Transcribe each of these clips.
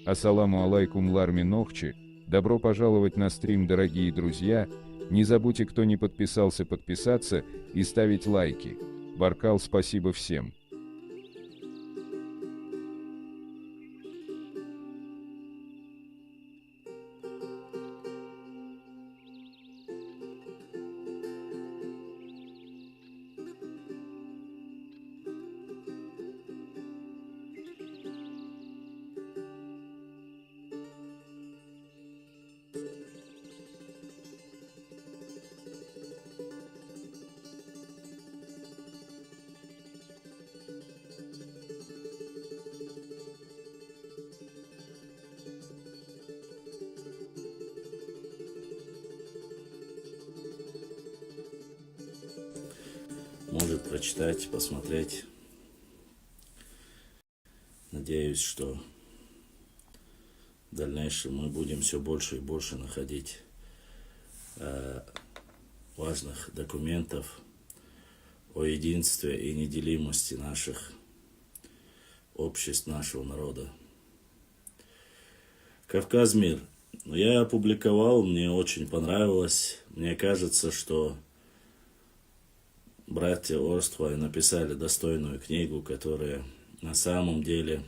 Ассаламу алейкум Ларми Нохчи, добро пожаловать на стрим, дорогие друзья, не забудьте, кто не подписался, подписаться и ставить лайки. Баркал, спасибо всем. Может прочитать, посмотреть. Надеюсь, что в дальнейшем мы будем все больше и больше находить важных документов о единстве и неделимости наших обществ, нашего народа. Кавказ мир. Я опубликовал, мне очень понравилось. Мне кажется, что братья Орствай написали достойную книгу, которая на самом деле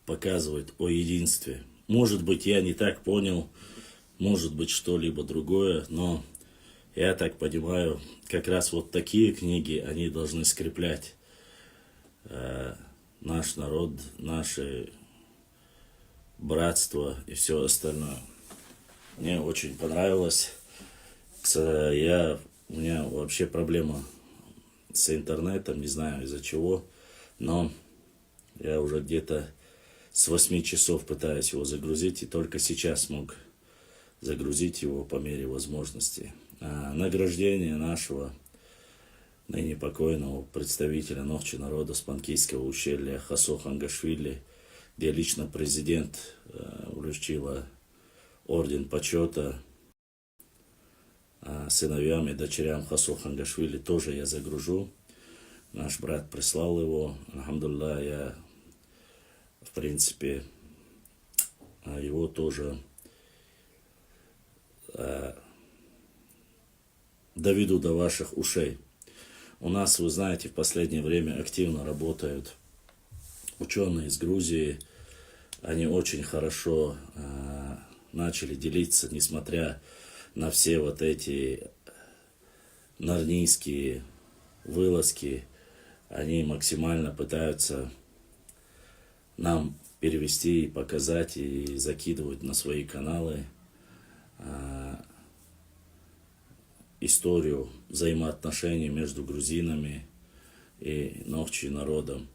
показывает о единстве. Может быть, я не так понял, может быть, что-либо другое, но я так понимаю, как раз вот такие книги, они должны скреплять наш народ, наше братство и все остальное. Мне очень понравилось. У меня вообще проблема с интернетом, не знаю из-за чего, но я уже где-то с 8 часов пытаюсь его загрузить, и только сейчас смог загрузить его по мере возможности. Награждение нашего ныне покойного представителя Нохчи народа с Панкийского ущелья Хасо Хангашвили, где лично президент вручила орден почета сыновьям и дочерям Хасо Хангашвили, тоже я загружу. Наш брат прислал его. Алхамдулилlah, я, в принципе, его тоже доведу до ваших ушей. У нас, вы знаете, в последнее время активно работают ученые из Грузии. Они очень хорошо начали делиться, несмотря на все вот эти нарнийские вылазки. Они максимально пытаются нам перевести, показать и закидывать на свои каналы историю взаимоотношений между грузинами и Нохчи народом,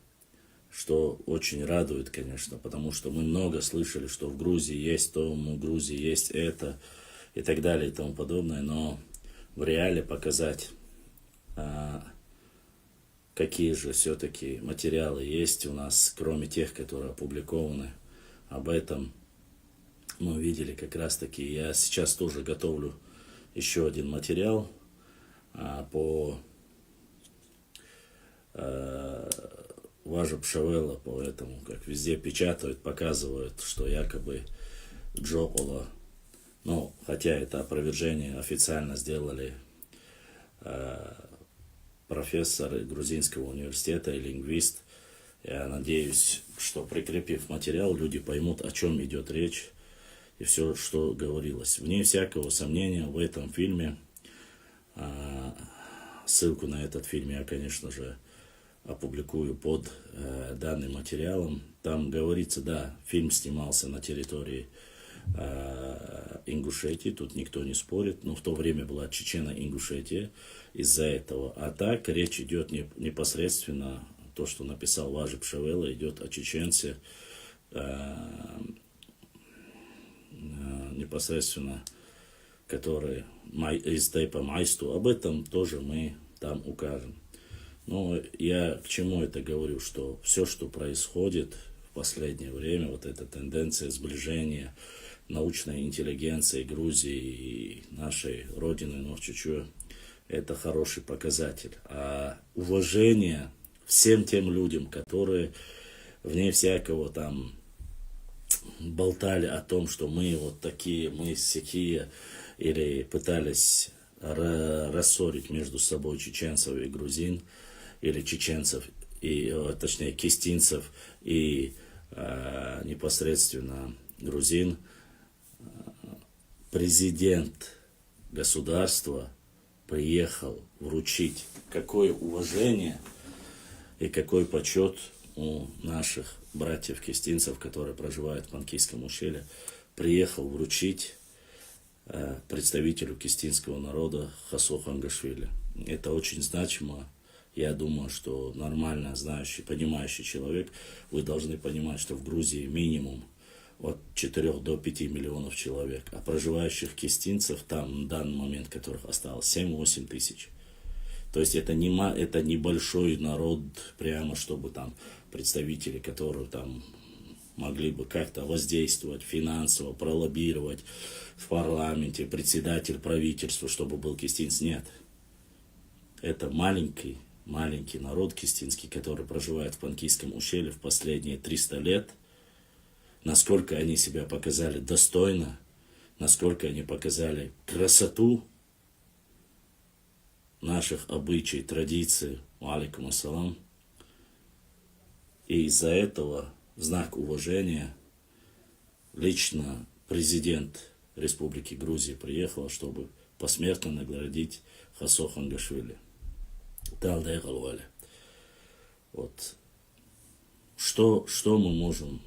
что очень радует, конечно, потому что мы много слышали, что в Грузии есть то, в Грузии есть это и так далее и тому подобное, но в реале показать, какие же все-таки материалы есть у нас, кроме тех, которые опубликованы. Об этом мы видели как раз таки. Я сейчас тоже готовлю еще один материал по Важа Пшавела, по этому, как везде печатают, показывают, что якобы Джопола, ну, хотя это опровержение официально сделали профессор грузинского университета и лингвист. Я надеюсь, что прикрепив материал, люди поймут, о чем идет речь и все, что говорилось. Вне всякого сомнения, в этом фильме, ссылку на этот фильм я, конечно же, опубликую под данным материалом. Там говорится, да, фильм снимался на территории Ингушетии, тут никто не спорит, но в то время была Чечено-Ингушетия из-за этого. А так речь идет непосредственно, то, что написал Важа Пшавела, идет о чеченце, непосредственно, который из тейпа Майсту. Об этом тоже мы там укажем. Но я к чему это говорю, что все, что происходит в последнее время, вот эта тенденция сближения научной интеллигенции Грузии и нашей родины Нохчичу, это хороший показатель. А уважение всем тем людям, которые вне всякого там болтали о том, что мы вот такие, мы сякие, или пытались рассорить между собой чеченцев и грузин, или чеченцев, и, точнее, кистинцев и непосредственно грузин, президент государства приехал вручить, какое уважение и какой почет у наших братьев-кистинцев, которые проживают в Манкийском ущелье, приехал вручить представителю кистинского народа Хасо Хангашвили. Это очень значимо. Я думаю, что нормально знающий, понимающий человек, вы должны понимать, что в Грузии минимум от 4 до 5 миллионов человек, а проживающих кистинцев там на данный момент, которых осталось 7-8 тысяч. То есть это небольшой народ, прямо чтобы там представители, которые там могли бы как-то воздействовать финансово, пролоббировать в парламенте, председатель правительства, чтобы был кистинец. Нет. Это маленький народ кистинский, который проживает в Панкийском ущелье в последние 300 лет. Насколько они себя показали достойно, насколько они показали красоту наших обычаев, традиций. Алейкум ассалам. И из-за этого, в знак уважения, лично президент Республики Грузия приехал, чтобы посмертно наградить Хасо Хангашвили. Вот. Что мы можем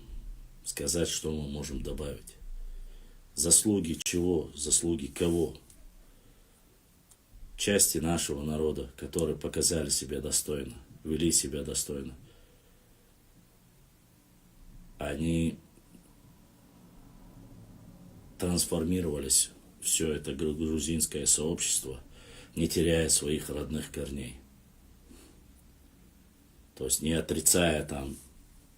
сказать, что мы можем добавить? Заслуги чего? Заслуги кого? Части нашего народа, которые показали себя достойно, вели себя достойно. Они трансформировались, все это грузинское сообщество, не теряя своих родных корней. То есть не отрицая там,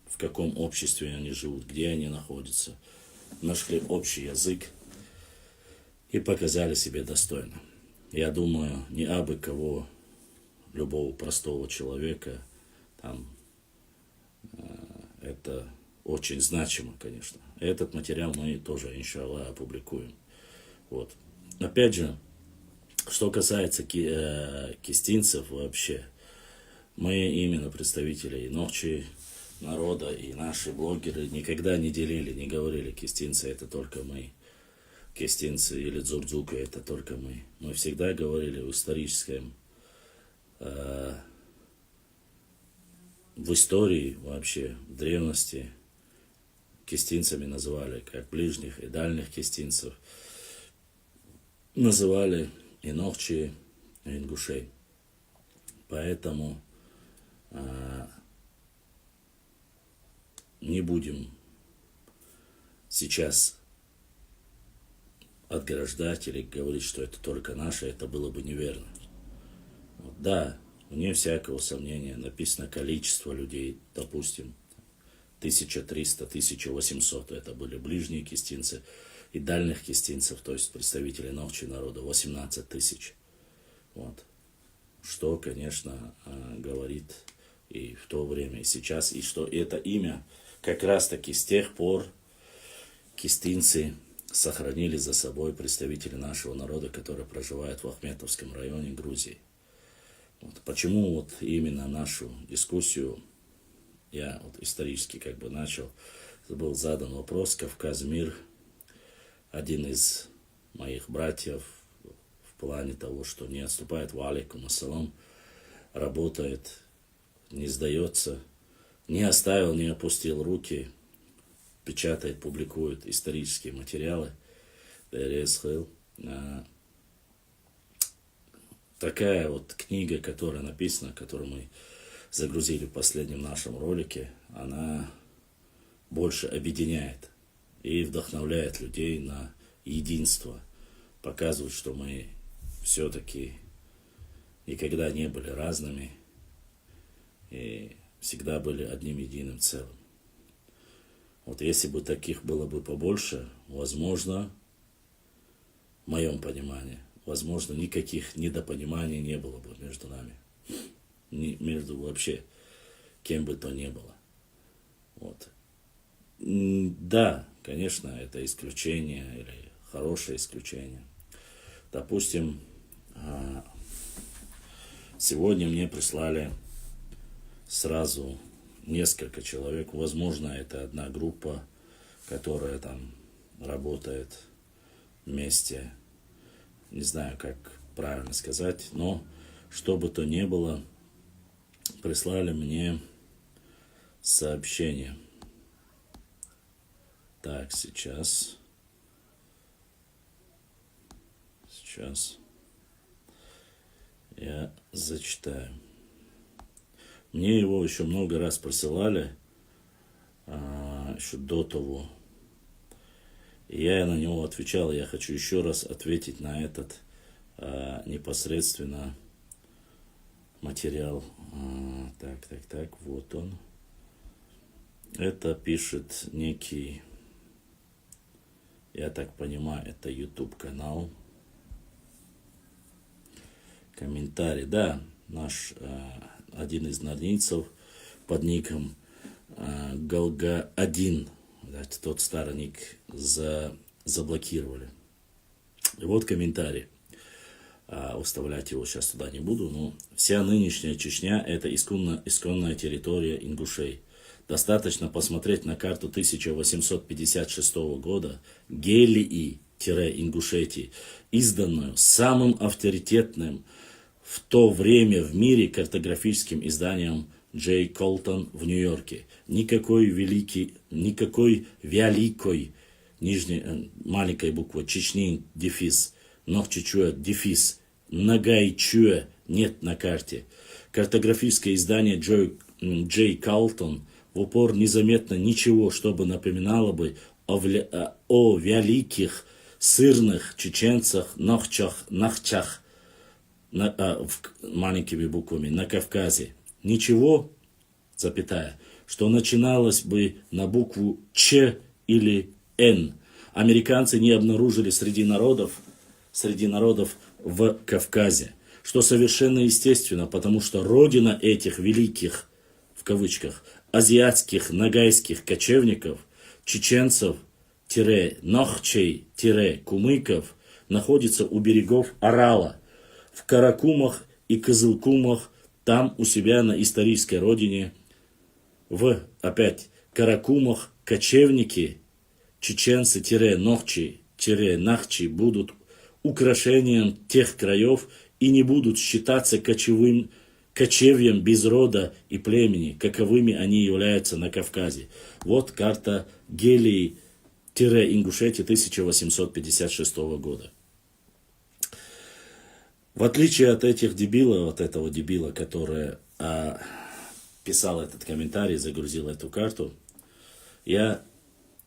в каком обществе они живут, где они находятся, нашли общий язык и показали себя достойно. Я думаю, не абы кого, любого простого человека, там, это очень значимо, конечно. Этот материал мы тоже, иншаллах, опубликуем. Вот. Опять же, что касается кистинцев вообще, мы именно представители Нохчи народа и наши блогеры никогда не делили, не говорили, кистинцы это только мы, кистинцы или дзурдзука это только мы. Мы всегда говорили в историческом, в истории вообще, в древности кистинцами называли как ближних и дальних кистинцев, называли и Нохчи, и ингушей. Поэтому не будем сейчас отграждать или говорить, что это только наше, это было бы неверно. Вот, да, вне всякого сомнения написано количество людей, допустим, 1300, 1800, это были ближние кистинцы, и дальних кистинцев, то есть представители Нохчи народа, 18 тысяч. Вот. Что, конечно, говорит и в то время, и сейчас, и что это имя как раз-таки с тех пор кистинцы сохранили за собой представители нашего народа, которые проживают в Ахметовском районе Грузии. Вот. Почему вот именно нашу дискуссию я вот исторически как бы начал, был задан вопрос, Кавказ Мир, один из моих братьев, в плане того, что не отступает, ва алейкум ассалам, работает, не сдается, не оставил, не опустил руки, печатает, публикует исторические материалы. Такая вот книга, которая написана, которую мы загрузили в последнем нашем ролике, она больше объединяет и вдохновляет людей на единство, показывает, что мы все-таки никогда не были разными и всегда были одним единым целым. Вот если бы таких было бы побольше, возможно, в моем понимании, возможно, никаких недопониманий не было бы между нами, между вообще кем бы то ни было. Вот. Да, конечно, это исключение или хорошее исключение. Допустим, сегодня мне прислали сразу несколько человек. Возможно, это одна группа, которая там работает вместе. Не знаю, как правильно сказать, но что бы то ни было, прислали мне сообщение. Так, сейчас. Я зачитаю. Мне его еще много раз присылали, еще до того. И я на него отвечал. Я хочу еще раз ответить на этот непосредственно материал. Так, вот он. Это пишет некий, я так понимаю, это YouTube канал. Комментарий, да, наш один из нарнийцев под ником Галга-1, тот старый ник заблокировали. И вот комментарий. Уставлять его сейчас туда не буду, но вся нынешняя Чечня – это исконная территория ингушей. Достаточно посмотреть на карту 1856 года Гелии-Ингушетии, изданную самым авторитетным в то время в мире картографическим изданием Джей Колтон в Нью-Йорке. Никакой великой, маленькой буквы, Чечни, дефис, Нохчичуэ, дефис, Нагайчуэ нет на карте. Картографическое издание Джей Колтон в упор незаметно ничего, чтобы напоминало бы о великих сырных чеченцах, нахчах, маленькими буквами, на Кавказе. Ничего, запятая, что начиналось бы на букву Ч или Н. Американцы не обнаружили среди народов в Кавказе, что совершенно естественно, потому что родина этих великих, в кавычках, азиатских нагайских кочевников, чеченцев-нохчей-кумыков, находится у берегов Орала, в Каракумах и Кызылкумах, там у себя на исторической родине, в, опять, Каракумах кочевники, чеченцы-нохчи-нахчи будут украшением тех краев и не будут считаться кочевьем без рода и племени, каковыми они являются на Кавказе. Вот карта Гелии-Ингушетии 1856 года. В отличие от этих дебилов, от этого дебила, который писал этот комментарий, загрузил эту карту, я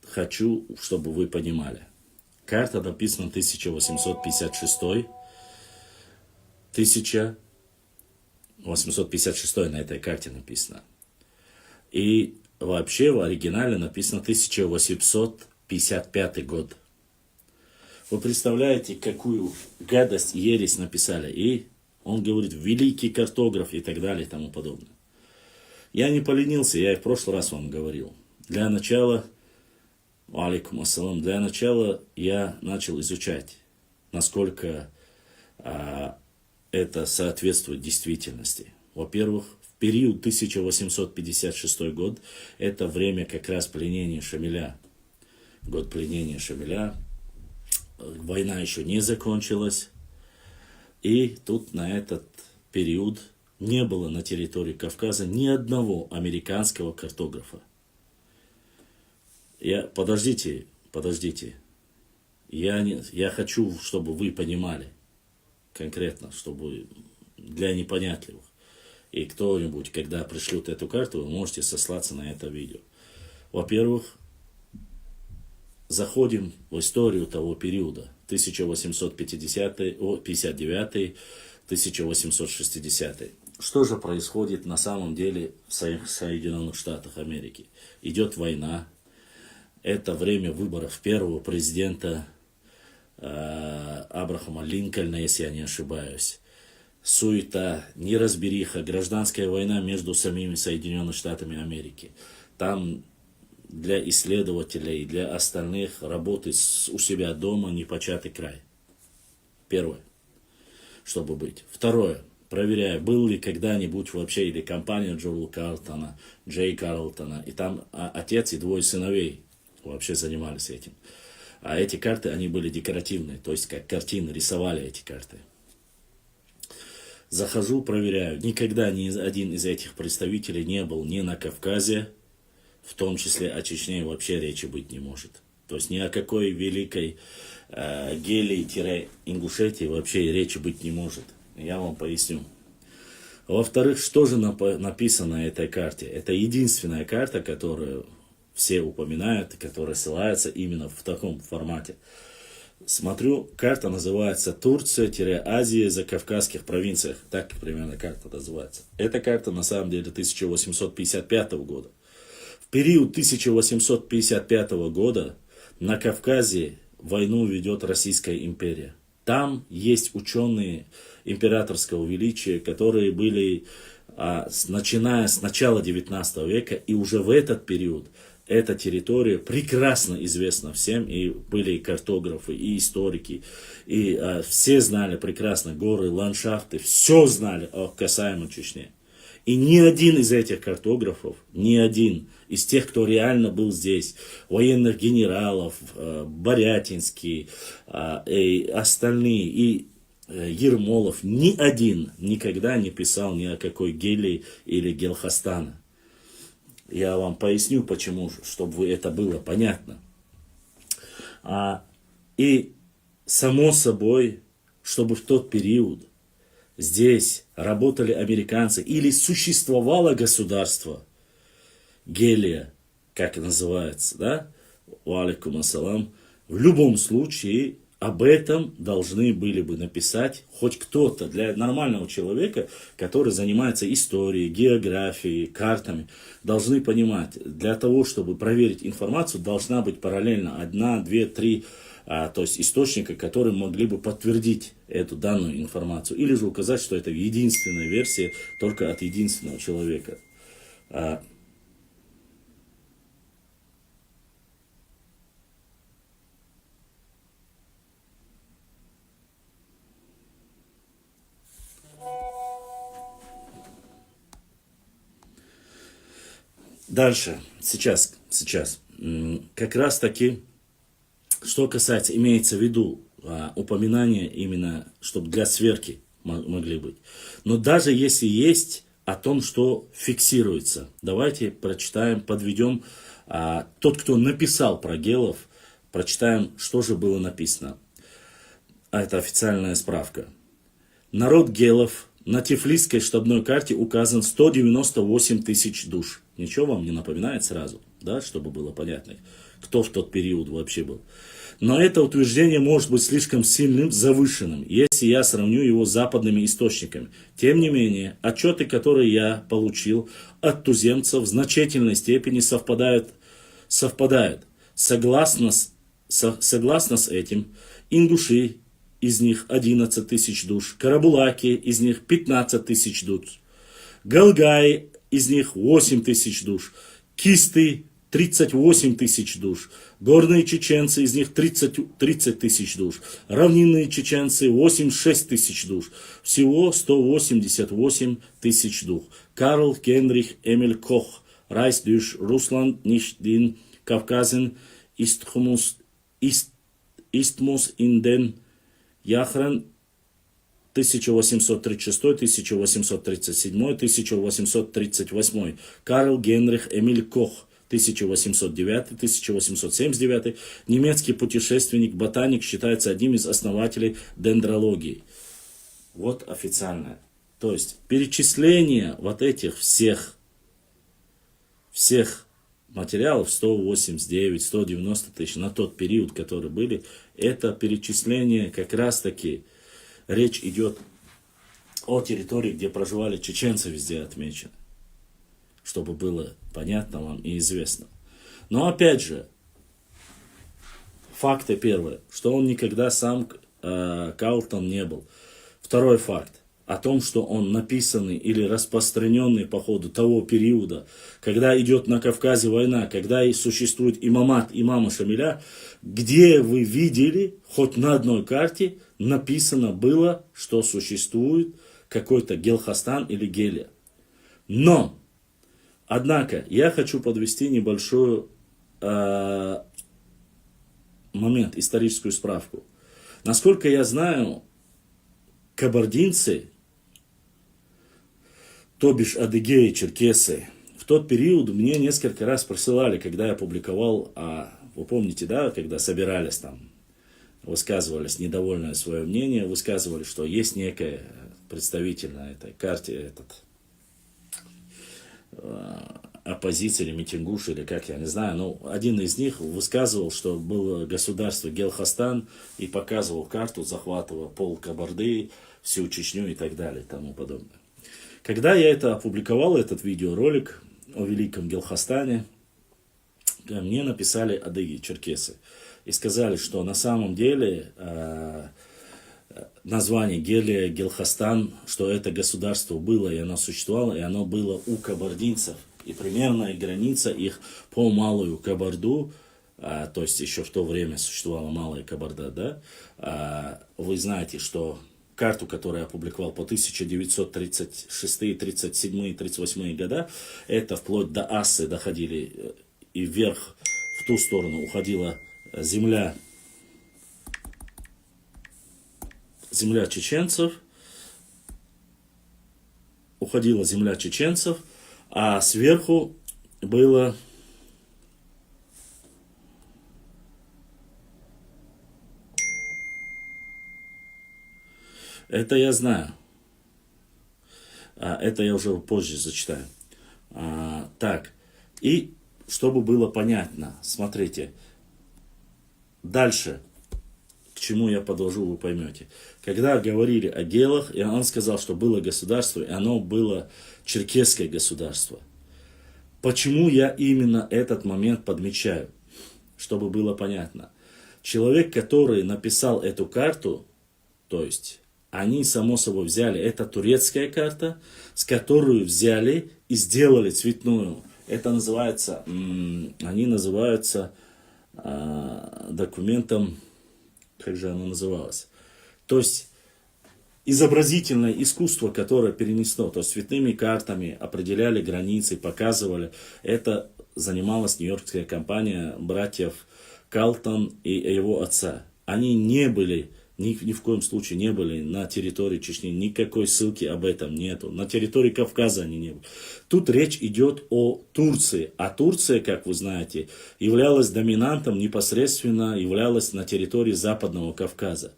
хочу, чтобы вы понимали. Карта написана 1856 на этой карте написано. И вообще в оригинале написано 1855 год. Вы представляете, какую гадость, ересь написали. И он говорит, великий картограф и так далее и тому подобное. Я не поленился, я и в прошлый раз вам говорил. Для начала, алейкум ассалам, я начал изучать, насколько это соответствует действительности. Во-первых, в период 1856 год, это время как раз пленения Шамиля. Год пленения Шамиля. Война еще не закончилась. И тут на этот период не было на территории Кавказа ни одного американского картографа. Подождите. Я хочу, чтобы вы понимали конкретно, чтобы для непонятливых. И кто-нибудь, когда пришлют эту карту, вы можете сослаться на это видео. Во-первых, заходим в историю того периода, 1859-1860. Что же происходит на самом деле в Соединенных Штатах Америки? Идет война, это время выборов первого президента Абрахама Линкольна, если я не ошибаюсь. Суета, неразбериха, гражданская война между самими Соединенными Штатами Америки. Там для исследователей, для остальных работы у себя дома непочатый край. Первое, чтобы быть. Второе, проверяю, был ли когда-нибудь вообще или компания Джоэла Карлтона, Джей Карлтона, и там отец и двое сыновей вообще занимались этим. А эти карты, они были декоративные, то есть как картины, рисовали эти карты. Захожу, проверяю. Никогда ни один из этих представителей не был ни на Кавказе, в том числе о Чечне вообще речи быть не может. То есть ни о какой великой Гелии-Ингушетии вообще речи быть не может. Я вам поясню. Во-вторых, что же написано на этой карте? Это единственная карта, которую все упоминают, которая ссылается именно в таком формате. Смотрю, карта называется Турция-Азия за Кавказских провинциях. Так примерно карта называется. Эта карта на самом деле 1855 года. В период 1855 года на Кавказе войну ведет Российская империя. Там есть ученые императорского величия, которые были, начиная с начала 19 века, и уже в этот период эта территория прекрасно известна всем, и были и картографы, и историки, и все знали прекрасно горы, ландшафты, все знали касаемо Чечни. И ни один из этих картографов, ни один из тех, кто реально был здесь, военных генералов, Борятинский, и остальные, и Ермолов, ни один никогда не писал ни о какой Гелии или Гелхастана. Я вам поясню, почему, чтобы это было понятно. И само собой, чтобы в тот период здесь работали американцы или существовало государство Гелия, как называется, да? Валикум ассалам. В любом случае об этом должны были бы написать хоть кто-то для нормального человека, который занимается историей, географией, картами. Должны понимать, для того, чтобы проверить информацию, должна быть параллельно 1, 2, 3 то есть источника, которые могли бы подтвердить эту данную информацию. Или же указать, что это единственная версия только от единственного человека. Дальше, сейчас, как раз таки, что касается, имеется в виду упоминания именно, чтобы для сверки могли быть. Но даже если есть о том, что фиксируется, давайте прочитаем, подведем тот, кто написал про гелов, прочитаем, что же было написано. Это официальная справка. Народ гелов на тифлисской штабной карте указан 198 тысяч душ. Ничего вам не напоминает сразу, да, чтобы было понятно, кто в тот период вообще был. Но это утверждение может быть слишком сильным, завышенным, если я сравню его с западными источниками. Тем не менее, отчеты, которые я получил от туземцев, в значительной степени совпадают. Согласно с этим, ингуши, из них 11 тысяч душ, карабулаки, из них 15 тысяч душ, галгаи, из них 8 тысяч душ, кисты 38 тысяч душ, горные чеченцы, из них 30 тысяч душ, равнинные чеченцы 86 тысяч душ, всего 188 тысяч душ. Карл Генрих Эмиль Кох, Reis durch Russland, nicht den Kavkasen, Isthmus in den Jahren 1836, 1837, 1838. Карл Генрих Эмиль Кох, 1809, 1879. Немецкий путешественник, ботаник, считается одним из основателей дендрологии. Вот официальное. То есть перечисление вот этих всех материалов, 189, 190 тысяч на тот период, который были, это перечисление как раз таки, речь идет о территории, где проживали чеченцы, везде отмечено, чтобы было понятно вам и известно. Но опять же, факты первое, что он никогда сам Карлтон не был. Второй факт, о том, что он написанный или распространенный по ходу того периода, когда идет на Кавказе война, когда и существует имамат имама Шамиля, где вы видели, хоть на одной карте написано было, что существует какой-то Гелхастан или Гелия. Но, однако, я хочу подвести небольшой момент, историческую справку. Насколько я знаю, кабардинцы, то бишь адыгеи, черкесы, в тот период мне несколько раз присылали, когда я публиковал, вы помните, да, когда собирались там, высказывались недовольное свое мнение, высказывали, что есть некое представитель на этой карте, оппозиция или митингуш, или как, я не знаю, но один из них высказывал, что было государство Гелхастан и показывал карту, захватывая пол Кабарды, всю Чечню и так далее и тому подобное. Когда я это опубликовал, этот видеоролик о великом Гелхастане, мне написали адыги, черкесы, и сказали, что на самом деле название Гелия, Гелхастан, что это государство было, и оно существовало, и оно было у кабардинцев. И примерная граница их по Малую Кабарду, то есть еще в то время существовала Малая Кабарда, да, вы знаете, что карту, которую я опубликовал по 1936, 37, 38 года, это вплоть до Ассы доходили, и вверх в ту сторону уходила земля чеченцев, а сверху было это я знаю. Это я уже позже зачитаю. Так, и чтобы было понятно, смотрите, дальше, к чему я подложу, вы поймете. Когда говорили о гелах, и он сказал, что было государство, и оно было черкесское государство. Почему я именно этот момент подмечаю? Чтобы было понятно. Человек, который написал эту карту, то есть они, само собой, взяли, это турецкая карта, с которой взяли и сделали цветную. Это называется, они называются документом, как же оно называлось? То есть изобразительное искусство, которое перенесло, то есть цветными картами определяли границы, показывали. Это занималась нью-йоркская компания братьев Калтон и его отца. Они не были, ни в коем случае не были на территории Чечни, никакой ссылки об этом нету. На территории Кавказа они не были. Тут речь идет о Турции. А Турция, как вы знаете, являлась доминантом, непосредственно являлась на территории Западного Кавказа.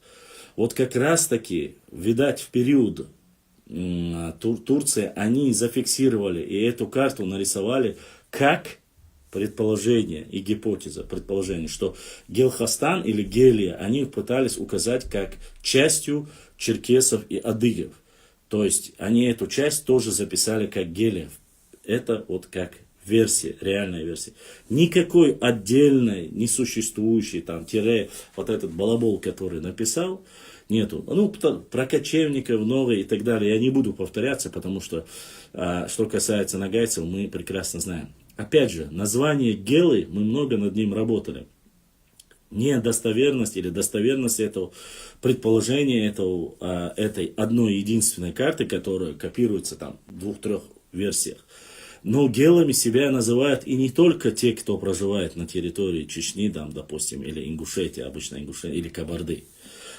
Вот как раз таки, видать, в период Турции они зафиксировали и эту карту нарисовали как предположение и гипотеза, предположение, что Гелхастан или Гелия они пытались указать как частью черкесов и адыгов. То есть они эту часть тоже записали как Гелия. Это вот как версия, реальная версия. Никакой отдельной, несуществующей, там, тире, вот этот балабол, который написал, нету. Ну, про кочевников, новые и так далее я не буду повторяться, потому что, что касается нагайцев, мы прекрасно знаем. Опять же, название Гелы, мы много над ним работали. Недостоверность или достоверность этого предположения, этой одной единственной карты, которая копируется там в 2-3 версиях. Но гелами себя называют и не только те, кто проживает на территории Чечни, там, допустим, или Ингушетии, обычно Ингушетии, или Кабарды.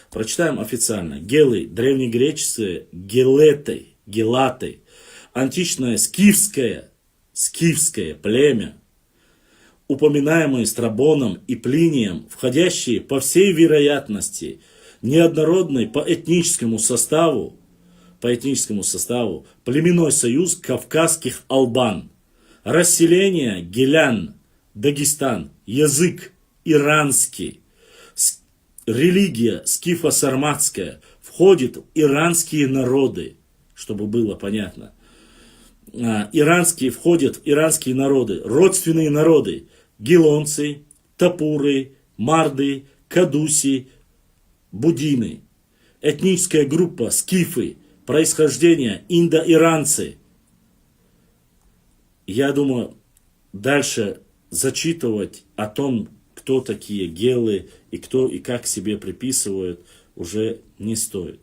Прочитаем официально. Гелы, древнегреческое гелеты, гелаты, античное скифское племя, упоминаемые Страбоном и Плинием, входящие по всей вероятности неоднородный по этническому составу племенной союз кавказских албан, расселение гелян, Дагестан, язык иранский, религия скифо-сарматская, входит в иранские народы, чтобы было понятно. Входят в иранские народы, родственные народы, гелонцы, тапуры, марды, кадуси, будины. Этническая группа скифы происхождения индоиранцы. Я думаю, дальше зачитывать о том, кто такие гелы и кто и как себе приписывают, уже не стоит,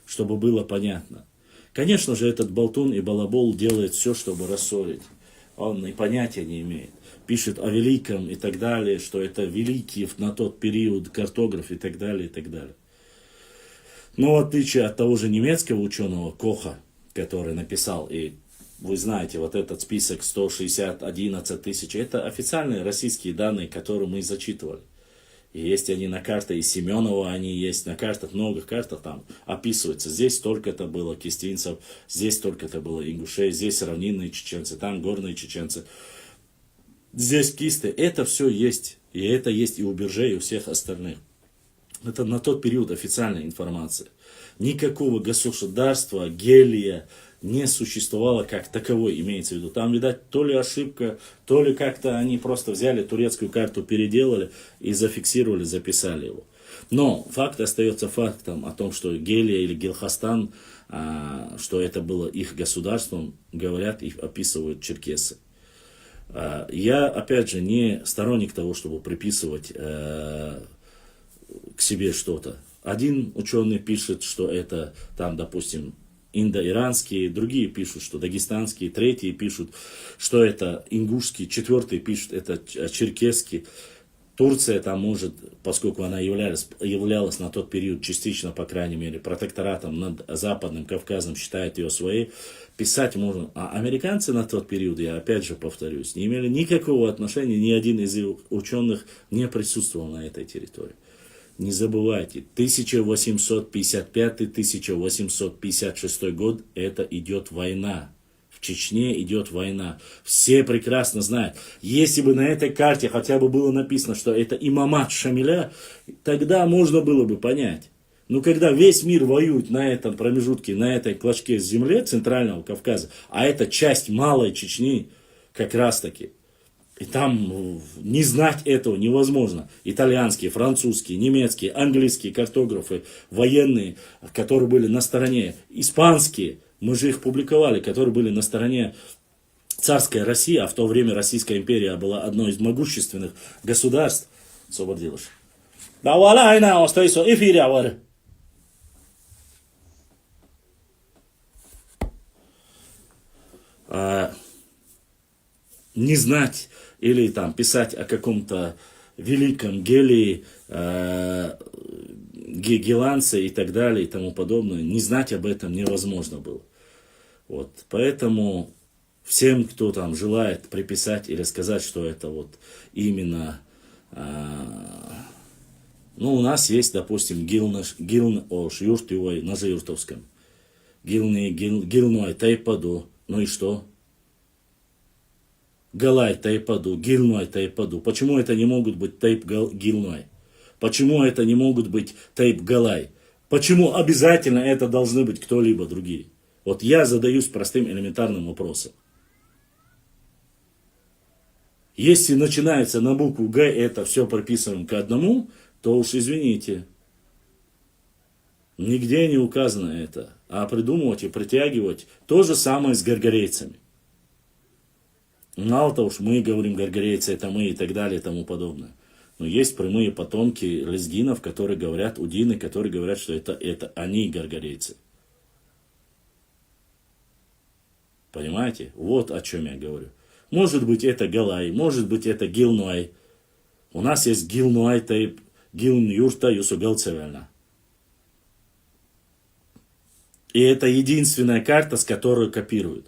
чтобы было понятно. Конечно же, этот болтун и балабол делает все, чтобы рассорить. Он и понятия не имеет. Пишет о великом и так далее, что это великий на тот период картограф и так далее, и так далее. Но в отличие от того же немецкого ученого Коха, который написал, и вы знаете, вот этот список 111 тысяч, это официальные российские данные, которые мы зачитывали. И есть они на карте, и Семенова они есть на картах, многих картах там описывается. Здесь столько-то было кистинцев, здесь столько-то было ингушей, здесь равнинные чеченцы, там горные чеченцы. Здесь кисты, это все есть. И это есть и у биржей, и у всех остальных. Это на тот период официальная информация. Никакого государства, гелия не существовало как таковой, имеется в виду. Там, видать, то ли ошибка, то ли как-то они просто взяли турецкую карту, переделали и зафиксировали, записали его. Но факт остается фактом о том, что Гелия или Гелхастан, что это было их государством, говорят и описывают черкесы. Я, опять же, не сторонник того, чтобы приписывать к себе что-то. Один ученый пишет, что это там, допустим, индоиранские, другие пишут, что дагестанские, третьи пишут, что это ингушский, четвертый пишут, это черкесский. Турция там может, поскольку она являлась на тот период частично, по крайней мере, протекторатом над Западным Кавказом, считает ее своей, писать можно. А американцы на тот период, я опять же повторюсь, не имели никакого отношения, ни один из ученых не присутствовал на этой территории. Не забывайте, 1855-1856 год, это идет война. В Чечне идет война. Все прекрасно знают. Если бы на этой карте хотя бы было написано, что это имамат Шамиля, тогда можно было бы понять. Но когда весь мир воюет на этом промежутке, на этой клочке земли Центрального Кавказа, а это часть малой Чечни, как раз таки, и там не знать этого невозможно. Итальянские, французские, немецкие, английские картографы, военные, которые были на стороне, испанские, мы же их публиковали, которые были на стороне царской России, а в то время Российская империя была одной из могущественных государств. Освободилась. Не знать или там писать о каком-то великом гелии, геланце и так далее и тому подобное, не знать об этом невозможно было. Вот, поэтому всем, кто там желает приписать или сказать, что это вот именно, ну, у нас есть, допустим, Гилн Ош, Юртивой, на Жаюртовском, Гилной, Тайпаду, ну и что? Галай, Тайпаду, Гилной, Тайпаду. Почему это не могут быть Тайп Гилной? Почему это не могут быть Тайп Галай? Почему обязательно это должны быть кто-либо другие? Вот я задаюсь простым элементарным вопросом. Если начинается на букву Г, это все прописываем к одному, то уж извините. Нигде не указано это. А придумывать и притягивать то же самое с гаргарейцами. Мало того, что мы говорим гаргарейцы, это мы и так далее и тому подобное. Но есть прямые потомки лезгинов, которые говорят, удины, которые говорят, что это они гаргарейцы. Понимаете? Вот о чем я говорю. Может быть это Галай, может быть это Гилнуай. У нас есть Гилнуай, Тайп, Гилн Юрта, Юсугалцевельна. И это единственная карта, с которой копируют.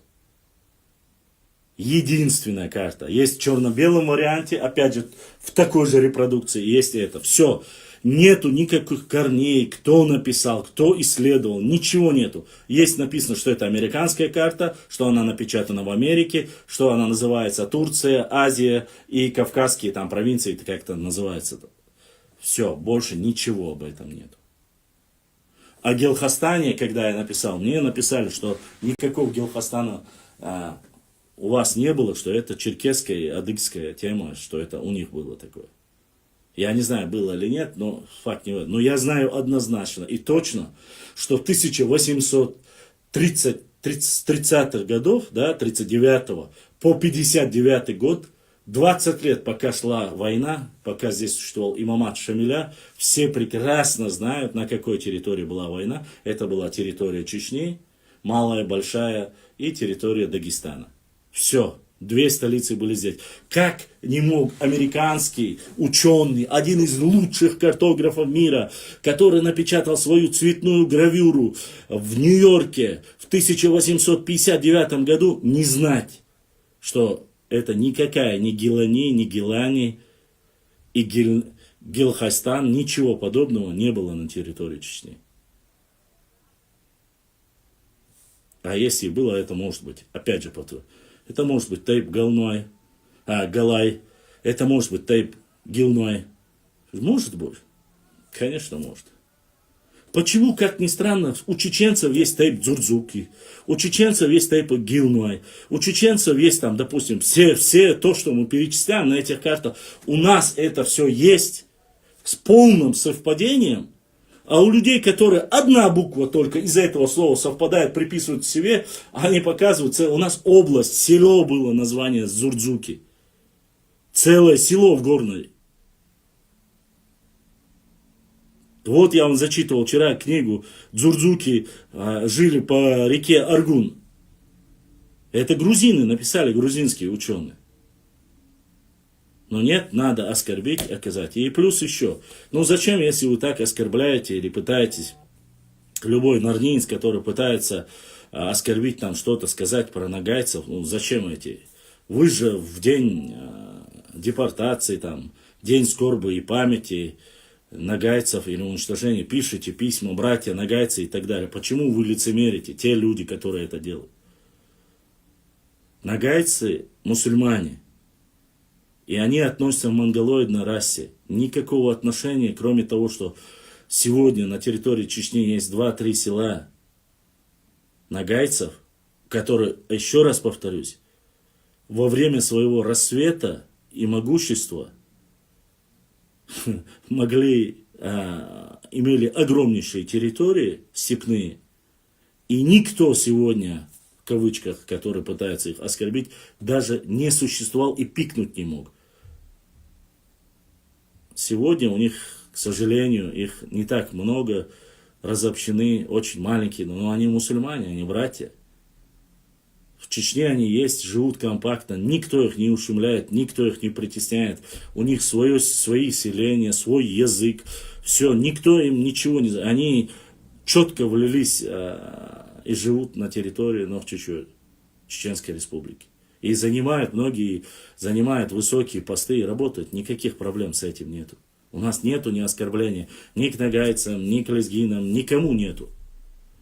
Единственная карта. Есть в черно-белом варианте, опять же, в такой же репродукции есть это. Все. Нету никаких корней, кто написал, кто исследовал, ничего нету. Есть написано, что это американская карта, что она напечатана в Америке, что она называется Турция, Азия и Кавказские там провинции, это как-то называется. Все, больше ничего об этом нету. О Гелхастане, когда я написал, мне написали, что никакого Гелхастана у вас не было, что это черкесская и адыгская тема, что это у них было такое. Я не знаю, было или нет, но факт не важен. Но я знаю однозначно и точно, что в 1800 с 30-х годов, да, 39-го по 59-й год, 20 лет, пока шла война, пока здесь существовал имамат Шамиля, все прекрасно знают, на какой территории была война. Это была территория Чечни, Малая, Большая и территория Дагестана. Все. Две столицы были здесь. Как не мог американский ученый, один из лучших картографов мира, который напечатал свою цветную гравюру в Нью-Йорке в 1859 году, не знать, что это никакая ни Гилани, ни Гилани и Гилхастан, ничего подобного не было на территории Чечни. А если было, это может быть, опять же, это может быть Тайп Галной, Галай, это может быть Тайп Гилной. Может быть? Конечно, может. Почему, как ни странно, у чеченцев есть Тайп Дзурдзуки, у чеченцев есть Тайп Гилной, у чеченцев есть там, допустим, все то, что мы перечисляем на этих картах, у нас это все есть с полным совпадением. А у людей, которые одна буква только из этого слова совпадает, приписывают себе, они показывают, у нас область, село было название Дзурдзуки. Целое село в Горной. Вот я вам зачитывал вчера книгу «Дзурдзуки жили по реке Аргун». Это грузины написали, грузинские ученые. Но нет, надо оскорбить, оказать. И плюс еще, зачем, если вы так оскорбляете или пытаетесь, любой норнинец, который пытается оскорбить там что-то, сказать про нагайцев, зачем эти? Вы же в день депортации, там, день скорби и памяти нагайцев или уничтожения пишете письма, братья, нагайцы и так далее. Почему вы лицемерите, те люди, которые это делают? Нагайцы мусульмане. И они относятся к монголоидной расе. Никакого отношения, кроме того, что сегодня на территории Чечни есть 2-3 села нагайцев, которые, еще раз повторюсь, во время своего рассвета и могущества имели огромнейшие территории степные. И никто сегодня, в кавычках, который пытается их оскорбить, даже не существовал и пикнуть не мог. Сегодня у них, к сожалению, их не так много, разобщены, очень маленькие, но они мусульмане, они братья. В Чечне они есть, живут компактно, никто их не ушумляет, никто их не притесняет. У них свои селения, свой язык, все, никто им ничего не... Они четко влились и живут на территории Новчечуя, Чеченской Республики. И многие занимают высокие посты и работают. Никаких проблем с этим нету. У нас нету ни оскорбления ни к нагайцам, ни к лезгинам, никому нету.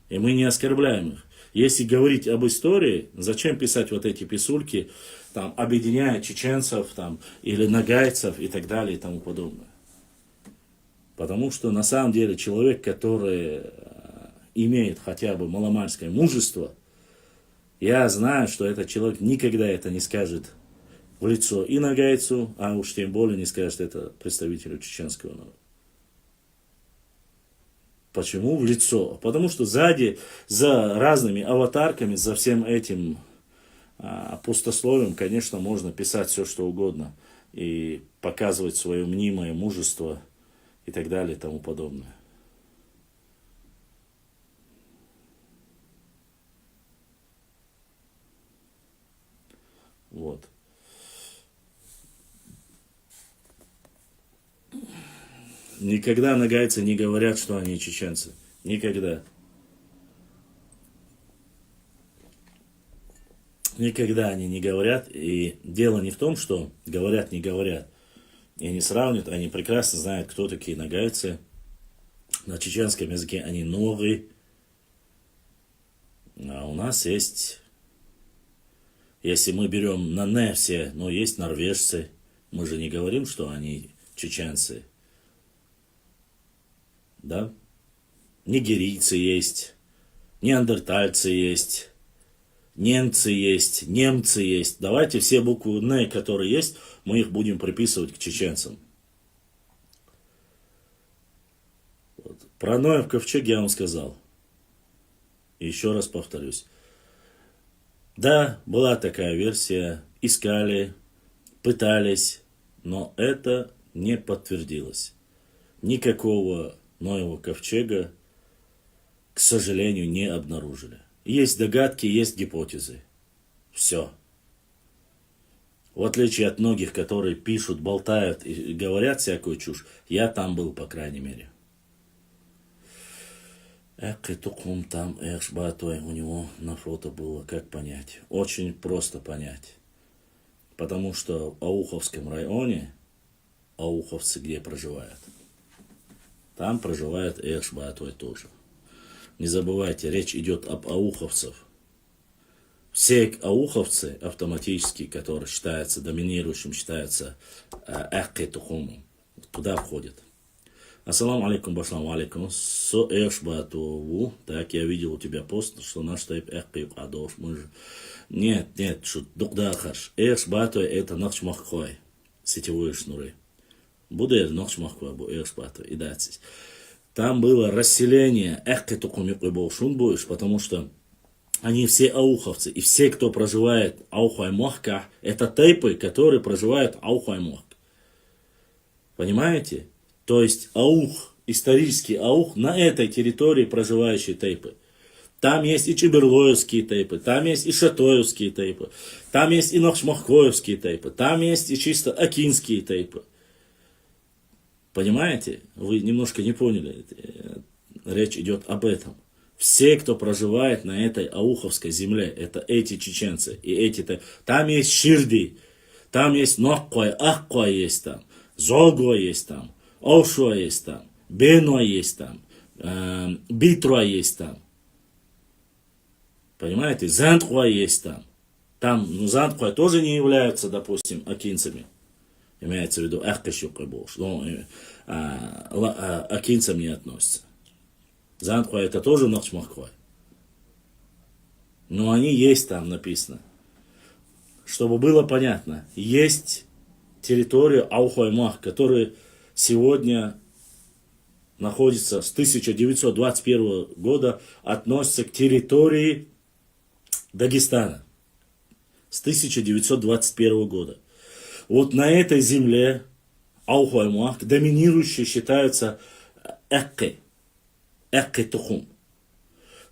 И мы не оскорбляем их. Если говорить об истории, зачем писать вот эти писульки, там, объединяя чеченцев там, или нагайцев и так далее и тому подобное. Потому что на самом деле человек, который имеет хотя бы маломальское мужество, я знаю, что этот человек никогда это не скажет в лицо и нагайцу, а уж тем более не скажет это представителю чеченского народа. Почему в лицо? Потому что сзади, за разными аватарками, за всем этим пустословием, конечно, можно писать все, что угодно. И показывать свое мнимое мужество и так далее и тому подобное. Вот. Никогда нагайцы не говорят, что они чеченцы. Никогда. Никогда они не говорят. И дело не в том, что говорят, не говорят. И они сравнивают, они прекрасно знают, кто такие нагайцы. На чеченском языке они новые. А у нас есть... Если мы берем на «не» все, но есть норвежцы, мы же не говорим, что они чеченцы. Да? Нигерийцы есть, неандертальцы есть, немцы есть. Давайте все буквы «не», которые есть, мы их будем приписывать к чеченцам. Вот. Про Ноев ковчег я вам сказал. И еще раз повторюсь. Да, была такая версия, искали, пытались, но это не подтвердилось. Никакого Ноева ковчега, к сожалению, не обнаружили. Есть догадки, есть гипотезы. Все. В отличие от многих, которые пишут, болтают и говорят всякую чушь, я там был, по крайней мере. Тукум там, Шбатой, у него на фото было, как понять? Очень просто понять. Потому что в Ауховском районе, ауховцы где проживают? Там проживает Шбатой тоже. Не забывайте, речь идет об ауховцев. Все ауховцы автоматически, которые считаются доминирующим, считаются Тухумом. Туда входят. Ассаламу алейкум, башлам алейкум. Со Эшбатову. Так, я видел у тебя пост, что наш тайп Адош. Мы же... Нет, что духдахаш. Эшбатов это нахчмахкой. Сетевые шнуры. Буде нахчмахкой, бу Эшбатов. И датсись. Там было расселение Тухумюкболшунбуиш, потому что они все ауховцы. И все, кто проживает в Аухаймохка, это тайпы, которые проживают в Аухаймохке. Понимаете? То есть аух, исторический аух на этой территории проживающие тайпы. Там есть и чеберлоевские тайпы, там есть и шатоевские тайпы, там есть и нахшмахкоевские тайпы, там есть и чисто акинские тайпы. Понимаете? Вы немножко не поняли. Речь идет об этом. Все, кто проживает на этой ауховской земле, это эти чеченцы и эти. Там есть Ширди, там есть Нохкой, Ахкой есть там, Зогой есть там, Ошуа есть там, Бенуа есть там, Битруа есть там. Понимаете? Зандхуа есть там. Там, Зандхуа тоже не являются, допустим, акинцами. Имеется в виду Ахкашюкабош. Но акинцам не относятся. Зандхуа это тоже Нахчмахквай. Но они есть там написано. Чтобы было понятно, есть территория Аухаймах, которая сегодня находится с 1921 года, относится к территории Дагестана. С 1921 года. Вот на этой земле Аухаймах доминирующие считаются Эккой. Эккей-Тухум.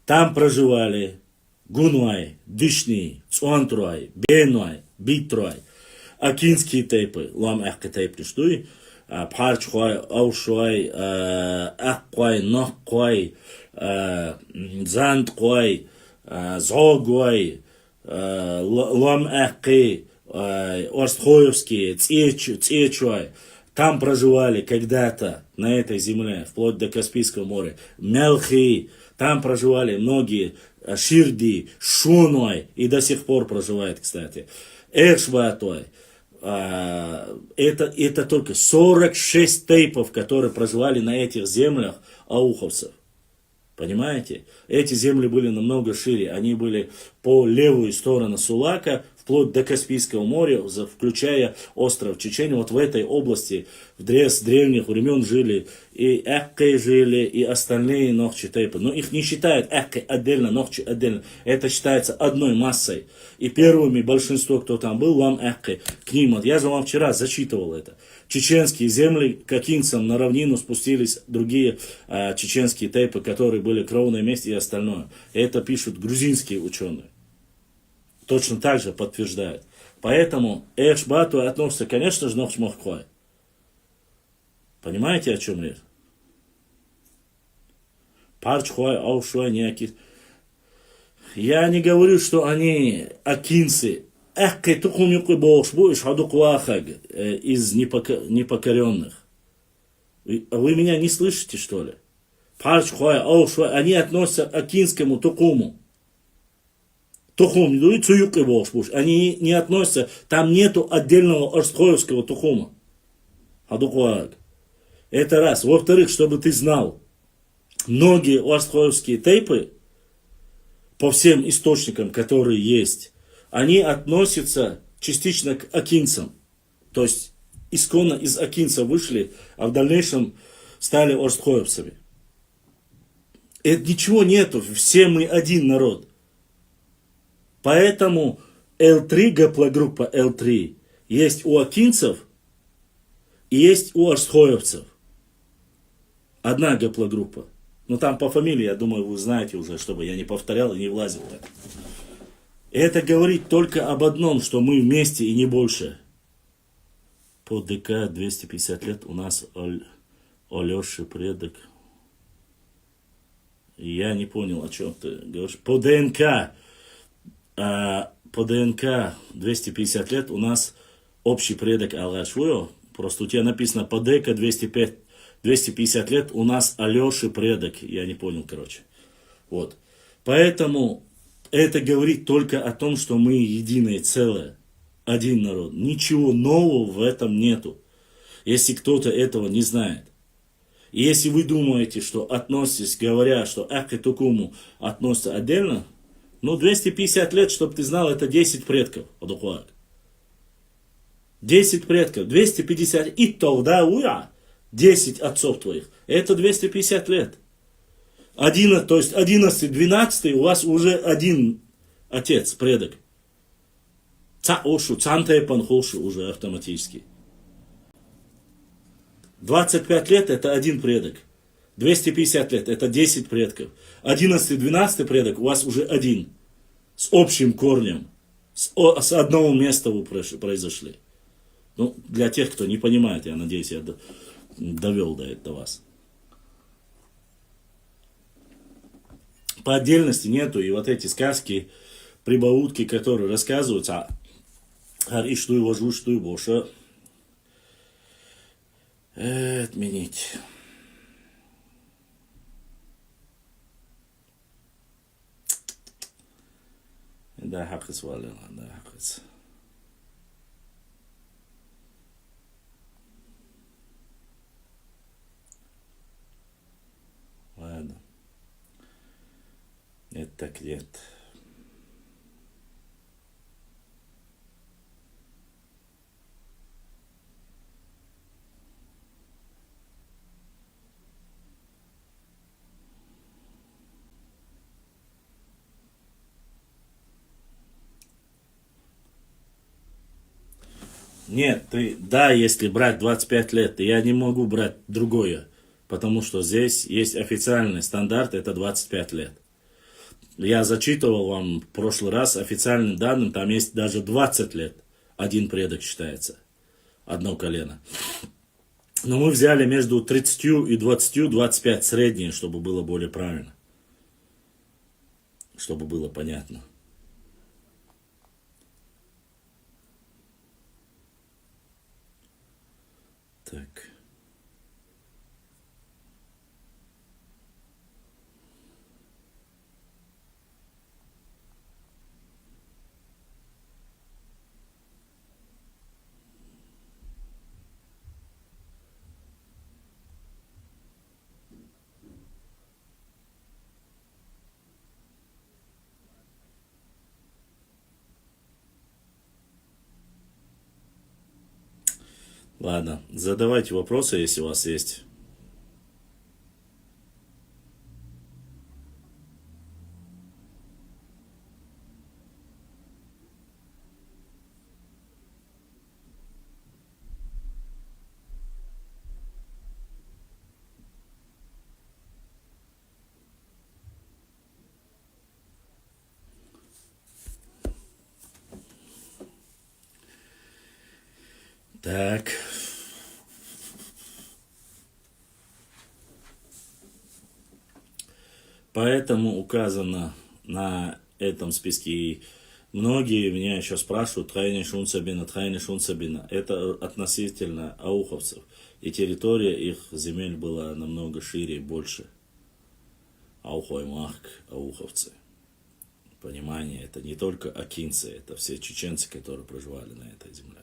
Там проживали Гунуай, Дышни, Цуантруай, Бенуай, Битруай, акинские тайпы, Лам Эккей-Тайп, что и Пхарчхуай, Аушуай, Аккуай, Нохкуай, Зандкуай, Зогуай, Лам Эккей, Орстхоевские, Цечуай. Там проживали когда-то на этой земле, вплоть до Каспийского моря, Мелхи. Там проживали многие Ширди, Шунуай. И до сих пор проживает, кстати. Эшбатой. Это только 46 тайпов, которые проживали на этих землях ауховцев. Понимаете? Эти земли были намного шире. Они были по левую сторону Сулака, вплоть до Каспийского моря, включая остров Чечения. Вот в этой области с древних времен жили и Эккей жили, и остальные Нохчи тайпы. Но их не считают Эккей отдельно, Нохчи отдельно. Это считается одной массой. И первыми большинство, кто там был, Лам Эккей. К ним, вот я же вам вчера зачитывал это. Чеченские земли к акинцам на равнину спустились другие чеченские тайпы, которые были кровные месть и остальное. Это пишут грузинские ученые. Точно так же подтверждают. Поэтому Эшбату относится, конечно же, Нохчмахквай. Понимаете, о чем речь? Парчхуай, Аушуай, не акин. Я не говорю, что они акинцы. Эхкей тухумюкы болшбу ишхадуквахаг из непокоренных. Вы меня не слышите, что ли? Парчхуай, Аушуай, они относятся к акинскому Тухуму. Тухум, они не относятся, там нету отдельного Орстхоевского Тухума. Хадуквахаг. Это раз. Во-вторых, чтобы ты знал, многие орстхоевские тайпы, по всем источникам, которые есть, они относятся частично к акинцам. То есть, исконно из акинцев вышли, а в дальнейшем стали орстхоевцами. Это ничего нету, все мы один народ. Поэтому L3, гаплогруппа L3, есть у акинцев и есть у арсхоевцев. Одна гаплогруппа. Но там по фамилии, я думаю, вы знаете уже, чтобы я не повторял и не влазил так. Это говорит только об одном, что мы вместе и не больше. По ДК 250 лет у нас Алёша предок. Я не понял, о чем ты говоришь. По ДНК 250 лет у нас общий предок Алашвуё. Просто у тебя написано по ДК 250 лет у нас Алёши предок. Я не понял, короче. Вот. Поэтому это говорит только о том, что мы единое целое. Один народ. Ничего нового в этом нету. Если кто-то этого не знает. И если вы думаете, что относитесь, говоря, что Ахетукуму относится отдельно, ну 250 лет, чтобы ты знал, это 10 предков. 10 предков. 250. И тогда уя. 10 отцов твоих. Это 250 лет. 11, то есть 11, 12 у вас уже один отец, предок. Цантепан хошу уже автоматически. 25 лет это один предок. 250 лет это 10 предков. 11, 12 предок у вас уже один. С общим корнем. С одного места вы произошли. Ну, для тех, кто не понимает, я надеюсь, я довел до вас. По отдельности нету. И вот эти сказки, прибаутки, которые рассказываются, Харишtuй, Вожуштуй, Боша, отменить. Да, хакс валила, да, хакс. Ладно. Это так нет. Нет, да, если брать 25 лет, я не могу брать другое, потому что здесь есть официальный стандарт, это 25 лет. Я зачитывал вам в прошлый раз официальным данным, там есть даже 20 лет. Один предок считается. Одно колено. Но мы взяли между 30 и 20, 25 среднее, чтобы было более правильно. Чтобы было понятно. Так. Ладно, задавайте вопросы, если у вас есть. Так. Поэтому указано на этом списке. И многие меня еще спрашивают, Трайни Шунцабина, Трайни Шунцабина. Это относительно ауховцев. И территория их земель была намного шире и больше. Аухоймахк, ауховцы. Понимание, это не только акинцы, это все чеченцы, которые проживали на этой земле.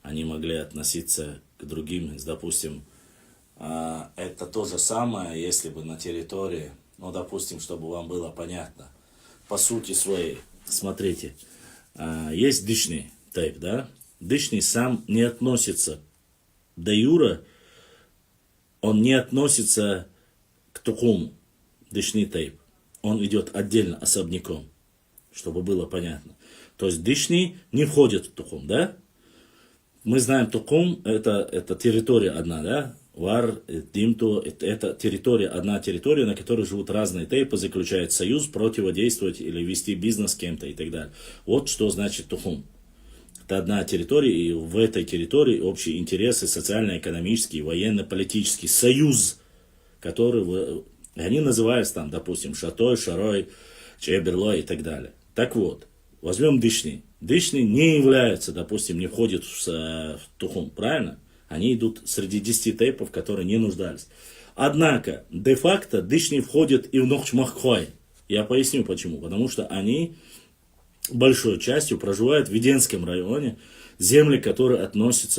Они могли относиться к другим, допустим, это то же самое, если бы на территории, ну, допустим, чтобы вам было понятно, по сути своей, смотрите, есть дышный тайп, да? Дышный сам не относится до юра, он не относится к такому. дышный тейп. Он идет отдельно, особняком, чтобы было понятно. То есть дышный не входит в тухум, да? Мы знаем, тухум это территория одна, да? Вар, димту, это территория, одна территория, на которой живут разные тейпы, заключают союз, противодействовать или вести бизнес с кем-то и так далее. Вот что значит тухум. Это одна территория, и в этой территории общие интересы, социально-экономический, военно-политический союз, который они называются там, допустим, Шатой, Шарой, Чеберлой и так далее. Так вот, возьмем дышни. Дышни не являются, допустим, не входят в тухум, правильно? Они идут среди 10 тейпов, которые не нуждались. Однако, де-факто, дышни входят и в Нохчмаххой. Я поясню почему. Потому что они большой частью проживают в Веденском районе, земли, которые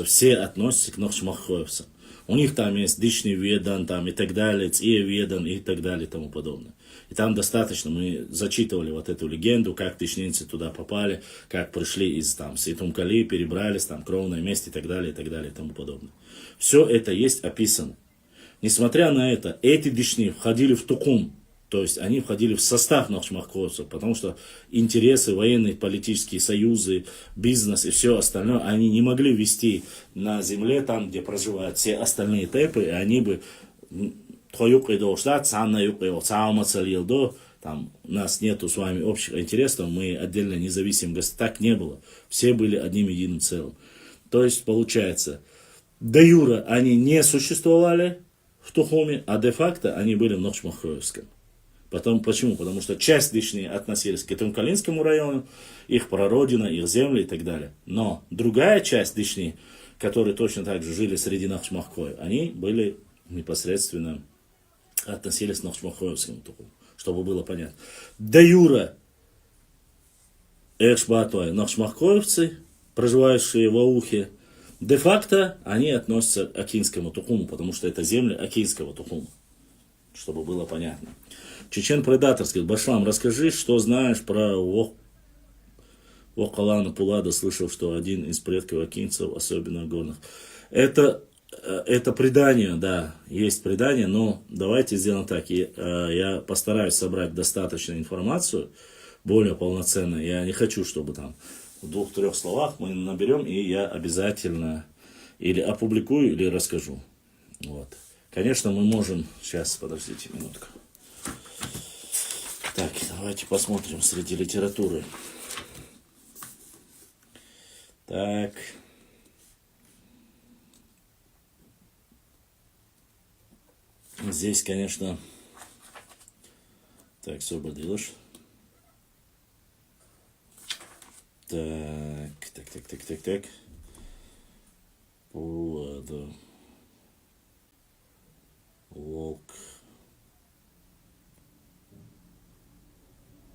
все относятся к Нохчмаххоевцам. У них там есть Дышни Ведан там, и так далее, Ция Ведан и так далее и тому подобное. И там достаточно, мы зачитывали вот эту легенду, как дышнинцы туда попали, как пришли из там Сейтумкали, перебрались, там кровное место и так далее и тому подобное. Все это есть описано. Несмотря на это, эти дышни входили в Тукум, то есть они входили в состав нохчмаххоевцев, потому что интересы, военные, политические союзы, бизнес и все остальное, они не могли вести на земле, там, где проживают все остальные тейпы, и они бы там у нас нету с вами общих интересов, мы отдельно независимы, так не было. Все были одним единым целым. То есть получается, де юра они не существовали в Тухуме, а де-факто они были в Нохчмаххоевском. Почему? Потому что часть дышни относились к Итумкалинскому району, их прародина, их земли и так далее. Но другая часть дышни, которые точно так же жили среди Нохчмаххой, они были непосредственно относились к Нохчмаххоевскому Тухуму, чтобы было понятно. Де юра Экшбатой Нохчмаххоевцы, проживающие в Аухе, де-факто они относятся к Акинскому Тухуму, потому что это земли Акинского Тухума, чтобы было понятно. Чечен Предатор говорит: Башлам, расскажи, что знаешь про Вокалана Пулада. Слышал, что один из предков акинцев, особенно горных. Это предание, да, есть предание, но давайте сделаем так. Я постараюсь собрать достаточно информацию, более полноценную. Я не хочу, чтобы там в 2-3 словах мы наберем, и я обязательно или опубликую, или расскажу. Вот. Конечно, мы можем... Сейчас, подождите минутку. Так, давайте посмотрим среди литературы. Так. Здесь, конечно... Так, все делаешь. Так. Пулада. Волк.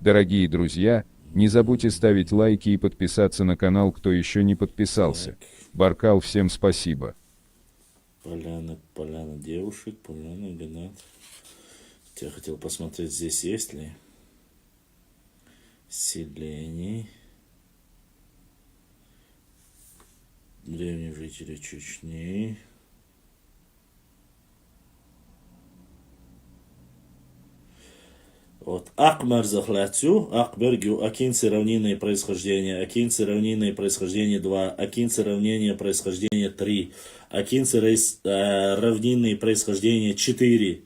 Дорогие друзья, не забудьте ставить лайки и подписаться на канал, кто еще не подписался. Так. Баркал, всем спасибо. Поляна девушек, поляна гранат. Я хотел посмотреть, здесь есть ли селений. Древние жители Чечни. Вот. Акмар захлацю, Акбергю, Акинцы равнинное происхождение, Акинцы равнинное происхождение 2, Акинцы равнение происхождение 3, Акинцы равнинное происхождение 4.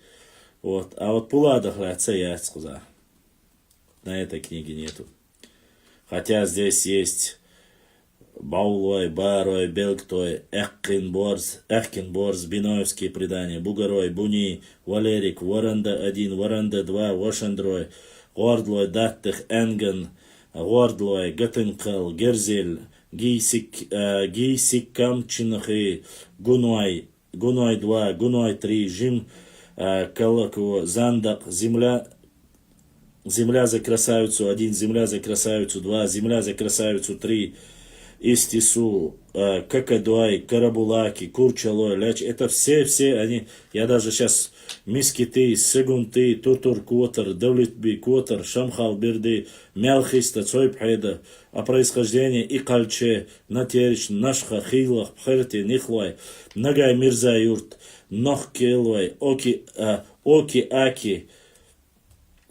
Вот. А вот Пулада хляца я сказал. На этой книге нету. Хотя здесь есть Баулой, Барой, Белгтой, Эхкинборз, Биноевские предания, Бугорой, Буни, Валерик, Варанда 1, Варанда 2, Вашандрой, Гордлой, Даттых, Энген, Гордлой, Гаттенкал, Герзель, Гейсикам, Чинахи, Гунуай 2, Гунуай 3, Жим, Калаку, Зандак, Земля за красавицу 1, Земля за красавицу 2, Земля за красавицу 3, Истису, Какадуай, Карабулаки, Курчалой, Ляч, это все они, я даже сейчас Мискиты, Сегунты, Туртур Котар, Давлитби Котар, Шамхал Бирды, Мялхиста, Цойбхайда, о происхождении Икальче, Натерич, Нашха, Хилах, Пхерти, Нихлай, Нагай Мирза Юрт, Нохкелвай, Оки Аки,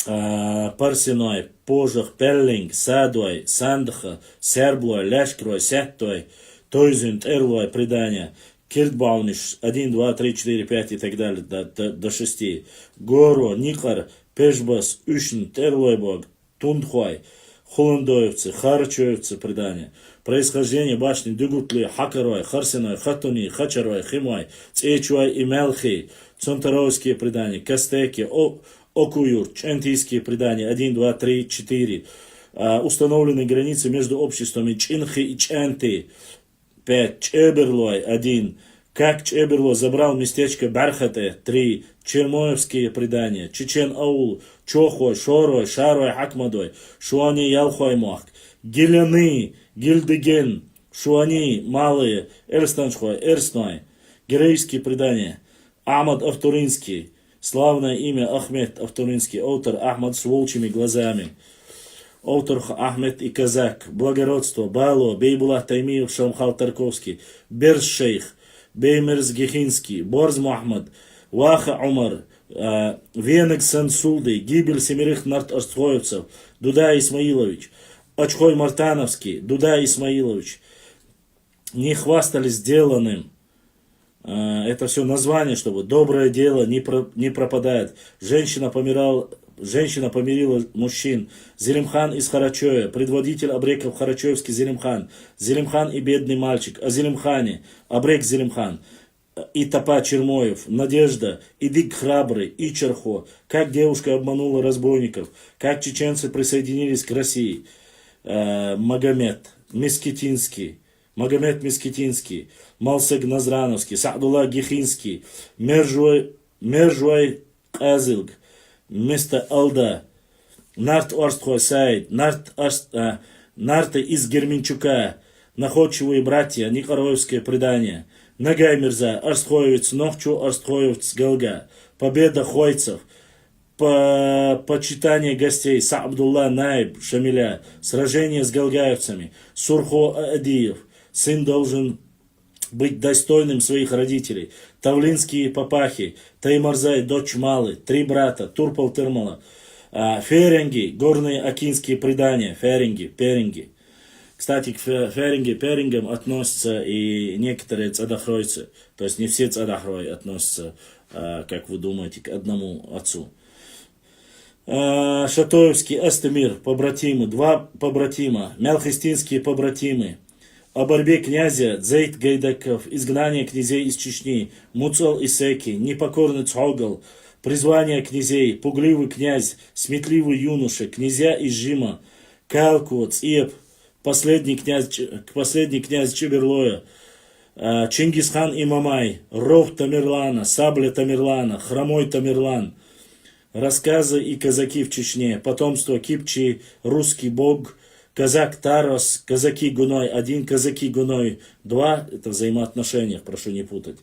Парсиной, Пожах, Перлинг, Садой, Сандха, Серблой, Лешкрой, Сеттой, Тойзюнт, Эрлой, предание, Киртбауниш, 1, 2, 3, 4, 5 и так далее, до 6. Горо, Никар, Пешбас, Ушн, Терлойбог, Тундхуай, Холандоевцы, Харчоевцы, предание. Происхождение башни Дугутли, Хакарой, Харсиной, Хатуни, Хачарой, Химой, Цечуай и Мелхи, Цонтаровские предания, Кастеки, Окуюр, Чентийские предания, 1, 2, 3, 4. Установлены границы между обществами Чинхи и Ченти, 5. Чеберлой, 1. Как Чеберло забрал местечко Бархате, 3. Чермоевские предания, Чечен Аул, Чохой, Шорой, Шарой, Хакмадой, Шуани, Ялхоймах, Геляны, Гильдеген, Шуани, Малые, Эрстаншхой, Эрсной, героические предания, Ахмад Автуринский, славное имя Ахмед Автуринский, автор Ахмад с волчьими глазами, автор Ахмед и Казак, благородство, Бало, Бейбулах Таймиев, Шамхал Тарковский, Бершейх, Беймерс Гехинский, Борз Мухаммад, Ваха Умар, Венек Сансулды, гибель 7 нартостроевцев, Дуда Исмаилович, Очхой Мартановский, Дуда Исмаилович, не хвастались сделанным. Это все название, чтобы доброе дело не пропадает. Женщина помирила мужчин. Зелимхан из Харачоя, предводитель абреков Харачоевский Зелимхан. Зелимхан и бедный мальчик. О Зелимхане, абрек Зелимхан. И Топа Чермоев, Надежда, Идик Храбрый, и Черхо. Как девушка обманула разбойников. Как чеченцы присоединились к России. Магомед Мескетинский, Малсег Назрановский, Саадулла Гехинский, Мержуай Казилг, Место Алда, Нарт Орстхой Сайд, Нарты из Герменчука, Находчивые братья, Николаевское предание, Нагай Мирза, Орстхоевец, Нохчу, Орстхоевец, Галга, Победа Хойцев, почитание гостей, Саабдулла Наиб Шамиля, сражение с галгаевцами, Сурхо Адиев, сын должен быть достойным своих родителей, Тавлинские папахи, Таймарзай, дочь Малы, 3 брата, Турпал Тырмала, Ференги, горные акинские предания, Перинги. Кстати, к Перингам относятся и некоторые цадахройцы, то есть не все цадахрой относятся, как вы думаете, к одному отцу. Шатоевский Астемир, побратимы, 2 побратима, Мялхистинские побратимы, о борьбе князя Дзейт Гайдаков, изгнание князей из Чечни, Муцал Исеки, непокорный Цхогал, призвание князей, пугливый князь, сметливый юноша, князья из Жима, Калку, Циеп, последний князь Чеберлоя, Чингисхан и Мамай, Рог Тамерлана, Сабля Тамерлана, Хромой Тамерлан, рассказы и казаки в Чечне, потомство Кипчи, русский бог, казак Тарос, казаки Гуной 1, казаки Гуной 2, это в взаимоотношениях, прошу не путать.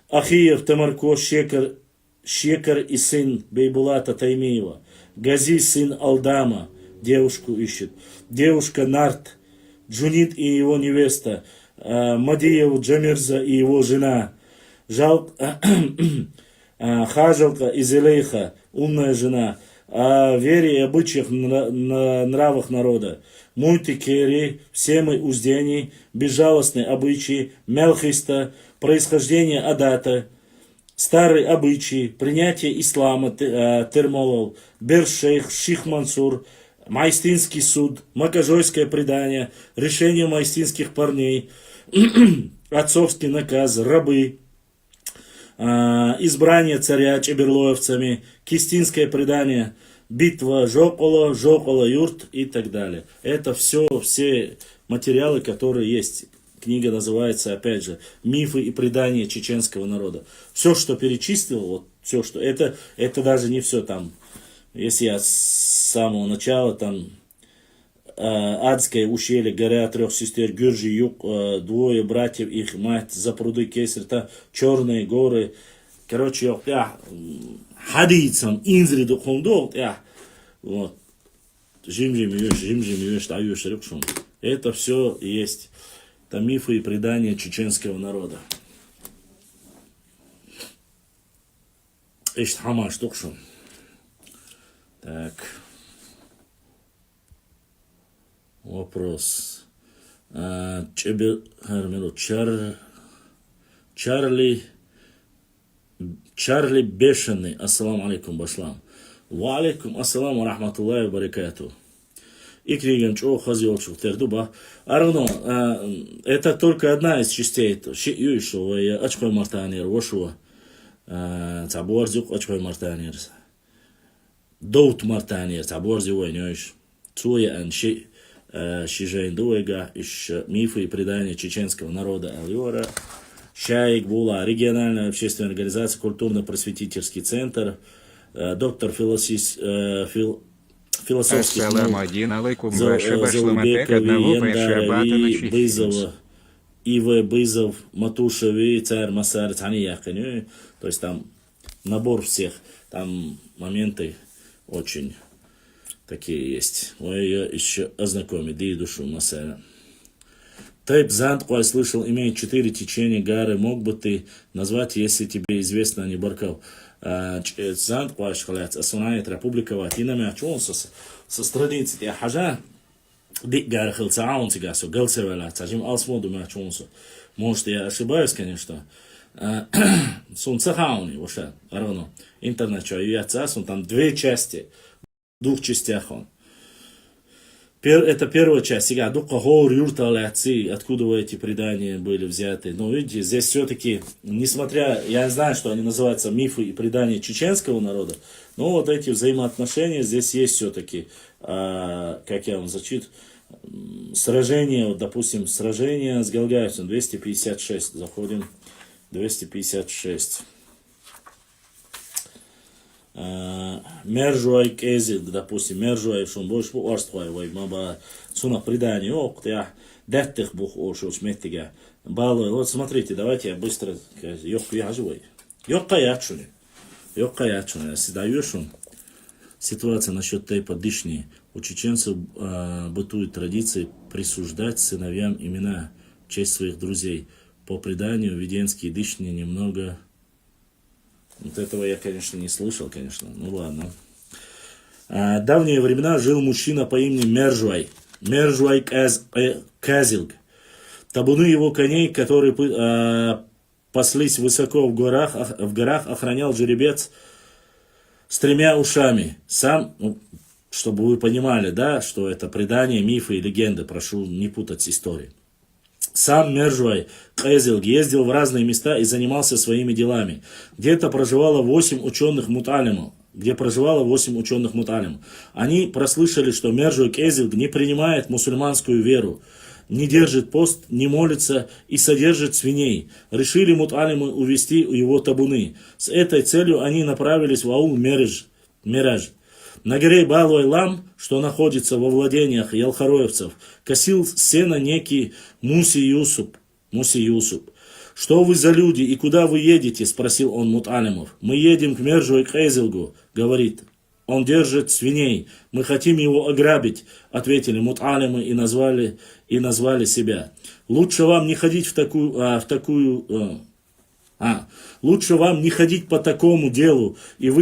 Ахиев, Тамарко, Щекар и сын Бейбулата Таймиева, Гази, сын Алдама, девушку ищет, девушка Нарт, Джунит и его невеста, Мадиев Джамирза и его жена, Хажалка и Зелейха, умная жена, о вере и обычаях, нравах народа. Мультикери, все мы уздени, безжалостные обычаи, Мелхиста, происхождение Адата, старые обычаи, принятие ислама, Термолол, Бершейх, Ших Мансур, Майстинский суд, Макажойское предание, решение майстинских парней, отцовский наказ, рабы, избрание царя чеберлоевцами, Кистинское предание, битва Жополо, юрт и так далее. Это все материалы, которые есть. Книга называется, опять же, «Мифы и предания чеченского народа». Все, что перечислил, вот все, что это даже не все там. Если я с самого начала там Адское ущелье, горя 3 сестер, Гюржи, Юг, 2 братьев, их мать, Запруды, Кесарь, Черные горы. Короче, хадицам, инзриду хундол, вот. Это все есть. Это мифы и предания чеченского народа. Эштхама штукшун. Так. Вопрос. Чарли Бешеный. Ассаламу алейкум, башлам. Ва алейкум ассаламу рахматуллахи ва баракату. И книгам чего хазил шухтердуба. Арно, это только одна из частей. Юишо, я очкой мартанер, вошо. Таборзюк очкой мартанер. Доут мартанер, таборзюк войнёш. Цуя анши. Шижайн дуэга, иш мифы и предания чеченского народа Альора. Шаик была региональная общественная организация, культурно-просветительский центр, доктор философских наук Заубекова, Яндарова, Бызова, Иве Бызов, Матушеви, Царь Масар, Цанияханю. То есть там набор всех, там моменты очень такие есть. Ой, я еще ознакомить, да и душу Масара. Тайп Зант, я слышал, имеет 4 течения гары. Мог бы ты назвать, если тебе известно, не Баркал? Зант, я шхалят, асунает Республика Ватина, мячун со страницы, я хажа, дик гары хилцаун тигасу, галсевела, цажим алсмоду мячунсу. Может, я ошибаюсь, конечно. Сунцахауни, вообще, равно. Интернет, что я там 2 части. В 2 частях он. Это первая часть. Сега, откуда эти предания были взяты. Но видите, здесь все-таки, несмотря, я знаю, что они называются мифы и предания чеченского народа, но вот эти взаимоотношения здесь есть все-таки, как я вам зачитаю, сражение, вот, допустим, сражение с Галгаевцем, 256, заходим, 256. Мержуай Кезил, допустим, Мержуай, что он больше уарствует, маба суна предание, ок, я деттих бух ошо сметига. Баллы, вот смотрите, давайте я быстро, ёкка я живой. Ёкка я чуни, седаешь он. Ситуация насчет тейпа дышни. У чеченцев бытует традиция присуждать сыновьям имена в честь своих друзей. По преданию, веденские дышни немного... Вот этого я, конечно, не слышал, конечно. Ну ладно. В давние времена жил мужчина по имени Мержуай. Мержуай Казилг. Табуны его коней, которые паслись высоко в горах, охранял жеребец с 3 ушами. Сам, чтобы вы понимали, да, что это предание, мифы и легенды. Прошу не путать истории. Сам Мержуай Казилг ездил в разные места и занимался своими делами. Где-то проживало 8 ученых муталимов. Они прослышали, что Мержуай Казилг не принимает мусульманскую веру, не держит пост, не молится и содержит свиней. Решили муталимы увести его табуны. С этой целью они направились в аул Мераж. На горе Балуайлам, что находится во владениях ялхароевцев, косил сено некий Муси Юсуп. «Что вы за люди и куда вы едете?» – спросил он муталимов. «Мы едем к Мержуай Казилгу», – говорит. «Он держит свиней. Мы хотим его ограбить», – ответили муталимы и назвали себя. «Лучше вам не ходить лучше вам не ходить по такому делу, ибо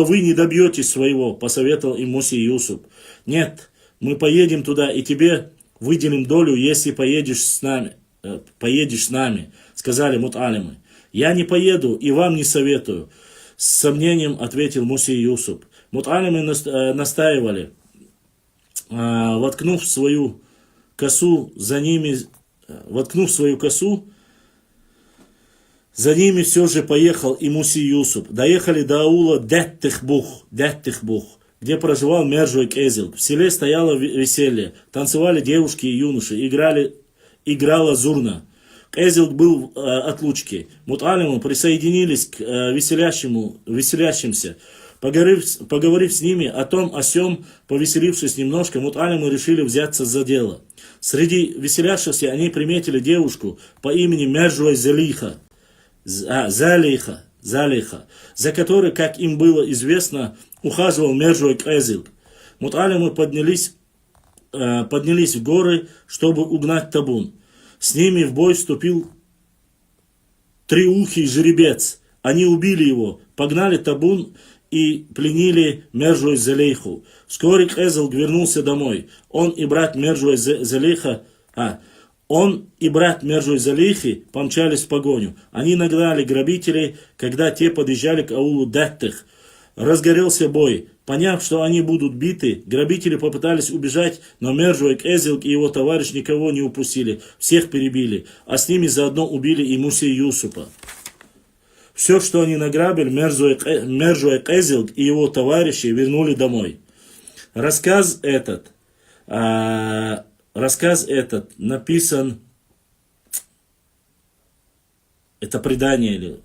вы не добьетесь своего», – посоветовал им Муси Юсуп. «Нет, мы поедем туда, и тебе выделим долю, если поедешь с нами, сказали муталимы. «Я не поеду и вам не советую», – с сомнением ответил Муси Юсуп. Муталимы настаивали, воткнув свою косу, за ними все же поехал и Муси Юсуп. Доехали до аула Деттихбух, где проживал Мержуай Казилг. В селе стояло веселье, танцевали девушки и юноши, играла зурна. Казилг был отлучки. Муталимы присоединились к веселящимся. Поговорив с ними о том, о сём, повеселившись немножко, муталимы решили взяться за дело. Среди веселящихся они приметили девушку по имени Мержуай Залиха, за которой, как им было известно, ухаживал Мержуай Казилг. Муталимы поднялись в горы, чтобы угнать табун. С ними в бой вступил треухий жеребец. Они убили его, погнали табун и пленили Мержу и Зелейху. Вскоре Эзелг вернулся домой. Он и брат Мержу и Зелейха, он и брат Мержу и Зелейхи помчались в погоню. Они нагнали грабителей, когда те подъезжали к аулу Даттых. Разгорелся бой. Поняв, что они будут биты, грабители попытались убежать, но Мержуэк Эзелг и его товарищ никого не упустили, всех перебили, а с ними заодно убили и Мусе Юсупа. Все, что они награбили, Мержуэк Эзелг и его товарищи вернули домой. Рассказ этот написан, это предание,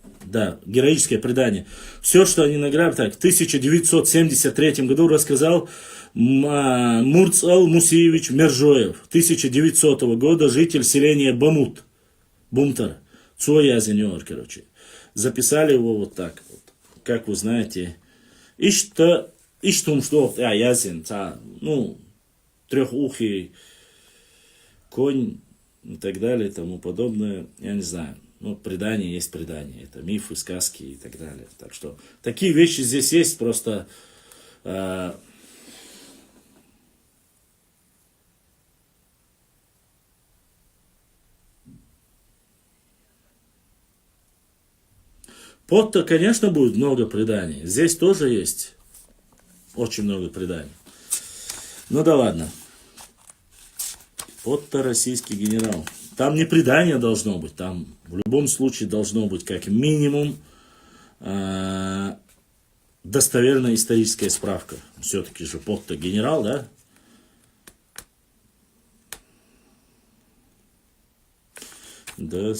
героическое предание. Все, что они награбили, в 1973 году рассказал Мурцал Мусиевич Мержоев, 1900 года житель селения Бумтар, Цуязенер, Записали его вот так, вот, как вы знаете. Иштум что, язен, трехухий конь и так далее и тому подобное, я не знаю. Предание есть предание, это мифы, сказки и так далее. Так что такие вещи здесь есть, просто Под-то, конечно, будет много преданий. Здесь тоже есть очень много преданий. Ну да ладно. Под-то российский генерал. Там не предание должно быть, там в любом случае должно быть как минимум достоверная историческая справка. Все-таки же Под-то генерал, да? Да.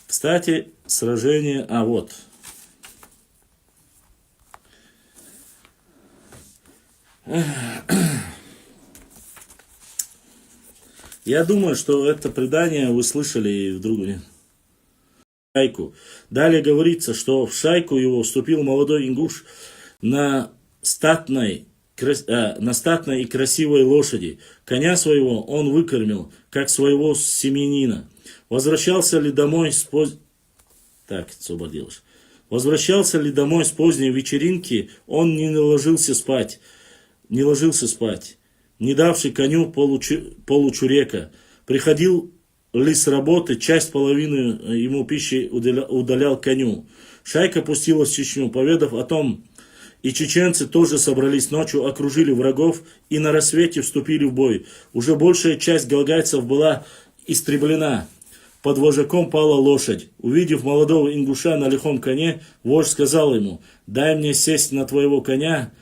Кстати, сражение... вот. Я думаю, что это предание вы слышали и в другую шайку. Далее говорится, что в шайку его вступил молодой ингуш на статной и красивой лошади. Коня своего он выкормил, как своего семьянина. Возвращался ли домой с поздней вечеринки, он не ложился спать, не давший коню получурека. Приходил ли с работы, часть половины ему пищи удалял коню. Шайка пустилась в Чечню, поведав о том, и чеченцы тоже собрались ночью, окружили врагов и на рассвете вступили в бой. Уже большая часть галгайцев была истреблена. Под вожаком пала лошадь. Увидев молодого ингуша на лихом коне, вождь сказал ему: «Дай мне сесть на твоего коня,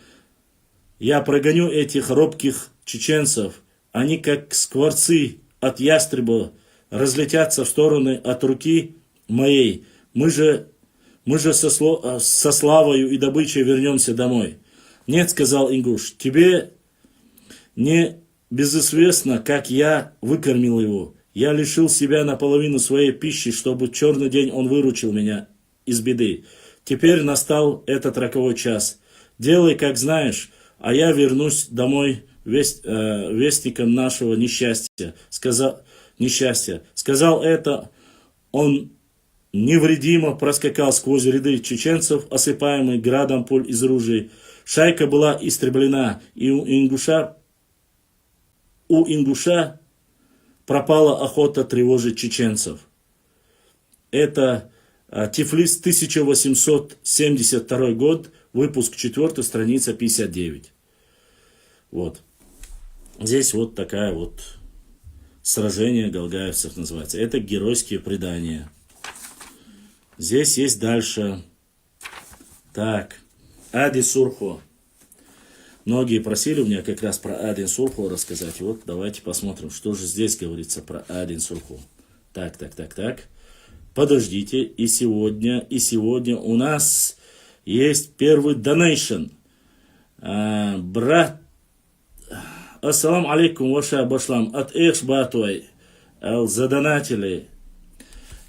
я прогоню этих робких чеченцев. Они, как скворцы от ястреба, разлетятся в стороны от руки моей. Мы же со славою и добычей вернемся домой». «Нет, — сказал ингуш, — тебе не безызвестно, как я выкормил его. Я лишил себя наполовину своей пищи, чтобы в черный день он выручил меня из беды. Теперь настал этот роковой час. Делай, как знаешь, а я вернусь домой вестником нашего несчастья». Сказал это, он невредимо проскакал сквозь ряды чеченцев, осыпаемый градом пуль из ружей. Шайка была истреблена, и у ингуша пропала охота тревожить чеченцев. Это Тифлис, 1872 год, выпуск 4, страница 59. Вот. Здесь вот такая вот сражение галгаевцев называется. Это геройские предания. Здесь есть дальше. Так, Ади Сурхо. Многие просили у меня как раз про Адин Сурху рассказать. Вот давайте посмотрим, что же здесь говорится про Адин Сурху. Так. Подождите, и сегодня у нас есть первый донейшн. Брат, ассаламу алейкум, ваша башлам, от Эхшбатуай, задонатили.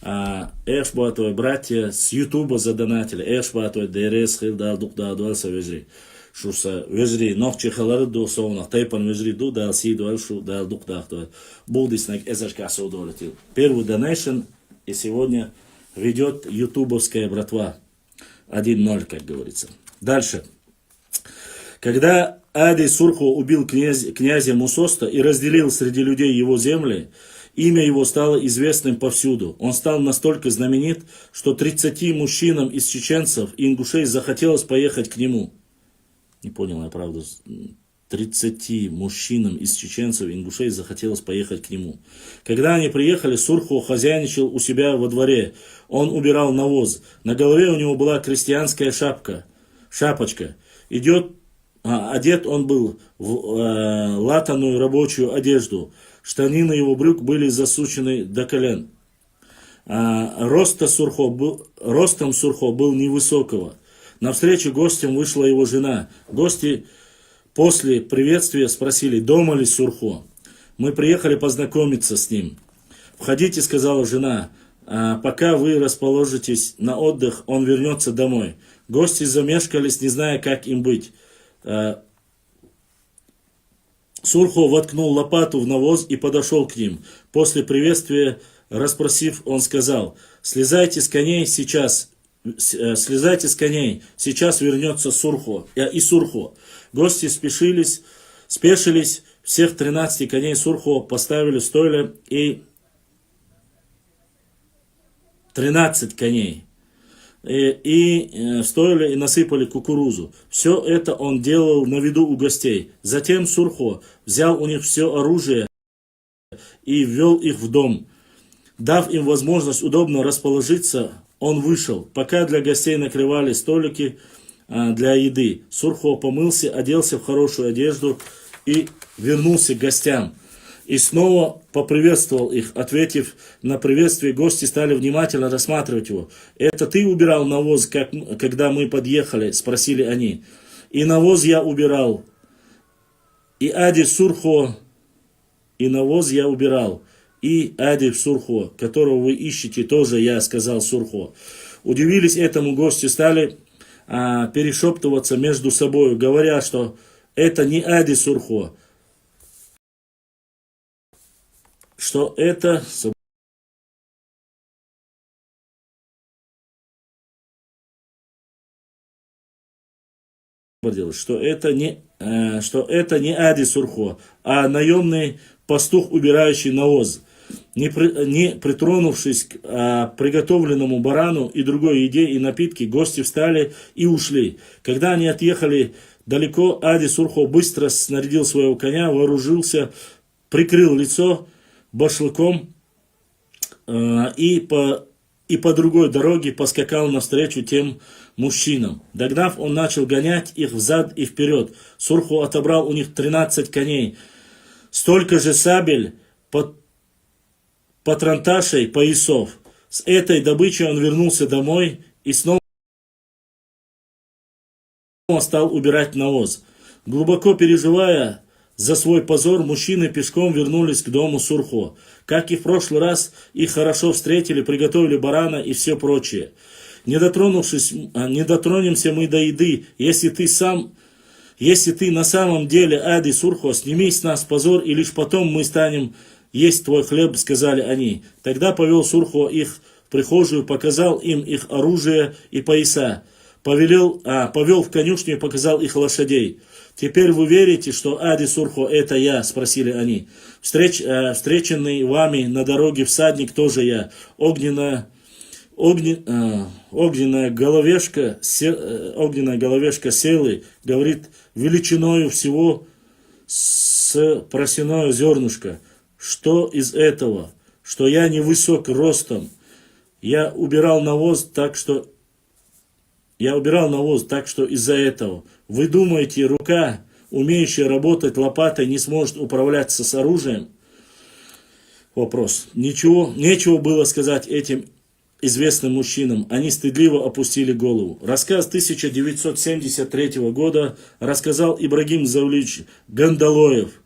Эхшбатуай, братья с Ютуба задонатили. Эхшбатуай, ДРС, Хилдал, Духдадуал, Савежи. Шурса вежри нохчи халары до совна тайпан вежри до дал си до шу дал дух дахто. Булдиснак эзашка соудолетил. Первый донейшн и сегодня ведет ютубовская братва. 1-0, как говорится. Дальше. Когда Ади Сурхо убил князя Мусоста и разделил среди людей его земли, имя его стало известным повсюду. Он стал настолько знаменит, что 30 мужчинам из чеченцев и ингушей захотелось поехать к нему. Не понял я, правда. 30 мужчинам из чеченцев и ингушей захотелось поехать к нему. Когда они приехали, Сурхо хозяйничал у себя во дворе. Он убирал навоз. На голове у него была крестьянская шапочка. Одет он был в латаную рабочую одежду. Штанины его брюк были засучены до колен. Ростом Сурхо был невысокого. Навстречу гостям вышла его жена. Гости после приветствия спросили, дома ли Сурхо. Мы приехали познакомиться с ним. «Входите», сказала жена, «пока вы расположитесь на отдых, он вернется домой». Гости замешкались, не зная, как им быть. Сурхо воткнул лопату в навоз и подошел к ним. После приветствия, расспросив, он сказал, слезайте с коней, сейчас вернется Сурхо. Гости спешились, всех 13 коней Сурхо поставили в стойле и 13 коней. И стоили и насыпали кукурузу. Все это он делал на виду у гостей. Затем Сурхо взял у них все оружие и ввел их в дом. Дав им возможность удобно расположиться, он вышел. Пока для гостей накрывали столики для еды, Сурхо помылся, оделся в хорошую одежду и вернулся к гостям. И снова поприветствовал их. Ответив на приветствие, гости стали внимательно рассматривать его. «Это ты убирал навоз, когда мы подъехали?» – спросили они. «И навоз я убирал. И Ади Сурхо, и навоз я убирал. И Ади Сурхо, которого вы ищете, тоже я», – сказал Сурхо. Удивились этому гости, стали перешептываться между собой, говоря, что это не Ади Сурхо, что это не Ади Сурхо, а наемный пастух, убирающий навоз. Не притронувшись к приготовленному барану и другой еде и напитке, гости встали и ушли. Когда они отъехали далеко, Ади Сурхо быстро снарядил своего коня, вооружился, прикрыл лицо башлыком и по другой дороге поскакал навстречу тем мужчинам. Догнав, он начал гонять их взад и вперед. Сурхо отобрал у них 13 коней, столько же сабель, патронташей, поясов. С этой добычей он вернулся домой и снова стал убирать навоз. Глубоко переживая за свой позор, мужчины пешком вернулись к дому Сурхо. Как и в прошлый раз, их хорошо встретили, приготовили барана и все прочее. Не дотронемся мы до еды, если ты на самом деле Ади Сурхо, сними с нас позор, и лишь потом мы станем есть твой хлеб, сказали они. Тогда повел Сурхо их в прихожую, показал им их оружие и пояса. Повел в конюшню и показал их лошадей. «Теперь вы верите, что Ади Сурхо это я?» – спросили они. «Встреченный вами на дороге всадник тоже я. Огненная головешка селы, говорит, величиною всего с просяное зернышко. Что из этого? Что я невысок ростом. Я убирал навоз, так что из-за этого. Вы думаете, рука, умеющая работать лопатой, не сможет управляться с оружием?» Вопрос. Нечего было сказать этим известным мужчинам. Они стыдливо опустили голову. Рассказ 1973 года рассказал Ибрагим Завлич Гандалоев.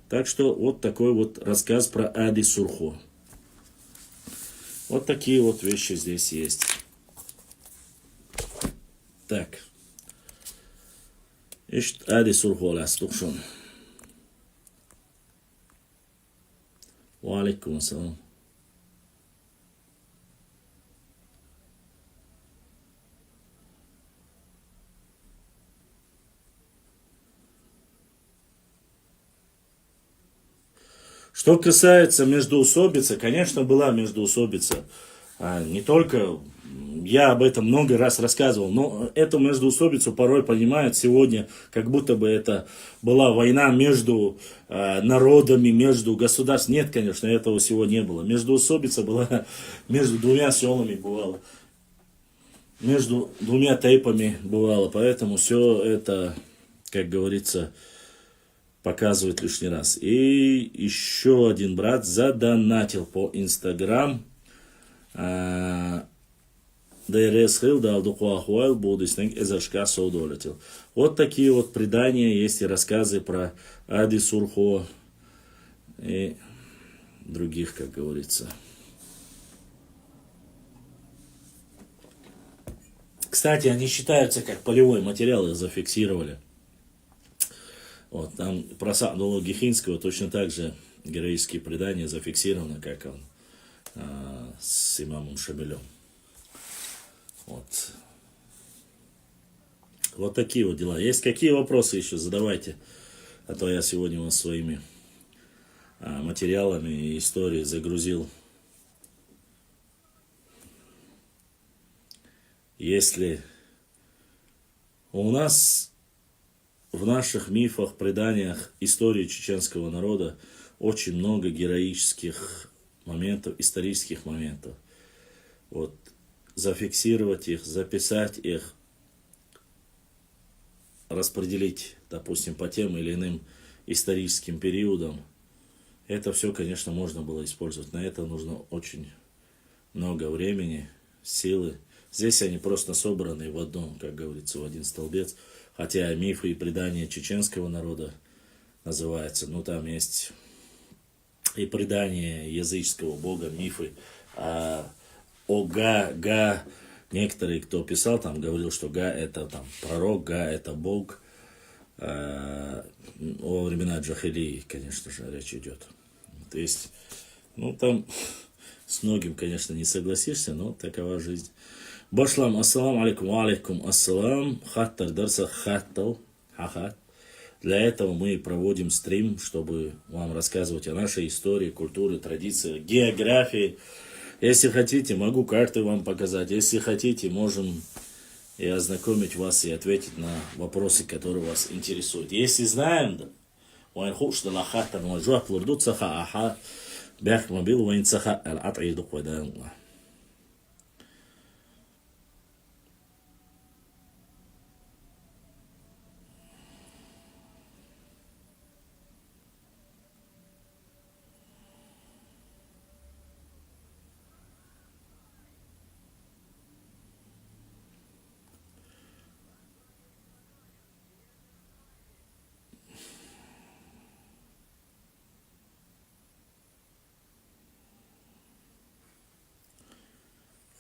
Так что вот такой вот рассказ про Ади Сурхо. Вот такие вот вещи здесь есть. Так. İşte hadi surhol astukşun. Ve aleyküm selam. Что касается междоусобицы, конечно, была междоусобица. Не только я об этом много раз рассказывал, но эту междоусобицу порой понимают сегодня, как будто бы это была война между народами, между государствами. Нет, конечно, этого всего не было. Междоусобица была между двумя селами, бывало. Между двумя тейпами бывало. Поэтому все это, как говорится, показывает лишний раз. И еще один брат задонатил по Инстаграм. Вот такие вот предания есть и рассказы про Ади Сурхо и других, как говорится. Кстати, они считаются как полевой материал, их зафиксировали. Вот, там про Саадулла Гихинского точно так же героические предания зафиксированы, как он с имамом Шамилем. Вот. Вот такие вот дела. Есть какие вопросы еще? Задавайте. А то я сегодня вас своими материалами и историей загрузил. Если у нас в наших мифах, преданиях истории чеченского народа очень много героических моментов, исторических моментов. Вот зафиксировать их, записать их, распределить, допустим, по тем или иным историческим периодам, это все, конечно, можно было использовать. На это нужно очень много времени, силы. Здесь они просто собраны в одном, как говорится, в один столбец. Хотя мифы и предания чеченского народа называются, но там есть и предания языческого бога, мифы. О Га, некоторые, кто писал, там говорил, что Га это там пророк, Га это бог. О времена Джахилии, конечно же, речь идет. То есть, ну там с многим, конечно, не согласишься, но такова жизнь. Башлам, ассаламу алейкум, алейкум ассалам, хаттар дарса хаттал, хахат. Для этого мы проводим стрим, чтобы вам рассказывать о нашей истории, культуре, традиции, географии. Если хотите, могу карты вам показать. Если хотите, можем и ознакомить вас и ответить на вопросы, которые вас интересуют. Если знаем,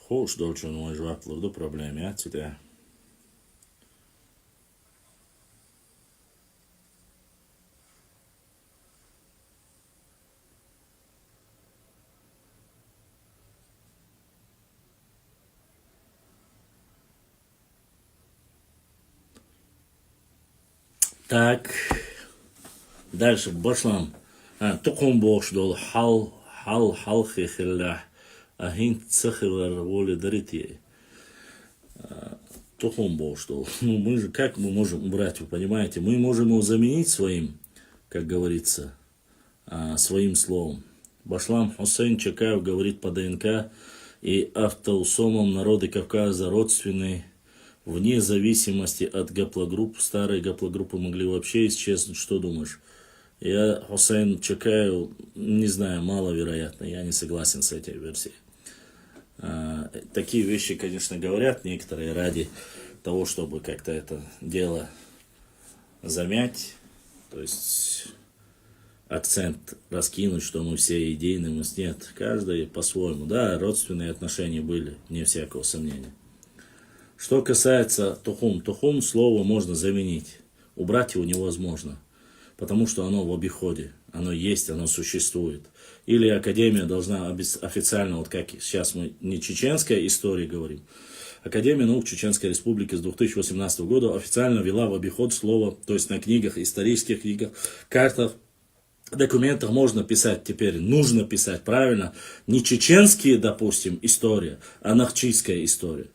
Hoş dolçun o cevapları problem ya çite. Так, дальше башлам. Тукум бош дол хал хихилlah. Ахин цахилар воли дарите. Тухом бош дол. Ну мы же, как мы можем убрать, вы понимаете? Мы можем его заменить своим, как говорится, своим словом. Башлам Хусейн Чакаев говорит по ДНК и автоусомам народы Кавказа родственные. Вне зависимости от гаплогрупп, старые гаплогруппы могли вообще исчезнуть. Что думаешь? Я, Хусейн Чакаев, не знаю, маловероятно. Я не согласен с этой версией. Такие вещи, конечно, говорят некоторые ради того, чтобы как-то это дело замять. То есть акцент раскинуть, что мы все едины, мы нет. Каждый по-своему. Да, родственные отношения были, не всякого сомнения. Что касается тухум, слово можно заменить. убрать его невозможно, потому что оно в обиходе, оно есть, оно существует. Или Академия должна официально, вот как сейчас мы не чеченская история говорим, Академия наук Чеченской Республики с 2018 года официально ввела в обиход слово, то есть на книгах, исторических книгах, картах, документах можно писать теперь, нужно писать правильно, не чеченские, допустим, история, а нахчийская история.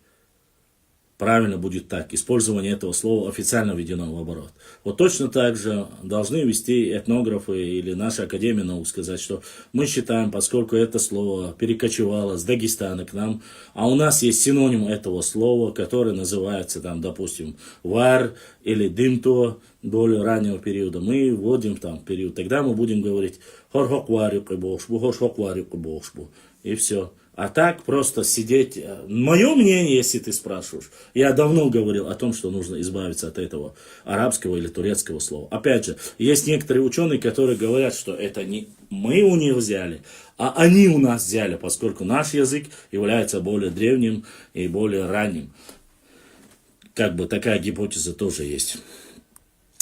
Правильно будет так. Использование этого слова официально введено в оборот. Вот точно так же должны вести этнографы или наша Академия наук сказать, что мы считаем, поскольку это слово перекочевало с Дагестана к нам, а у нас есть синоним этого слова, который называется, там, допустим, вар или дымто, более раннего периода, мы вводим там период, тогда мы будем говорить и все. А так просто сидеть... Мое мнение, если ты спрашиваешь, я давно говорил о том, что нужно избавиться от этого арабского или турецкого слова. Опять же, есть некоторые ученые, которые говорят, что это не мы у них взяли, а они у нас взяли, поскольку наш язык является более древним и более ранним. Как бы такая гипотеза тоже есть.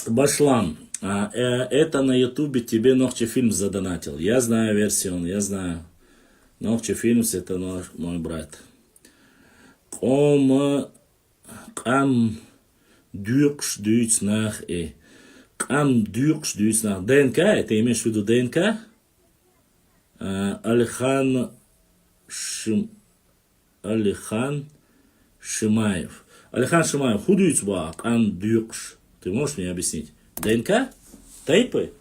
Башлам. Это на ютубе тебе Нохчи фильм задонатил. Я знаю версию, я знаю. Нохчи Фильмс, это мой брат. Кам дюркш дюйцнах и. Кам дюркш дюйцнах. ДНК, это имеешь в виду ДНК? Алихан Шимаев. Алихан Шимаев, худуйцба, кам дюркш. Ты можешь мне объяснить? ДНК? Тейпы?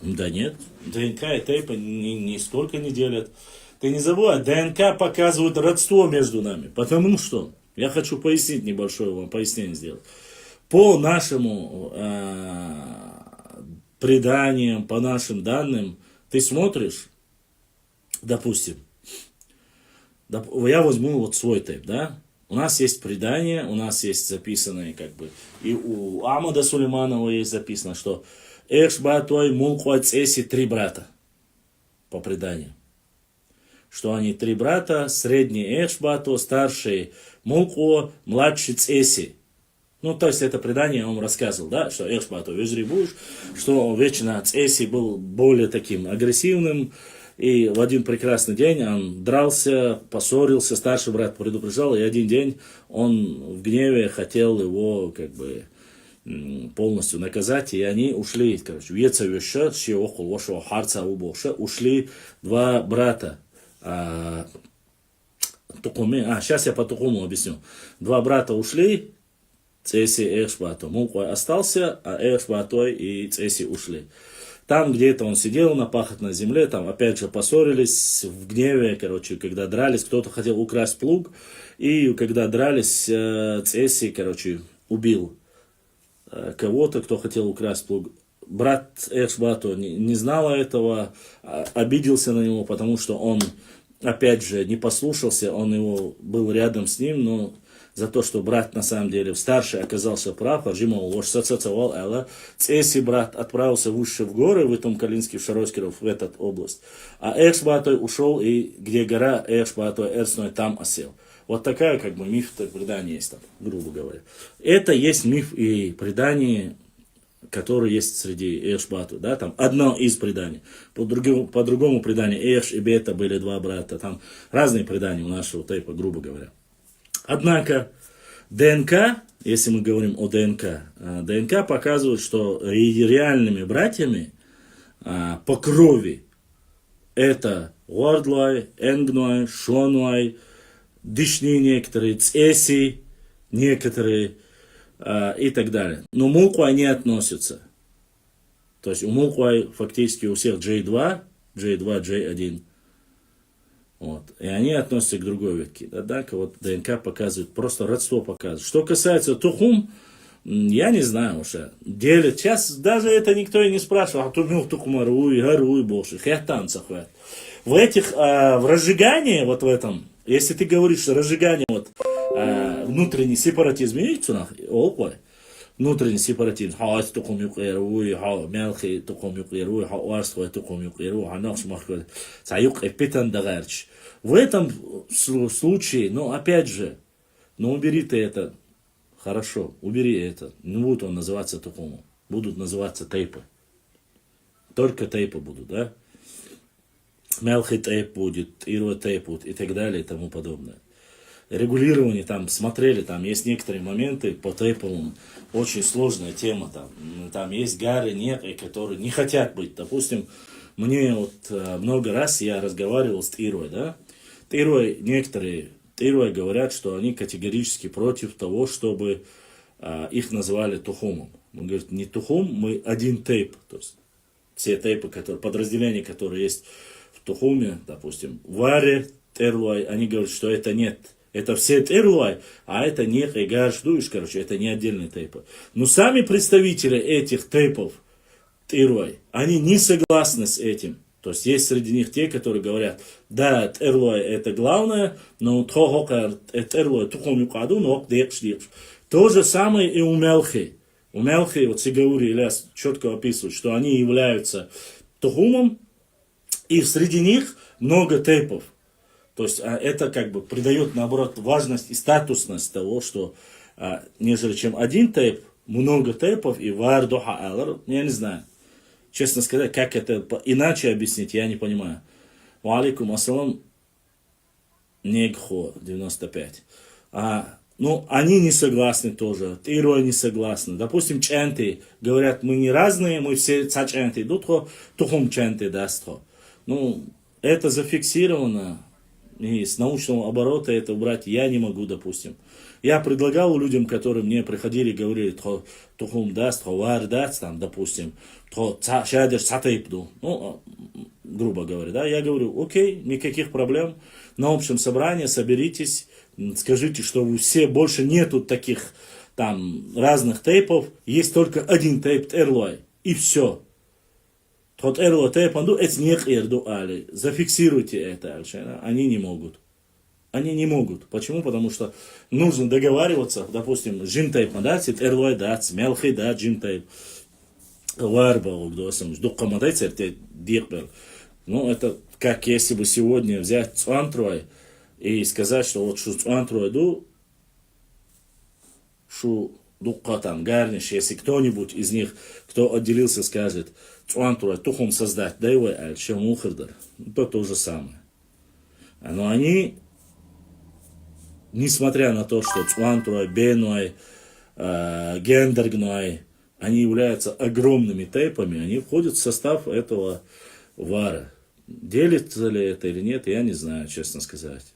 Да нет, ДНК и тейпы нисколько не делят. Ты не забывай, ДНК показывает родство между нами. Потому что, я хочу пояснить небольшое вам пояснение сделать. По нашему преданиям, по нашим данным, ты смотришь, допустим, я возьму вот свой тейп, да? У нас есть предание, у нас есть записанные, как бы, и у Амада Сулейманова есть записано, что Эшбатой Мулкуацеси 3 брата, по преданию. Что они 3 брата, средний Эшбато, старший Мулко, младший Цеси. Ну, то есть это предание я вам рассказывал, да, что Эшбато Вежрибуш, что вечно Цеси был более таким агрессивным, и в один прекрасный день он дрался, поссорился, старший брат предупреждал, и один день он в гневе хотел его, как бы, полностью наказать, и они ушли, короче, ушли 2 брата. Сейчас я по Тухуму объясню. 2 брата ушли, Цеси и Эшбато. Мулкой остался, а Эшбатой и Цеси ушли. Там где-то он сидел на пахотной земле, там опять же поссорились в гневе, короче, когда дрались, кто-то хотел украсть плуг, и когда дрались, Цеси, короче, убил кого-то, кто хотел украсть плуг. Брат Эшбато не знал этого, обиделся на него, потому что он, опять же, не послушался, он его был рядом с ним, но за то, что брат на самом деле старший оказался прав, Цеси брат отправился выше в горы, в этом Калинский, в Шаройскиров, в эту область, а Эшбатой ушел, и где гора Эшбатой Эрсной, там осел. Вот такая, как бы, миф, предание есть там, грубо говоря. Это есть миф и предание, который есть среди Эшбату, да, там одно из преданий. По другому преданию Эш и Бета были 2 брата, там разные предания у нашего тейпа, грубо говоря. Однако ДНК, если мы говорим о ДНК, ДНК показывает, что реальными братьями по крови это Уардлай, Энгнуай, Шонуай, Дишни некоторые, Цеси некоторые, и так далее. Но Мулкуай не относится. То есть у Мулкуай фактически у всех J2, J1. Вот. И они относятся к другой ветке. Однако вот ДНК показывает, просто родство показывает. Что касается Тухум, я не знаю уже. Делят. Сейчас даже это никто и не спрашивает. А Тухум Тухумаруй, Гаруй, больше. Хятанцах. В этих, в разжигании, вот в этом, если ты говоришь, что разжигание, вот, внутренний сепаратизм, видите, внутренний сепаратизм, в этом случае, ну, опять же, ну, убери ты это, Хорошо, убери это. Не будет он называться тухумом. Будут называться тейпы. Только тейпы будут, да? Мелкий тейп будет, ирва тейп будет и так далее и тому подобное. Регулирование там смотрели, там есть некоторые моменты по тейповым, очень сложная тема там есть гары некие, которые не хотят быть, допустим, мне вот много раз я разговаривал с Тирой, да, некоторые Тирой говорят, что они категорически против того, чтобы их называли тухумом. Он говорит, не тухум, мы один тейп, то есть все тейпы, подразделения, которые есть в тухуме, допустим, варе, терлуай, они говорят, что это нет. Это все терлуай, а это не гаждуешь, короче, это не отдельные тейпы. Но сами представители этих тейпов, терлуай, они не согласны с этим. То есть есть среди них те, которые говорят, да, терлуай это главное, но терлуай тухум юкаду, но то же самое и у мелхи. У мелхи, вот Сигаури Ильяс четко описывает, что они являются тухумом, и среди них много тейпов. То есть это как бы придает, наоборот, важность и статусность того, что нежели чем один тейп, много тейпов и вардуха алар, я не знаю. Честно сказать, как это иначе объяснить, я не понимаю. Ва алейкум ассалам, Негхо, 95. Ну, они не согласны тоже, Тирой не согласны. Допустим, ченты говорят, мы не разные, мы все цаченты, тухум ченты даст. Ну, это зафиксировано. И с научного оборота это убрать я не могу, допустим. Я предлагал людям, которые мне приходили, говорили, тухум даст, вар даст, там, допустим, шадер сатейпду, ну, грубо говоря, да, я говорю, окей, никаких проблем, на общем собрании соберитесь, скажите, что все больше нету таких там разных тейпов, есть только один тейп Терлуай, и все. Тот Эрло тейпанду, это не эрду али. Зафиксируйте это, Альшена. Они не могут. Они не могут. Почему? Потому что нужно договариваться, допустим, джим тейп мадацит, Эрлой дац, мелхи дац, джим тейп. Варба, угдосам, дукка мадацит, дирбер. Ну, это как если бы сегодня взять цуантрой и сказать, что вот шу цуантрой ду, шу дукка там, гарниш, если кто-нибудь из них, кто отделился, скажет, цуантруа тухум создать, да его альшемухардар, то же самое. Но они, несмотря на то, что цуантруа, бенуай, гендергнуай, они являются огромными тейпами, они входят в состав этого вара. Делится ли это или нет, я не знаю, честно сказать.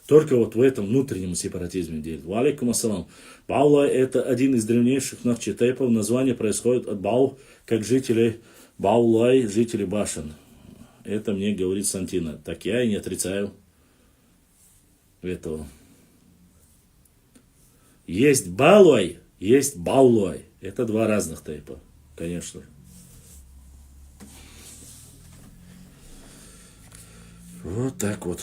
Только вот в этом внутреннем сепаратизме делит. Ва алейкум ассалам. Баулай это один из древнейших нахчетейпов. Название происходит от Бау, как жители Баулай, жители башен. Это мне говорит Сантина. Так я и не отрицаю этого. Есть Балуай, есть Баулай. Это два разных тейпа, конечно. Вот так вот.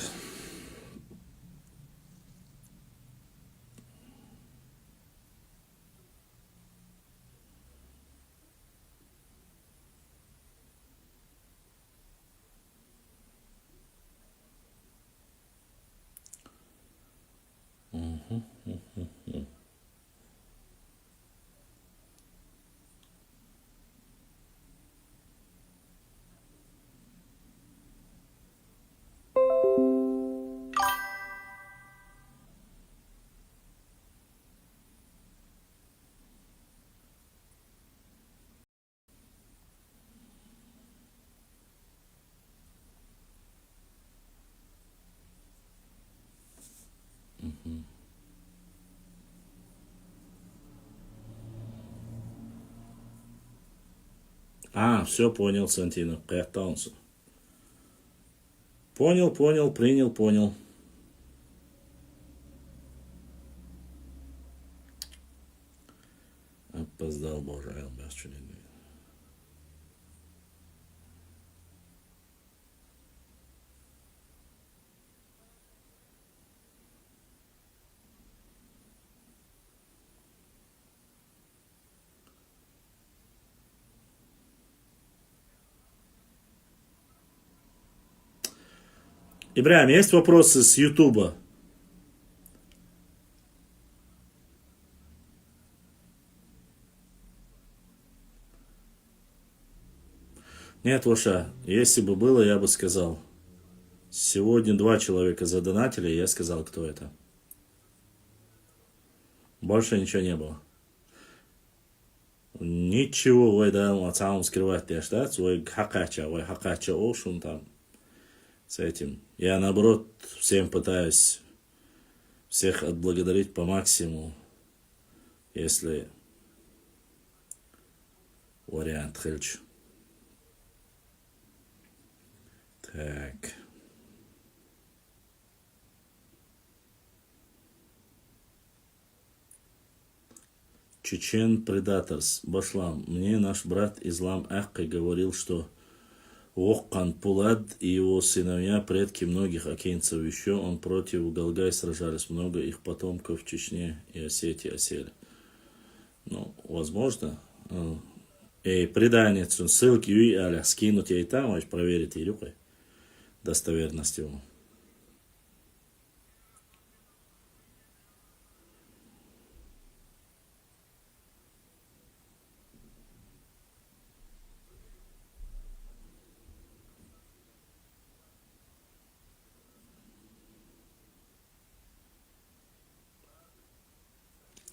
Все понял, Сантина. Понял, принял, понял. Опоздал, боже, без чудес. Ибрahim, есть вопросы с Ютуба? Нет, Воша, если бы было, я бы сказал. Сегодня 2 человека задонатили, и я сказал, кто это. Больше ничего не было. Ничего, вы да, сам скрывать дешь, да? Свой хакача, ошун там с этим. Я наоборот всем пытаюсь всех отблагодарить по максимуму, если вариант хочу. Так. Чечен Предаторс. Башлам. Мне наш брат Ислам Ахкай говорил, что Оккан Пулад и его сыновья, предки многих окейнцев еще, он против Галгай сражались. Много их потомков в Чечне и Осетии осели. Ну, возможно. И предание, ссылки и аля скинуть я и там, аж проверить и рюкой достоверность его.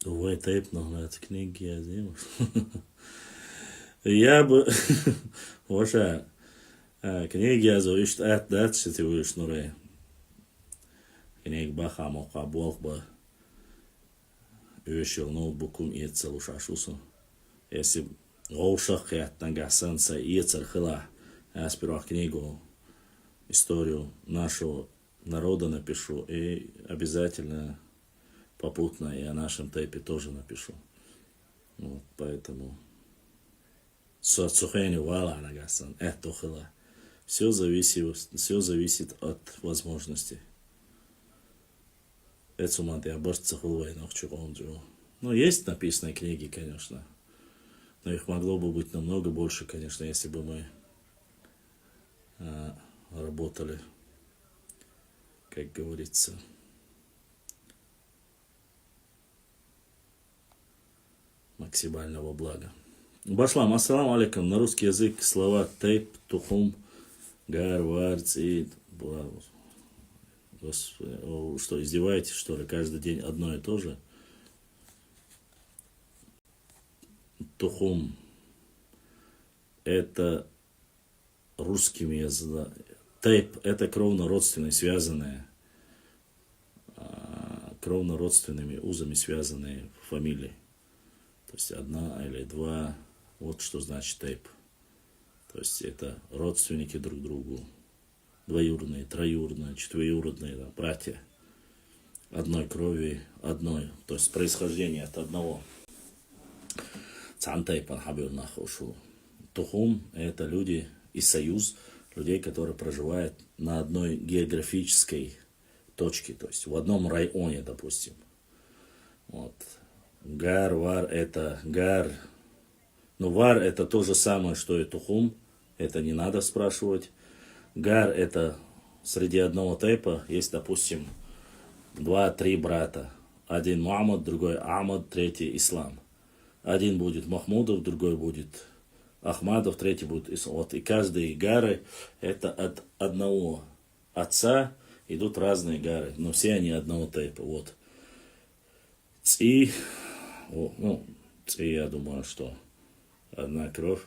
Увы, тейп нагнать книги я сделал. Я бы... Ваша книги я зову, что это дальше ты будешь нуре. Книг баха мока бог бы өшел ноутбукум и целушашусу. Если гоушах я тангасанса и церхила, я сперва книгу, историю нашего народа напишу и обязательно попутно и о нашем тейпе тоже напишу. Вот, поэтому Суацухени вала нагасан, это хила. Все зависит от возможностей. Это я больше цеховой нахчугонджу. Ну, есть написанные книги, конечно. Но их могло бы быть намного больше, конечно, если бы мы работали, как говорится, максимального блага. Башлам, ассаламу алейкум. На русский язык слова тейп, тухум, гар, вар, цид. Что, издеваетесь, что ли? Каждый день одно и то же? Тухум. Это русским языком. Тейп – это кровно-родственные, связанные, кровно-родственными узами связанные фамилии. То есть 1 или 2, вот что значит тейп. То есть это родственники друг другу, двоюродные, троюродные, четвероюродные, да, братья одной крови, одной, то есть происхождение от одного. Цантейпан хабюрнах ушу. Тухум – это люди и союз людей, которые проживают на одной географической точке, то есть в одном районе, допустим. Вот. Гар, вар – это гар. Но вар – это то же самое, что и тухум. Это не надо спрашивать. Гар – это среди одного тейпа есть, допустим, 2-3 брата. Один Мухаммад, другой Ахмад, третий Ислам. Один будет Махмудов, другой будет Ахмадов, третий будет Ислам. Вот, и каждые гары – это от одного отца идут разные гары. Но все они одного тейпа. Вот. И, я думаю, что одна кровь,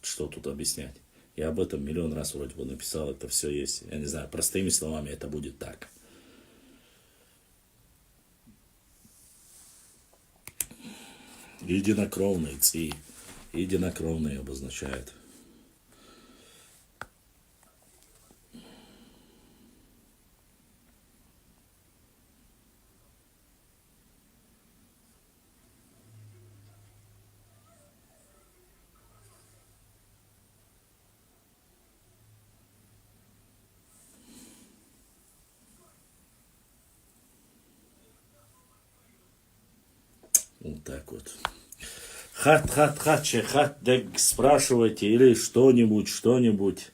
что тут объяснять. Я об этом миллион раз вроде бы написал, это все есть. Я не знаю, простыми словами это будет так. Единокровный ци. Единокровный обозначает. Вот так вот. Хат, спрашивайте или что-нибудь.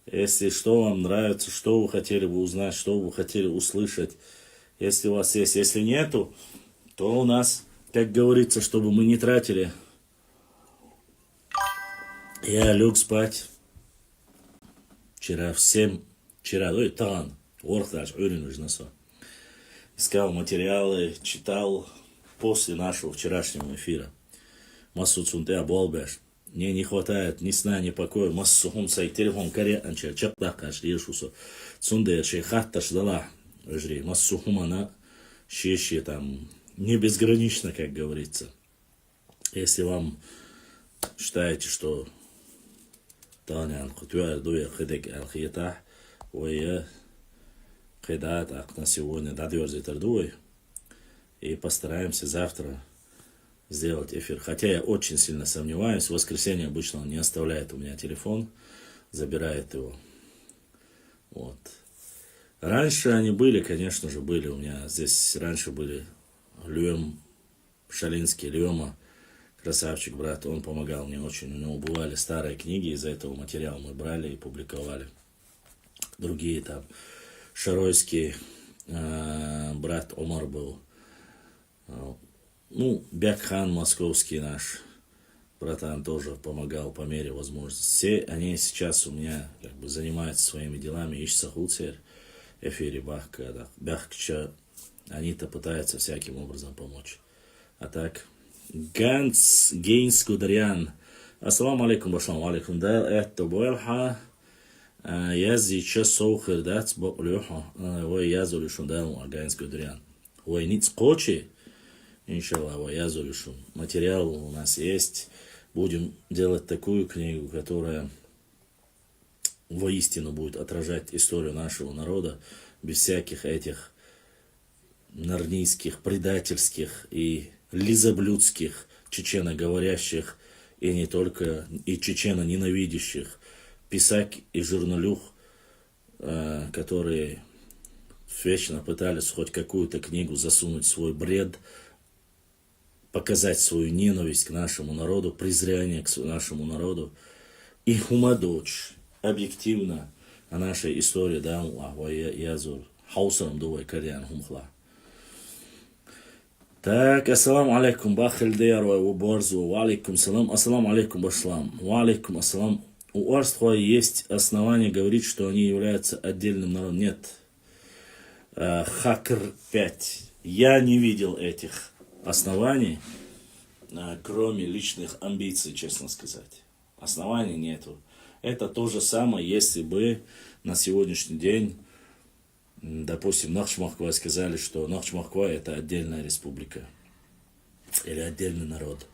Если что вам нравится, что вы хотели бы узнать, что вы хотели услышать. Если у вас есть, если нету, то у нас, как говорится, чтобы мы не тратили Я лег спать вчера таган, искал материалы, читал после нашего вчерашнего эфира. Массу цунтеа болбеш. Мне не хватает ни сна, ни покоя. Массу хумсай телефон каре анча чактакаш решусу. Цунде шейхатта ждала. Жри. Массу хумана щещи там не безгранично, как говорится. Если вам считаете, что Таня Хутюа дуя хедек алхиета, ой, хедат на сегодня дадёрзит ардуй, и постараемся завтра сделать эфир. Хотя я очень сильно сомневаюсь, в воскресенье обычно он не оставляет у меня телефон, забирает его. Вот. Раньше они были, конечно же, были у меня. Здесь раньше были Лем, Шалинский, Лема, красавчик, брат, он помогал мне очень. У него бывали старые книги, из-за этого материал мы брали и публиковали. Другие там, Шаройский, брат Омар был. Ну, Бякхан московский наш братан тоже помогал по мере возможности. Все они сейчас у меня как бы занимаются своими делами, ищутся хуцер, эфире бахкча, они-то пытаются всяким образом помочь. А так, Ганс Гейнс Гудриан. Ассаламу алейкум, башлам алейкум. Да, это бойлха. Язди часохер дац боклюха. Ой, язу лишун да, Ганс Гудриан. Ой, ниц кочи. Иншаллах, я залишу. Материал у нас есть. Будем делать такую книгу, которая воистину будет отражать историю нашего народа, без всяких этих нарнийских, предательских и лизоблюдских, чеченоговорящих и не только, и чечено-ненавидящих писак и журналюх, которые вечно пытались хоть какую-то книгу засунуть в свой бред, показать свою ненависть к нашему народу, презрение к нашему народу и хумадочь объективно о нашей истории, да, язур, хаусарам дувай карьян хумхла. Так, ассаламу алейкум, бахельдер, уборзу, ва алейкум салам, ассаламу алейкум, башлам, ва алейкум ассалам. У Арства есть основания говорить, что они являются отдельным народом. Нет. Хакр 5. Я не видел этих оснований, кроме личных амбиций, честно сказать. Оснований нету. Это то же самое, если бы на сегодняшний день, допустим, Нахчмахква сказали, что Нахчмахква это отдельная республика или отдельный народ.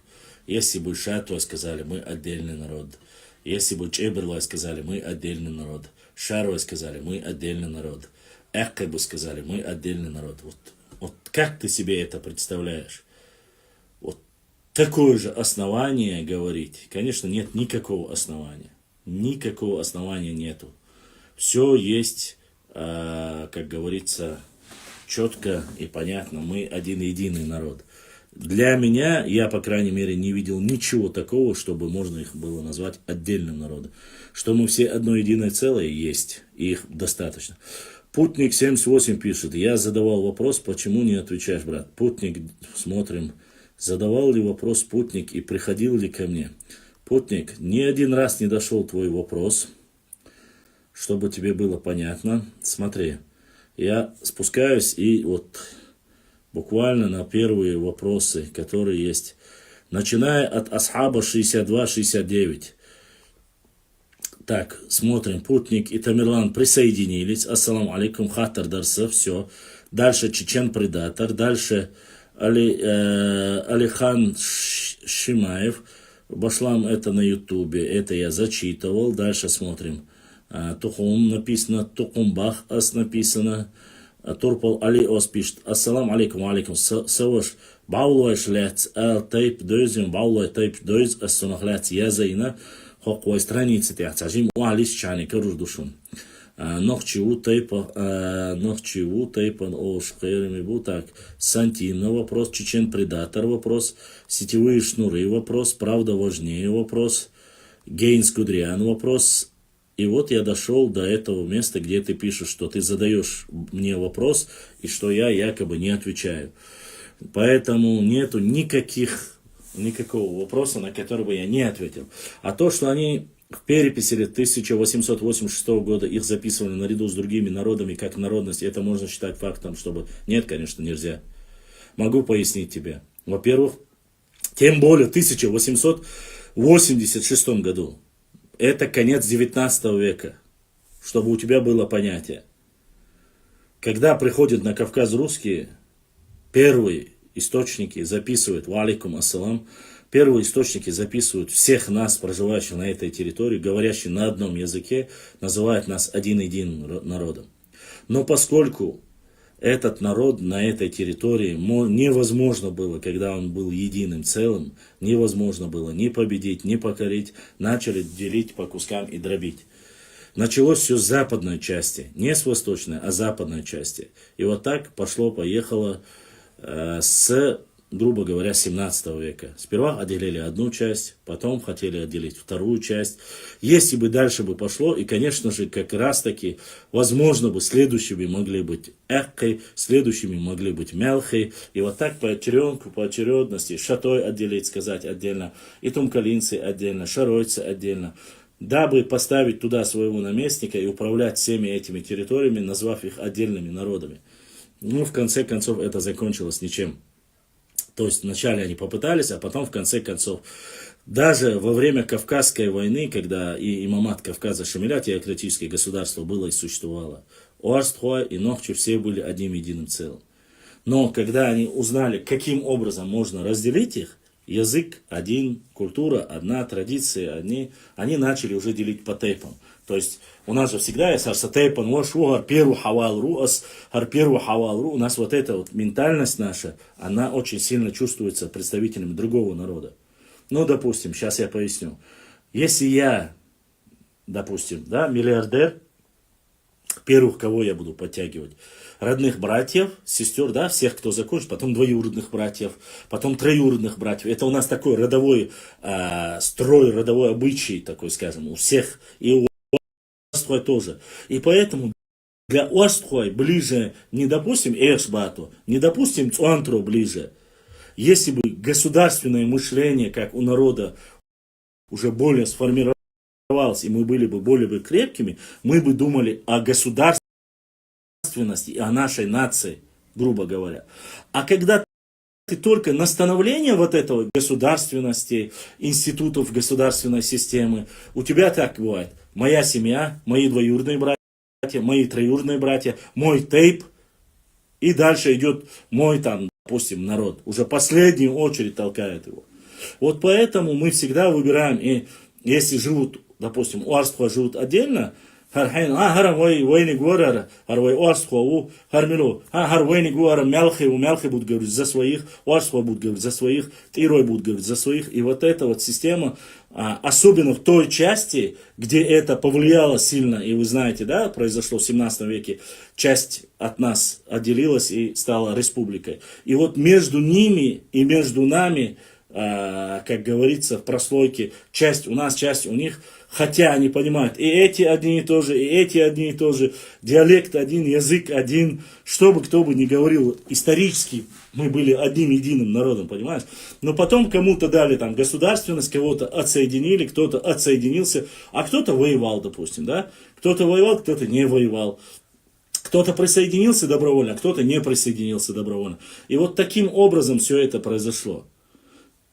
Если бы Шатуа сказали, мы отдельный народ. Если бы Чеберлай сказали, мы отдельный народ. Шаруа сказали, мы отдельный народ. Эккабу сказали, мы отдельный народ. Вот как ты себе это представляешь? Вот такое же основание говорить. Конечно, нет никакого основания. Никакого основания нету. Все есть, как говорится, четко и понятно. Мы один единый народ. Для меня, я, по крайней мере, не видел ничего такого, чтобы можно их было назвать отдельным народом. Что мы все одно единое целое есть, и их достаточно. Путник 78 пишет, я задавал вопрос, почему не отвечаешь, брат? Путник, смотрим, задавал ли вопрос Путник и приходил ли ко мне? Путник, ни один раз не дошел твой вопрос, чтобы тебе было понятно. Смотри, я спускаюсь и вот буквально на первые вопросы, которые есть, начиная от Асхаба 62-69. Так, смотрим, Путник и Тамерлан присоединились. Ассаламу алейкум, хатар дарса, все. Дальше Чечен-предатор, дальше Алихан Шимаев. Башлам это на ютубе, это я зачитывал. Дальше смотрим. Тухум написано, Тухумбах ас написано. Турпал Али Ос пишет. Ассаламу алейкум. Саваш баулуаш лец тайп дойзим, баулуай тайп дойз ассунах лец язайна. Хоквой страницы тяцажим уалис чани каруждушун. Нохчиву тайпан ошкерами бу так. Сантимна вопрос, Чечен-предатор вопрос, сетевые шнуры вопрос, правда важнее вопрос, Гейнс Гудриан вопрос. И вот я дошел до этого места, где ты пишешь, что ты задаешь мне вопрос, и что я якобы не отвечаю. Поэтому нету никаких никакого вопроса, на который бы я не ответил. А то, что они в переписи 1886 года их записывали наряду с другими народами как народность, это можно считать фактом, чтобы... Нет, конечно, нельзя. Могу пояснить тебе. Во-первых, тем более в 1886 году. Это конец 19 века. Чтобы у тебя было понятие. Когда приходят на Кавказ русские, первые источники записывают, валикум ассалам, первые источники записывают всех нас, проживающих на этой территории, говорящих на одном языке, называют нас один-единым народом. Но поскольку этот народ на этой территории невозможно было, когда он был единым целым, невозможно было ни победить, ни покорить, начали делить по кускам и дробить. Началось все с западной части, не с восточной, а с западной части. И вот так пошло-поехало с, грубо говоря, 17 века. Сперва отделили одну часть, потом хотели отделить вторую часть. Если бы дальше бы пошло, и, конечно же, как раз таки, возможно бы, следующими могли быть эхкой, следующими могли быть мелхой. И вот так по очередности, шатой отделить, сказать отдельно, и тумкалинцы отдельно, шаройцы отдельно, дабы поставить туда своего наместника и управлять всеми этими территориями, назвав их отдельными народами. Ну, в конце концов, это закончилось ничем. То есть, вначале они попытались, а потом, в конце концов, даже во время Кавказской войны, когда и имамат Кавказа Шамиля, теократическое государство, было и существовало, Уарстхуа и Нохчи все были одним единым целым. Но когда они узнали, каким образом можно разделить их, язык один, культура одна, традиции одни, они начали уже делить по тейпам. То есть у нас же всегда есть арсатейпан, первый хавал ру, первый хавал ру. У нас вот эта вот ментальность наша, она очень сильно чувствуется представителями другого народа. Ну, допустим, сейчас я поясню. Если я, допустим, да, миллиардер, первых, кого я буду подтягивать? Родных братьев, сестер, да, всех, кто закончит, потом двоюродных братьев, потом троюродных братьев. Это у нас такой родовой строй, родовой обычай, такой, скажем, у всех, и у Уарстхуай тоже. И поэтому для Уарстхуай ближе не, допустим, Эшбату, не, допустим, Цуантру ближе. Если бы государственное мышление, как у народа, уже более сформировалось, и мы были бы более бы крепкими, мы бы думали о государственности и о нашей нации, грубо говоря. А когда ты только на становление вот этого государственности, институтов государственной системы, у тебя так бывает. Моя семья, мои двоюродные братья, мои троюродные братья, мой тейп, и дальше идет мой там, допустим, народ. Уже последнюю очередь толкает его. Вот поэтому мы всегда выбираем, и если живут, допустим, Уарстхуа живут отдельно, Мялхи будут говорить за своих, Уарстхуа будут говорить за своих, Тирой будут говорить за своих. И вот эта вот система, особенно в той части, где это повлияло сильно, и вы знаете, да, произошло в 17 веке, часть от нас отделилась и стала республикой. И вот между ними и между нами, как говорится в прослойке, часть у нас, часть у них, хотя они понимают, и эти одни и то же, и эти одни и то же, диалект один, язык один, что бы кто бы ни говорил, исторически мы были одним единым народом, понимаешь? Но потом кому-то дали там государственность, кого-то отсоединили, кто-то отсоединился, а кто-то воевал, допустим, да? Кто-то воевал, кто-то не воевал. Кто-то присоединился добровольно, а кто-то не присоединился добровольно. И вот таким образом все это произошло.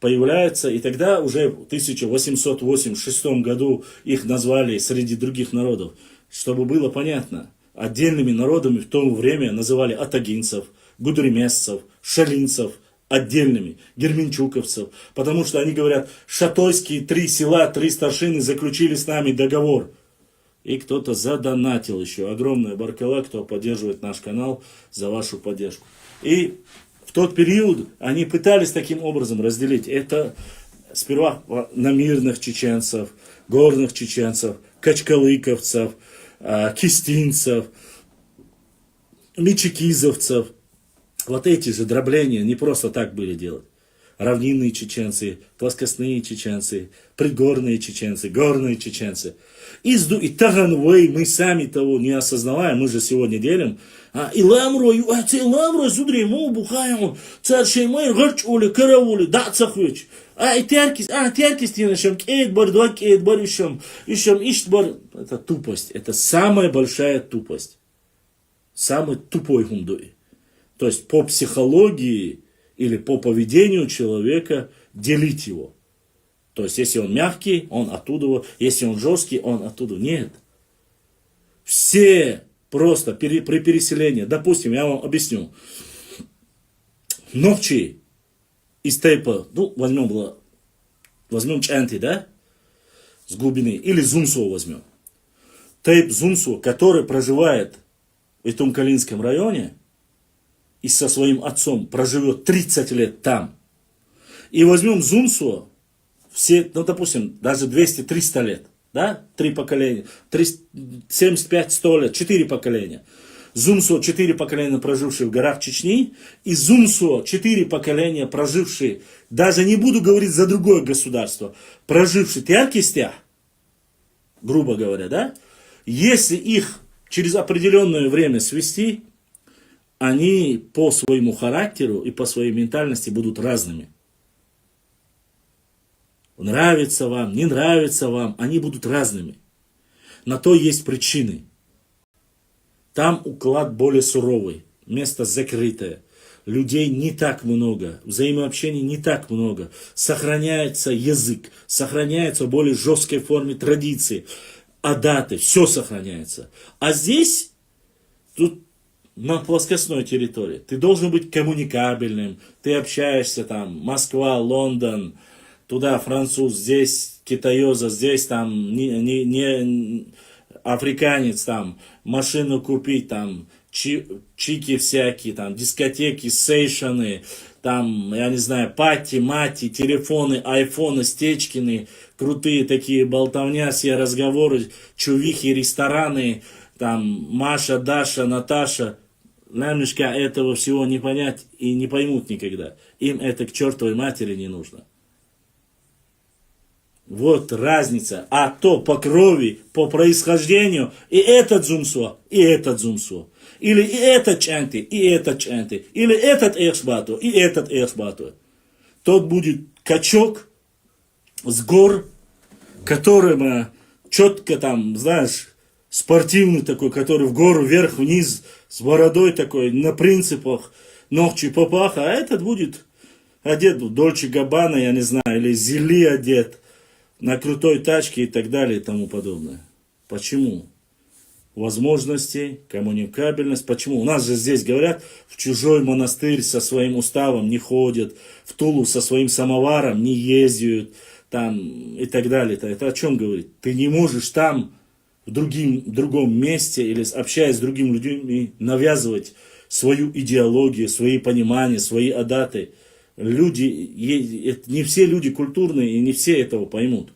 Появляется, и тогда уже в 1886 году их назвали среди других народов, чтобы было понятно, отдельными народами в то время называли атагинцев, гудримесцев, шалинцев, отдельными, герменчуковцев, потому что они говорят, шатойские 3 села, 3 старшины заключили с нами договор. И кто-то задонатил еще, огромная баркала, кто поддерживает наш канал, за вашу поддержку. И в тот период они пытались таким образом разделить. Это сперва на мирных чеченцев, горных чеченцев, качкалыковцев, кистинцев, мичикизовцев. Вот эти же дробления не просто так были делать. равнинные чеченцы, плоскостные чеченцы, предгорные чеченцы, горные чеченцы. И Таганвей, мы сами того не осознавая, мы же сегодня делим. Иламрой, Иламрой, Судрей, Мо, Бухаем, Царь Шеймай, Гарч, Оли, Караули, да, Цахвич. Теркис, Тинашем, Кейтбар, два Кейтбар, Ишем, Иштбар. Это тупость, это самая большая тупость. Самый тупой гундой. То есть по психологии или по поведению человека делить его. То есть если он мягкий, он оттуда, если он жесткий, он оттуда. Нет. Все просто при переселении, допустим, я вам объясню. Ногчи из тейпа, ну, возьмем Чанти, да, с глубины, или Зумсо возьмем. Тейп Зумсо, который проживает в Итумкалинском районе, и со своим отцом проживет 30 лет там. И возьмем Зумсо, все, ну, допустим, даже 200-300 лет, да, 3 поколения, 75-100 лет, 4 поколения. Зумсо 4 поколения, прожившие в горах Чечни, и Зумсо 4 поколения, прожившие, даже не буду говорить за другое государство, прожившие Тяркистя, грубо говоря, да, если их через определенное время свести, они по своему характеру и по своей ментальности будут разными. Нравится вам, не нравится вам, они будут разными. На то есть причины. Там уклад более суровый, место закрытое, людей не так много, взаимообщения не так много, сохраняется язык, сохраняется в более жесткой форме традиции, адаты, все сохраняется. А здесь, тут на плоскостной территории, ты должен быть коммуникабельным, ты общаешься там, Москва, Лондон, туда француз, здесь китаёза, здесь там не африканец, там машину купить, там чики всякие, там дискотеки, сейшаны, там, я не знаю, пати, мати, телефоны, айфоны, стечкины, крутые такие болтовня, все разговоры, чувихи, рестораны, там Маша, Даша, Наташа. Намешка этого всего не понять и не поймут никогда. Им это к чертовой матери не нужно. Вот разница. А то по крови, по происхождению, и этот Зумсо, и этот Зумсо. Или и этот Чанти, и этот Чанти. Или этот Эхшбату, и этот Эхшбату. Тот будет качок с гор, которым четко там, знаешь, спортивный такой, который в гору вверх-вниз, с бородой такой, на принципах, ногчи попах. А этот будет одет в Дольче Габбана, я не знаю, или Зели одет, на крутой тачке и так далее и тому подобное. Почему? Возможности, коммуникабельность. Почему? У нас же здесь говорят, в чужой монастырь со своим уставом не ходят, в Тулу со своим самоваром не ездят, там и так далее. Это о чем говорит? Ты не можешь там, в другом месте, или общаясь с другими людьми, навязывать свою идеологию, свои понимания, свои адаты. Люди, не все люди культурные, и не все этого поймут.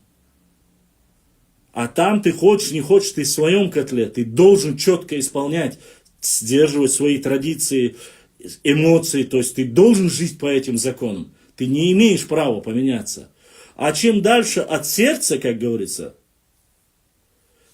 А там ты хочешь, не хочешь, ты в своем котле, ты должен четко исполнять, сдерживать свои традиции, эмоции, то есть ты должен жить по этим законам. Ты не имеешь права поменяться. А чем дальше от сердца, как говорится,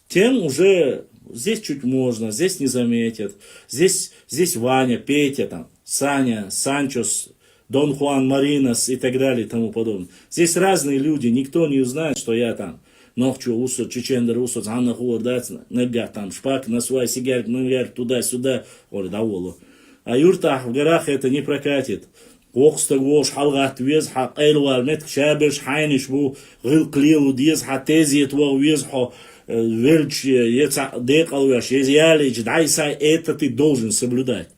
тем уже здесь чуть можно, здесь не заметят, здесь Ваня, Петя, там, Саня, Санчос, Дон Хуан, Маринос и так далее и тому подобное. Здесь разные люди, никто не узнает, что я там Нохчу, Усо, Чечендер, Усо, Цанна Хуардац, Нега, там, Шпак, Насвай, Сигарь, Мангар, туда-сюда, Оля, Даволу. А юртах в горах это не прокатит. Оқстаг вош халгат вез ха эйлвар мет шабеш хайниш бу гыл клил диез ха тезиет во вез ха вельч еца декал веш езиалич дайсай, это ты должен соблюдать.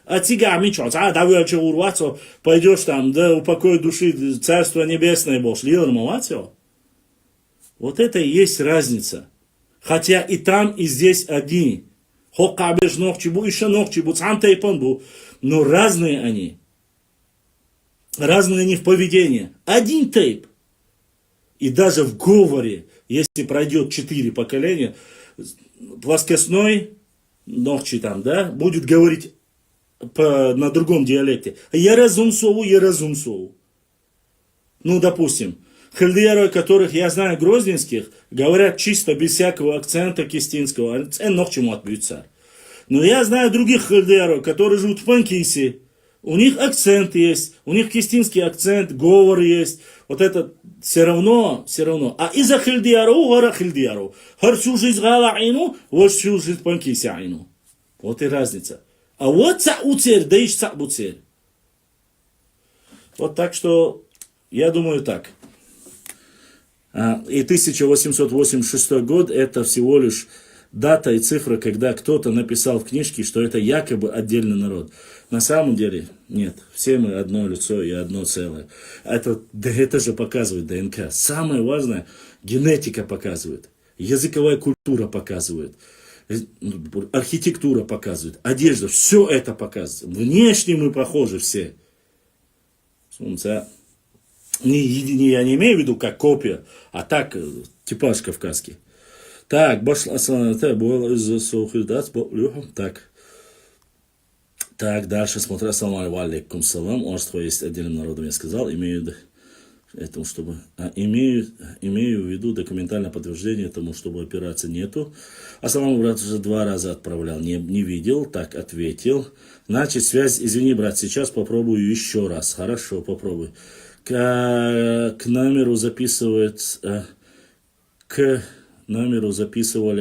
А тига мичо, да вельче урвацо, пойдешь там, да упокой души, царство небесное бош, лилар мавацо. Вот это и есть разница. Хотя и там, и здесь одни. Хокабеш ногчи бу, еще ногчи бу, сам тайпон бу. Но разные они. Разные они в поведении. Один тейп. И даже в говоре, если пройдет 4 поколения, плоскостной, ногчи там, да, будет говорить на другом диалекте. Я разум сову. Ну, допустим, хильдияры, которых я знаю, грозненских, говорят чисто, без всякого акцента кистинского. Ног чему отбьются. Но я знаю других хильдияров, которые живут в Панкисе. У них акцент есть, у них кистинский акцент, говор есть. Вот это все равно. А из-за хильдияру, гора хильдияру. Хар всю жизнь гала айну, вот всю жизнь в Панкисе айну. Вот и разница. А вот цаутер, да ишь цабутер. Вот так что, я думаю так. И 1886 год это всего лишь дата и цифра, когда кто-то написал в книжке, что это якобы отдельный народ. На самом деле нет. Все мы одно лицо и одно целое. Это же показывает ДНК. Самое важное, генетика показывает. Языковая культура показывает. Архитектура показывает. Одежда. Все это показывает. Внешне мы похожи все. Я не имею в виду как копия, а так типаж кавказский. Так, так, дальше смотрю. Ассаламу алейкум салам. Орство есть отдельным народом, я сказал. Имею в виду документальное подтверждение тому, чтобы операции нету. Ассаламу, брат, уже 2 раза отправлял. Не видел, так ответил. Значит, связь, извини, брат, сейчас попробую еще раз. Хорошо, попробуй. К номеру записывали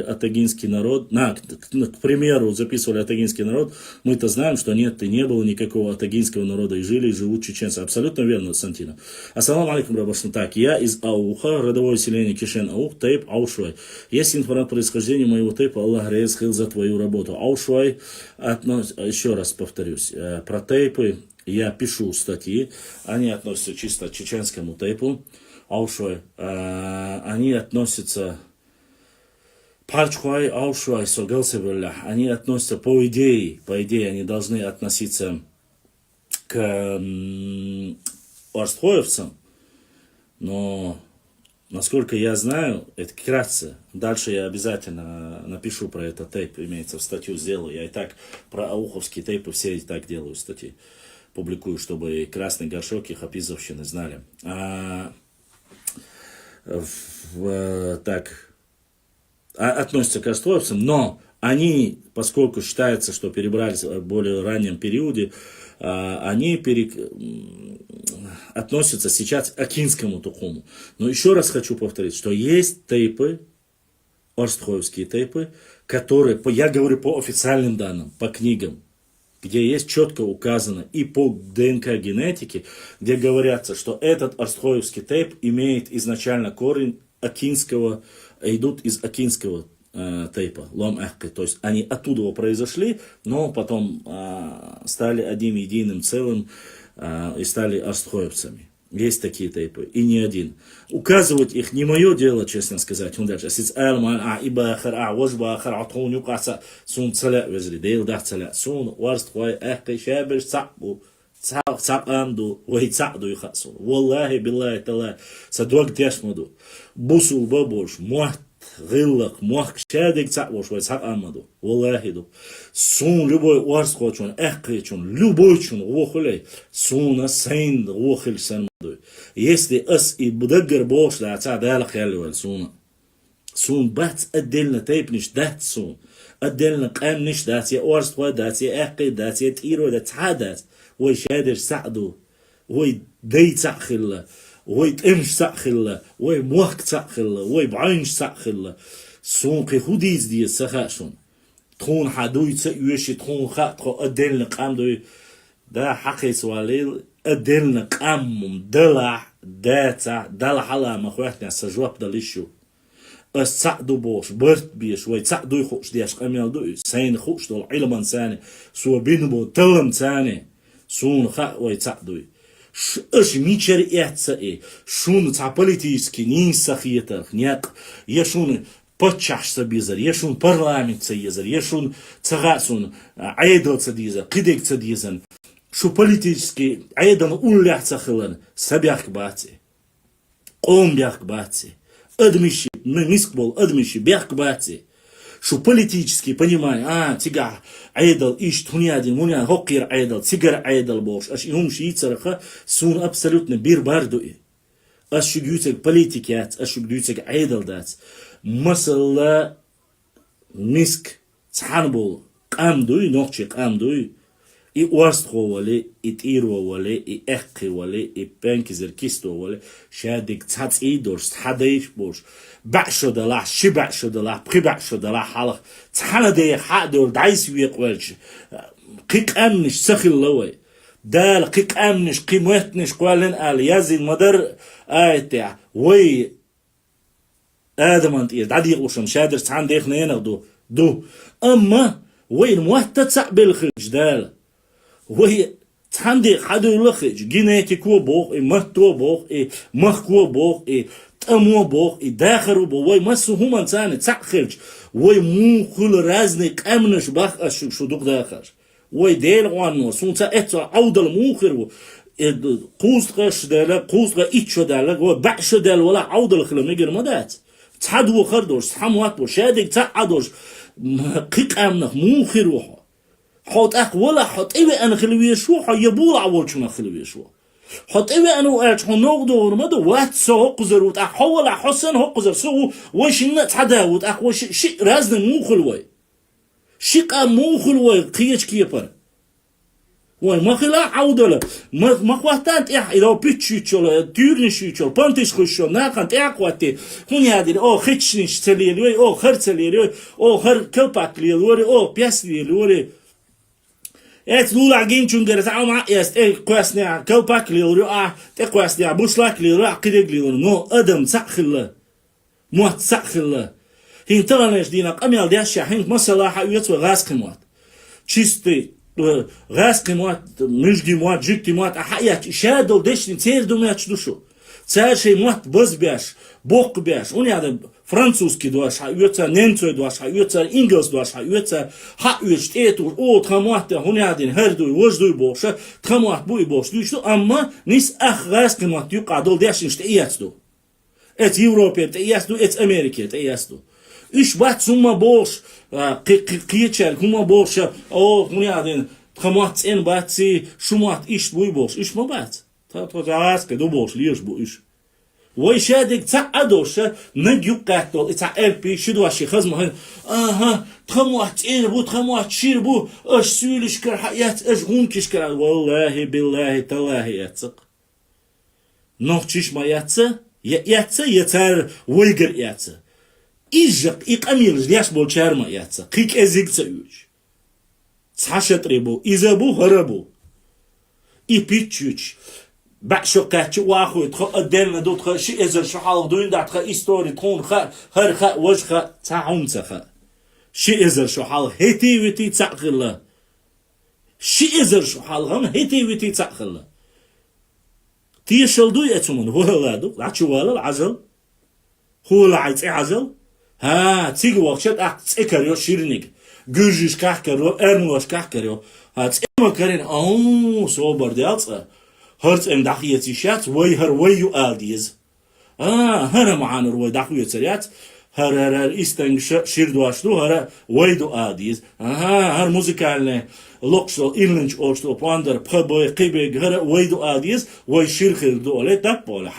атагинский народ. К примеру, записывали атагинский народ. Мы-то знаем, что нет, и не было никакого атагинского народа. И жили, и живут чеченцы. Абсолютно верно, Сантина. Ассаламу алейкум, рабашин. Так, я из Ауха, родовое селение Кишен Аух, тейп Аушвай. Есть информация о происхождении моего тейпа. Аллах резхил за твою работу. Аушвай, еще раз повторюсь, про тейпы я пишу статьи. Они относятся чисто к чеченскому тейпу. Аушвай, они относятся... Парчхуай, Аушвай, Согелсевелля, они относятся по идее, они должны относиться к орстхоевцам, но, насколько я знаю, это вкратце, дальше я обязательно напишу про этот тейп, имеется в статью сделаю, я и так про ауховские тейпы все и так делаю статьи, публикую, чтобы и красный горшок, и хапизовщины знали. Относятся к орстхоевцам, но они, поскольку считается, что перебрались в более раннем периоде, они относятся сейчас к акинскому тухуму. Но еще раз хочу повторить, что есть тейпы, орстхоевские тейпы, которые, я говорю по официальным данным, по книгам, где есть четко указано и по ДНК генетике, где говорится, что этот орстхоевский тейп имеет изначально корень акинского, идут из акинского тейпа, лом эхки, то есть они оттуда произошли, но потом стали одним единым целым и стали орстхоевцами. Есть такие тейпы, и не один. Указывать их не мое дело, честно сказать. Он дальше. Цап анду, вай цаду и хасун. Валлахи биллахи талай. Садвак тяшмаду. Бусул бабош, муахт, гиллак, муахт, шадик цапош, вай цап амаду. Валлахи ду. Сун любой уарс хочун, эхкачун, любой чун, вохулей. Суна сейн, вохиль санмаду. Если ас и бдаггар бош, да ца далах ялювал суна. Сун бац отдельно тейпниш, дат сун. Отдельно камниш, дат я уарс хва, дат я эхкай, дат я тиро, дат цадат. وي شادر سعدو وي دي سعخلة وي تمش سعخلة وي موخك سعخلة وي بعينش سعخلة سونقي خوديز دي سخاشون تخون حدوي تسيوشي تخون خاطخو أدل نقام دوي دا حقي سواليل أدل نقام دلع داتا دلع حلا مخواتنا سجواب دليشو السعدو بوش برت بيش وي سعدو يخوش ديش قميال دوي سين خوش دول علمان ساني سوا بينبو تلم ساني سون خا وي تعدوي اش ميچر احتساي شون تا политически не сахиетах нет ешун почаш сабизер ешун парламент саезер ешун цагасун айдл цадизер кидек цадизен шу политически айдан уллях цахылан сабях бати омбях бати адмиши мискбол адмиши бях бати شو политически понимаю, тига айдал иш тунядин мунян хоккир айдал тигар айдал бош аш иум шийцараха сун абсолютно бир бардуи أشجعتك политикات أشجعتك عيدل دات مثلا مسك تحنبول قامدوي نوخشي قامدوي и уарстховали, и тировали, и эхкивали, и пенкизер кистовали, шадик цац идорс, хадейш бош, башодала, шибашодала, прибашодала, халах, цханадей хадор, дайс виqwelch, قيق أمنش سخل لوي, دال قيق أمنش قيمتنش قوالن آل يزين مدر آيتع, وي آدم أنت إيه, دادي يقوشن شادر цхан ديخ نينغ دو, أما وين موحدة تعبيل خلج دال, وهي تحندي حدو لخج جينيتي كو بوخ اي مهتو بوخ اي مخكو بوخ اي تأمو بوخ اي داخرو بوخ وي مسو هما تاني تحخلج وي مو كل رازني كامنش باخ اشو شدوك داخر وي ديل وانو سونتا اتو عودل موخر قوزغش دالا قوزغ ايتشو دالا وي بعشو دال ولا عودل خلميجر مدات تحدو خردوش تحموات بو شادك تعادوش قيق امنخ موخر وحو حط أخ ولا حط إيه أنا خلويه شو حيبول عوض شو نخلويه شو حط إيه أنا وقعت حنقد ورمده وقت سو قزر وتأخ ولا حسن قزر سو وش النت حدا وتأخ وش شيء رازن مو خلوي شيء قام مو خلوي قيش كيبر وين ما خلا عودله ما قوتان إح إذا بيتشيل تيرنشيل بانتش خشوا ناقن تأقوتي هني هذه أو خشنش تليلوي أو خر تليلوي أو خر كلبك ليلوري أو بيس ليلوري Et lula ginchungere sama est kwasnya kalpak liru te kwasnya buslak liru qidig liru no adam sakhilla mo sakhilla hin talanesh dina qamyal dash hin masala hayat wa gas qimwat чистый gas qimwat mijdi mwat jikti mwat hayat shadol deshni terdu мяч душу цашей mwat bozbash boqbash он яда французский дуаш hayatsa немцой дуаш hayatsa инглис дуаш hayatsa hayat etur o tramwat hunadin herdu wojdu boşa tramwat bu boş düştü ama nis gas qimwat yuqadol dashin işte iyatdu et Европе iyatdu et Amerika iyatdu iş bat summa boş qiyçel huma boş o hunadin tramwat en batsi shumat iş bu boş iş ma bat ta gas ke do boş liyeş bu iş ويشادك تعدوش نجيب قاتل إتعال بي شدوا شي خزمه آها تخموات إيه بو تخموات شير بو أش سويلش كر حيات أش غونكش كر والله بالله تالله يتسق نوخشش ما يتسق يتر ويجر يتسق إيجق إقاميلش ليش بول شارما يتسق قيك أزيق تأيوش تحشت ريبو إذا بو هربو إي بيتشوش بعشقات واخو تخ قدامنا دو تخ شي ازر شو حال دوين دا تخ استوري تكون خ هر خ وج خ تعون تخ شي ازر شو حال هيتي ويتي تعقل شي ازر شو حال هم هيتي ويتي تعقل تيشل دو يتمن هو هلادو لاتشو ولا العزل هو العيت عزل ها تيجي وقت اك تكريو شيرنيك جوجيش كاكرو ارنوش كاكريو ها تيما كارين او صوبر ديالص هرت ام داخيتي شات وي هر ويو آلديز هر معانر وي داخيتي ريات هر استنگ شير دواشتو هر ويدو آلديز هر موزيكالنه لوكشل إنلنج أوشتو باندر بخبوي قيبيج هر ويدو آلديز وي شير خير دولي داك بولي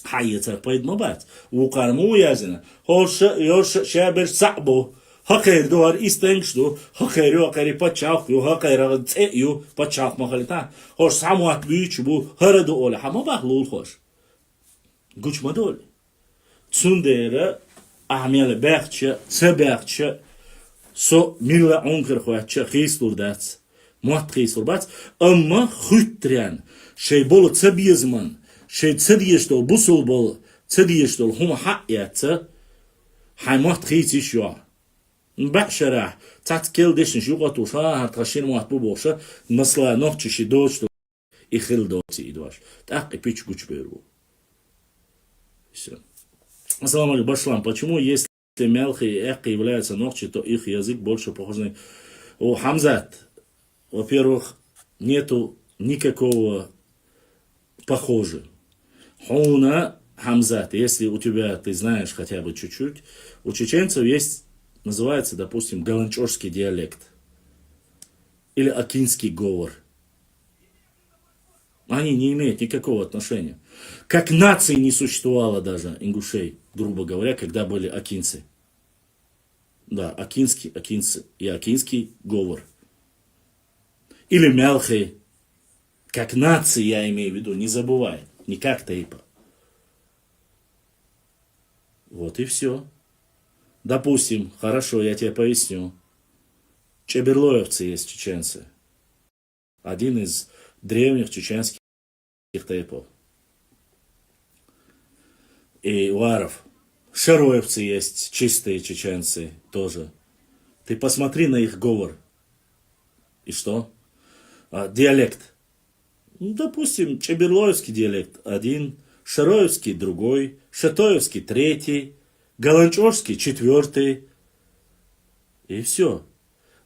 حيوت بايد مبات وقارمو يازنه هورش يورش شابر صعبو هقير دوار استنجدو هقير وقري بچاخ يو هقير تيو بچاخ مخالتا هورش ساموات بيچ بو هر دو اول حما بخلول خوش گوچ مدول تسونديره اهميل بخچ سبخچ سو ميلا اونكر خوچ خيستور دات موت خيستور بات اما خوتريان شي بول تسبيزمن شي تسديشتو بوسول بول تسديشتو هم حق يات حيموت خيتيش يو بحشرة تاتكل ديشن يقطو شهر تغشين موات بوبوشة مثلا نوخشي دوشتو يخل دوتي إدواش تاقي بيش гуч беру. Все. Салам алейкум, Башлам. Почему, если мелкие эхи являются ногчи, то их язык больше похож на... О, Хамзат. Во-первых, нету никакого похожего. Хуна Хамзат. Если у тебя, ты знаешь хотя бы чуть-чуть, у чеченцев есть, называется, допустим, галанчорский диалект. Или акинский говор. Они не имеют никакого отношения. Как нации не существовало даже ингушей, грубо говоря, когда были акинцы. Да, акинцы и акинский говор. Или мелхи. Как нации я имею в виду, не забывай. Не как тейпа. Вот и все. Допустим, хорошо, я тебе поясню. Чеберлоевцы есть чеченцы. Один из древних чеченских тейпов. И варов. Шароевцы есть, чистые чеченцы тоже. Ты посмотри на их говор. И что? Диалект. Ну, допустим, чеберлоевский диалект один, шароевский другой, шатоевский третий, галанчожский четвертый. И все.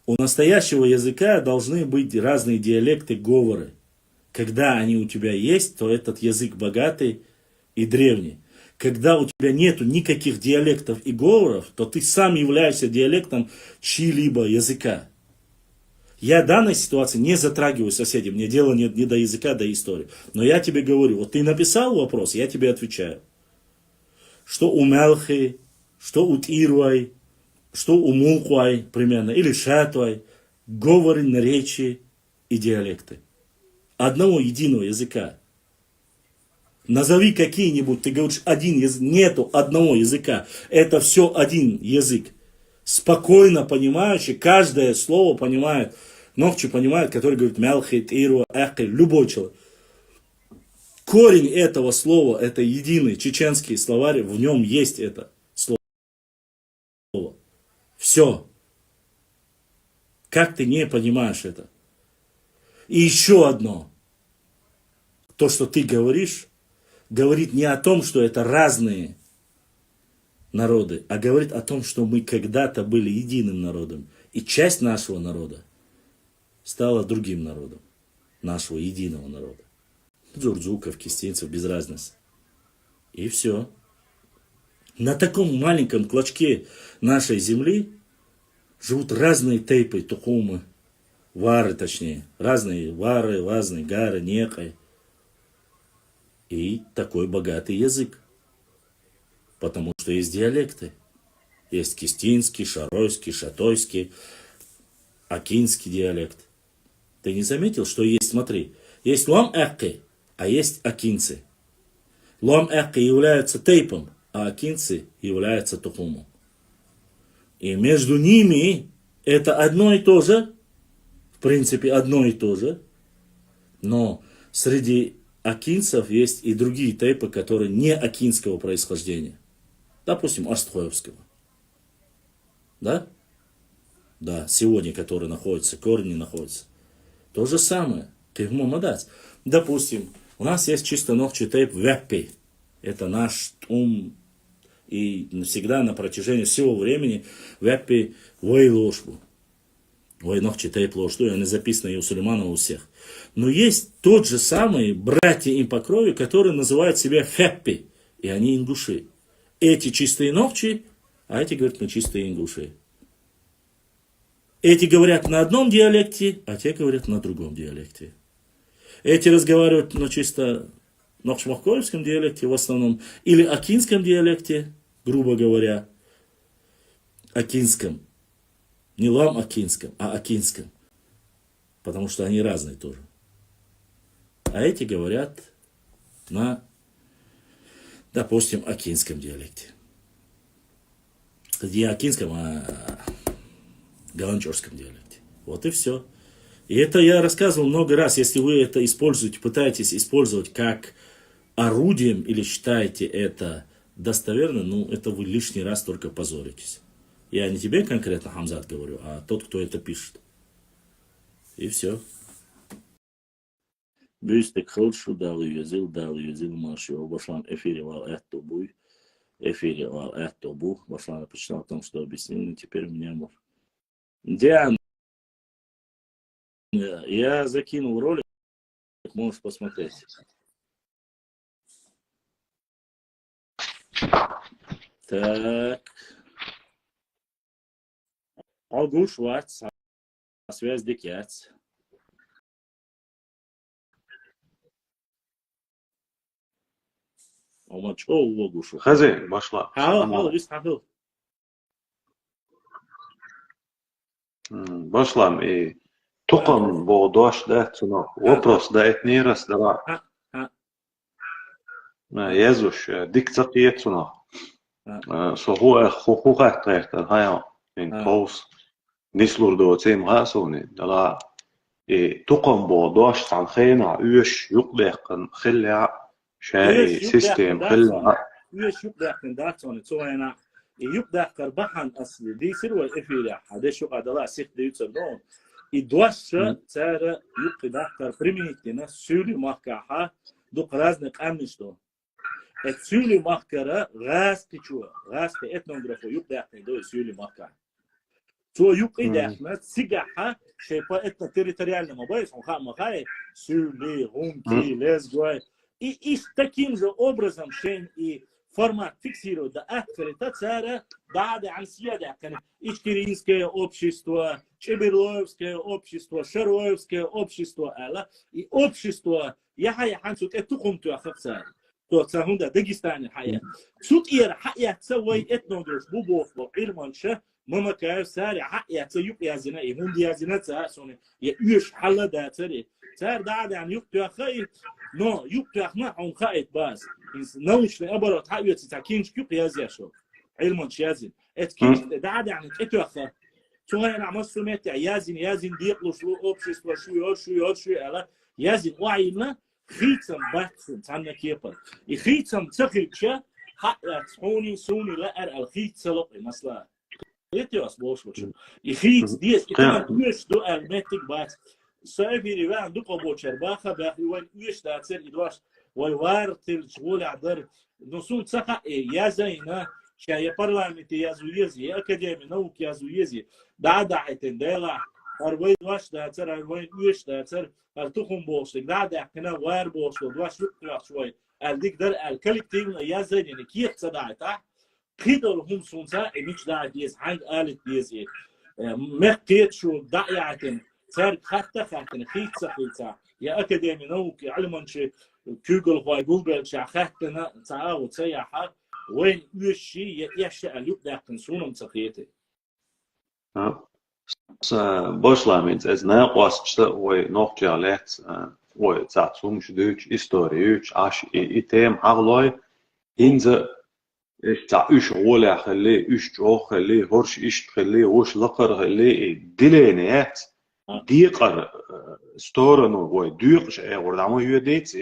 У настоящего языка должны быть разные диалекты, говоры. Когда они у тебя есть, то этот язык богатый и древний. Когда у тебя нету никаких диалектов и говоров, то ты сам являешься диалектом чьи-либо языка. Я в данной ситуации не затрагиваю соседей, мне дело нет ни до языка, до истории. Но я тебе говорю, вот ты написал вопрос, я тебе отвечаю. Что у Мелхи, что у Тирвай, что у Мулхуай примерно, или Шатвай, говоры, наречия и диалекты. Одного единого языка. Назови какие-нибудь, ты говоришь один язык, нету одного языка. Это все один язык. Спокойно понимающий, каждое слово понимает, Нохчи понимает, который говорит Мелхи, Тиру, Эхи, любой человек. Корень этого слова, это единый чеченский словарь, в нем есть это слово. Все. Как ты не понимаешь это? И еще одно. То, что ты говоришь, говорит не о том, что это разные народы, а говорит о том, что мы когда-то были единым народом. И часть нашего народа стала другим народом. Нашего единого народа. Джурджуков, кистинцев, без разницы. И все. На таком маленьком клочке нашей земли живут разные тейпы, тухумы, вары точнее. Разные вары, разные гары, некой. И такой богатый язык. Потому что есть диалекты. Есть кистинский, шаройский, шатойский, акинский диалект. Ты не заметил, что есть, смотри, есть лом-экки, а есть акинцы. Лом-экки являются тейпом, а акинцы являются тухумом. И между ними это одно и то же, в принципе одно и то же, но среди акинцев есть и другие тейпы, которые не акинского происхождения. Допустим, астхоевского. Да? Да, сегодня, которые находятся, корни находятся. То же самое. Кыгмомадац. Допустим, у нас есть чисто ногчий тейп веппи. Это наш ум. И всегда на протяжении всего времени веппи вой ложку. Вой ногчий тейп ложку. И они записаны и у Сулейманова у всех. Но есть тот же самый братья им по крови, которые называют себя хеппи. И они ингуши. Эти чистые ногчи, а эти говорят, мы чистые ингуши. Эти говорят на одном диалекте, а те говорят на другом диалекте. Эти разговаривают на чисто нохчмахкоевском диалекте в основном, или акинском диалекте, грубо говоря, акинском. Не лам-акинском, а акинском. Потому что они разные тоже. А эти говорят на, допустим, акинском диалекте. Не акинском, а галанчорском диалекте. Вот и все. И это я рассказывал много раз. Если вы это используете, пытаетесь использовать как орудием или считаете это достоверно, ну это вы лишний раз только позоритесь. Я не тебе конкретно, Хамзат, говорю, а тот, кто это пишет. И все. Büyüstek хылшу дал юзил маршио. Башлан эфире вал эхто буй. Эфире вал эхто бух. Башлан почитал о том, что объяснил, но теперь у меня может. Диана, я закинул ролик, можешь посмотреть. Так. Алгу Шварц, связь Декяц. وما تشوف وقوشو خزين باشلا حاول يستحقوا باشلام إيه تقم بوداش ده تنو وبروس ده اتنيرس ده يزوش ديك تقيت تنو سو هو خوخة تغيرت هاي من توس نسلور دو تيم غاسوني دلا إيه تقم بوداش عن خينا يوش يقدق خلع شيء سيستم خلع يوش يقدق داتون توينا يقدق كربحان أصلي دي سلوى إفيلا هذا شو قدلا سيخ ديوتسرون إدواش ترى يقدق كربريميتنا سوري مكاها دو قرازنك أمنشتو السوري مكرة غاز كتشوا غاز كإتنوغرافو يقدق دو سوري مكا تو يقدق ما سجحها شيء إتنا تريتوريال ما بايس هم خاي سوري رومتي لزجوي إيش تكين جو أبرزم شين формат фиксирует, да авторитет царя дады عن سيادة كان Ичкеринское общество, Чеберлоевское общество, Шароевское общество, и общество я хансут эту комнату ахцар. То цахунда Дагестане хая. Суд ир хая цавой этнограф бубов илманша мама кайф саря хая цаюк язина и хунди язина цасони я юш хала да цари. Цар дады عن юкту ахай но юкту ахна он хаит баз. научный оборот хавится такинч кюк язяшо علم شيازين اتكيش دعادي عن اتوخا توهي نعمل سميت يازين ديقلو شلو общество شو على يازين وعينا خيتم باتسن تانا كيبر يخيتم تخيتشا حقا تحوني سوني لأر الخيت سلق مثلا يتيوس بوشوش يخيت ديس كتان يوش دو المتك بات سايفيري وان دو قبوشر باخا باخي وان يوش داتسر إدواش ويوارتل شغول عدر نصون تسخا يازينا شاي برلمانتي يازويزي أكاديمي نوك يازويزي دعايتن ديلا أروي دواش داتر أروي ويش داتر أرتخم بوشتك دعاكنا وار بوشتك دواش لقطع شوي الديك در الكولكتيف يازين يعني كيف صدعتا قيدوا هم سونسا مش داعي ديز عند آلة ديزي مقيت شو دعيتن صار خاتن خيتسا يا أكاديمي نوك علمانشي كوغل هواي جوجل شاخاتنا تعاود سياحة وين يشي يشاء يبدأ كنسونم تقيته. باشلامينز از ناقواس وي نوخجالات وي تاعتهم شدوش استوريوش عش إتام عغلاي إنزا تاع إيش غولا خلي إيش جو خلي هرش إيش خلي وش لقر خلي دلينات ديقر ستورنو وي ديقش أغور دعمو يوديت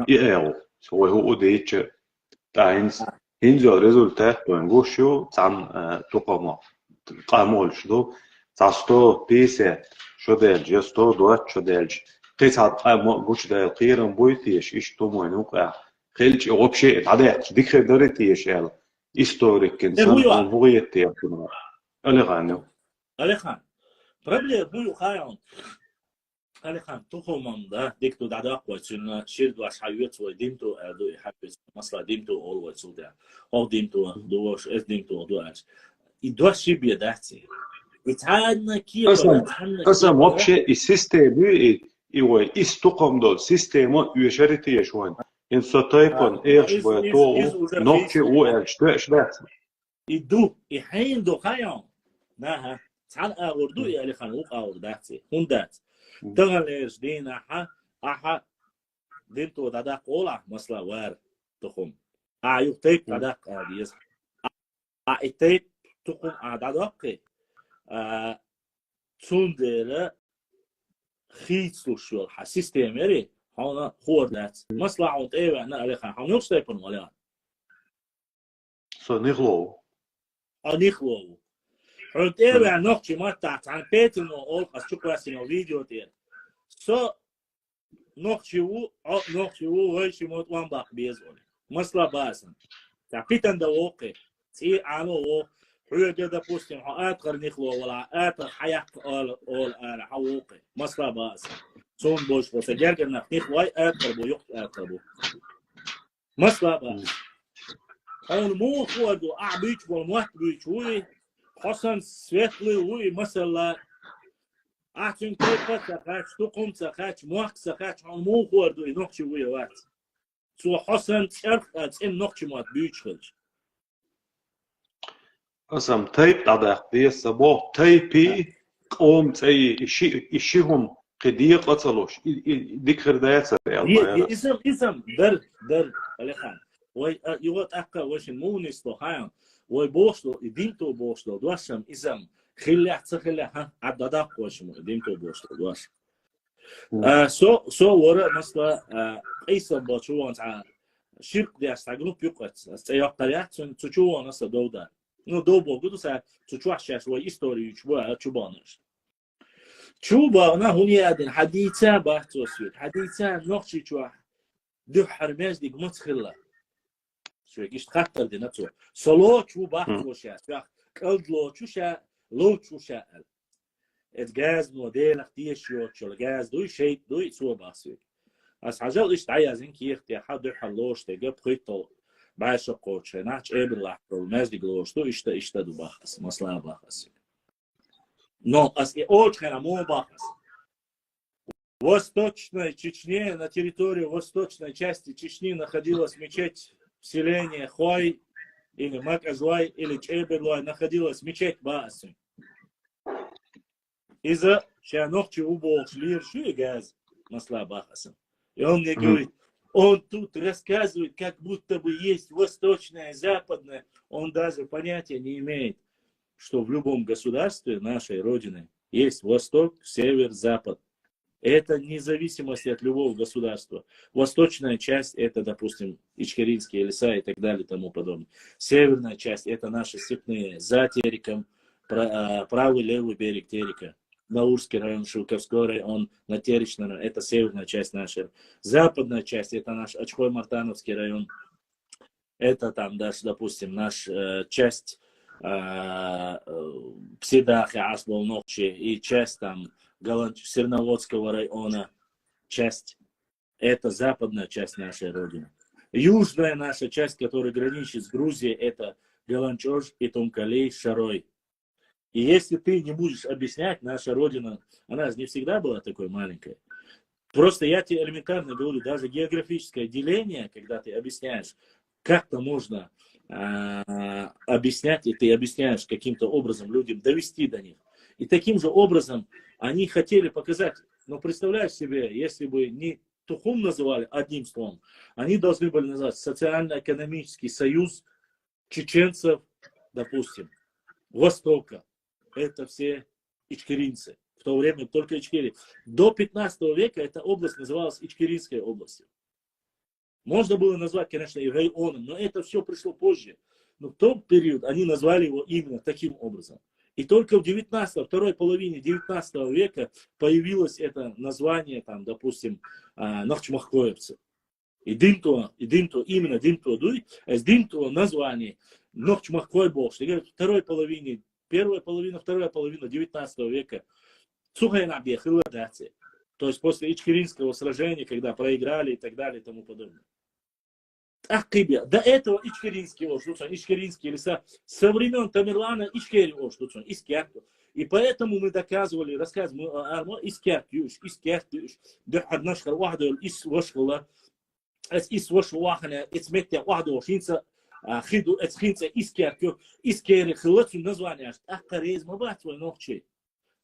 إيغو سوى هو ديتش تاينز إنزا ريزولتات بنقوشو تاع تقامو قامول شدو تاستو بيسات شو دالج يستو دوات شو دالج قيس هاد قام قوش دال قيرن بويتيش إيش تومو نوقع خلج غبشي تعديت ديك خدرتيش يلا هيستوريك إنسان هويتي يكون ألغانو ألغان بربلي بيو خايون ألغان تخومن ده ديكتو دعدا قوتشنا شيرد واش حيوت وديمتو أدو يحبس مثلا ديمتو أول وتسودا أو ديمتو دوش إس ديمتو دوش يدوش شيء بيداتي يتعادنا كيف قسم وبشي السيستم يوي استقام دول سيستم يشارتي يشوان إن ستايبون إيش بيتو نوكي وإيش بات يدو يحين دو خيام نها تعال أوردو يا خنوق أورداتي هندات تغليش دينا أحا دينتو دادا قولا مثلا وار تخم يقتيب دادا ديس يقتيب تخم دادا تندر خيتلو شو السيستمري هنا خوردات مثلا عود ايه انا على خان هم يوستيبن ولا نخلو عود ايه نوختي ما تاعت عن بيتنو اول قصتو سينو فيديو تير نوختي ويش موت وان باق بيزول مثلا باسن تاع بيتن دوقي تي عنو هو جدا بوستين آخر نخلو ولا آخر حياة أول حوقي مصر باس سون بوش بس جرجنا نخلوي آخر بو يقط آخر بو مصر باس هون مو خودو أعبيش والموت بيش وي حسن سويتلي وي مثلا أحسن كيف سخاتش تقوم سخاتش موك سخاتش هون مو خودو ينقش وي وات سو حسن تشرخ إن نقطة ما تبيش أسم تيب تعدق ديس بو تيبي قوم تي إشيهم قديق قتلوش ذكر ديس اسم در ألخان وي يوت أكا وش المونس تو هاي وي بوشلو يديمتو بوشلو دواشم اسم خلي ها عددك وش مو يديمتو بوشلو دواش سو ورا مثلا اسم باشوان تاع شرق دياس تاع جروب يقت استيقظت تشوفوا ناس دودا no dobo gudu sa تشوحش شوي استوري تشوبانش تشوبا انا هوني ادن حديثا باحتوسيت حديثا نقشي تشوح دو حرماز ديك متخلا شو يجيش تخطر دي نتو سلو تشو باحتوشا قلد لو تشوشا لو تشوشا الغاز موديل اختيش يو تشو الغاز دوي شيء دوي سو باسيت اس عجل ايش تعيازين كي اختي حد حلوش تجيب خيطو باش قوتش ناچ ابل مازدي глошту ишта дубахас масла бахас но ас и очень мо бахас в восточной Чечне на территории восточной части Чечни находилась мечеть селения Хой или Маказлай или Чеберлай находилась мечеть Баасы из-за чанохчи убол шлирши газ масла бахаса и он мне говорит. Он тут рассказывает, как будто бы есть восточное, западное. Он даже понятия не имеет, что в любом государстве нашей Родины есть восток, север, запад. Это независимость от любого государства. Восточная часть – это, допустим, Ичкеринские леса и так далее и тому подобное. Северная часть – это наши степные, за Тереком, правый, левый берег Терека. Наурский район, Шелковской район, на Теречном районе, это северная часть наша. Западная часть, это наш Очкой-Мартановский район. Это там даже, допустим, наша часть Псидахи, Асбол-Нохчи и часть там Серноводского района, часть. Это западная часть нашей Родины. Южная наша часть, которая граничит с Грузией, это Галанчош и Тумкалей, Шарой. И если ты не будешь объяснять, наша Родина, она не всегда была такой маленькой. Просто я тебе элементарно говорю, даже географическое деление, когда ты объясняешь, как-то можно объяснять, и ты объясняешь каким-то образом людям, довести до них. И таким же образом они хотели показать, но представляешь себе, если бы не Тухум называли одним словом, они должны были назвать социально-экономический союз чеченцев, допустим, Востока. Это все ичкеринцы. В то время только Ичкерия. До 15 века эта область называлась Ичкеринской областью. Можно было назвать, конечно, и районом, но это все пришло позже. Но в тот период они назвали его именно таким образом. И только в второй половине 19 века появилось это название, там, допустим, Нохчмахкоевцы. И Димто, именно Димто Дуй, с Димто название Нохчмахкойбош. Второй половине первая половина, вторая половина 19 века. Сухайнабе, Хиладаци. То есть после Ичкеринского сражения, когда проиграли и так далее и тому подобное. До этого Ичкеринские Ичкеринские леса со времен Тамерлана Ичкери Оштуцон, Искерку. И поэтому мы доказывали, рассказывали, Искеркюш, Дехаднашкар Вахдол, Исвошхула, Исвошхуахана, Ицметя Вахдол, Шинца, خيدو اتخينتا اسكيركو اسكيري خلطو نزواني اشت اقا ريز مبات ونوخشي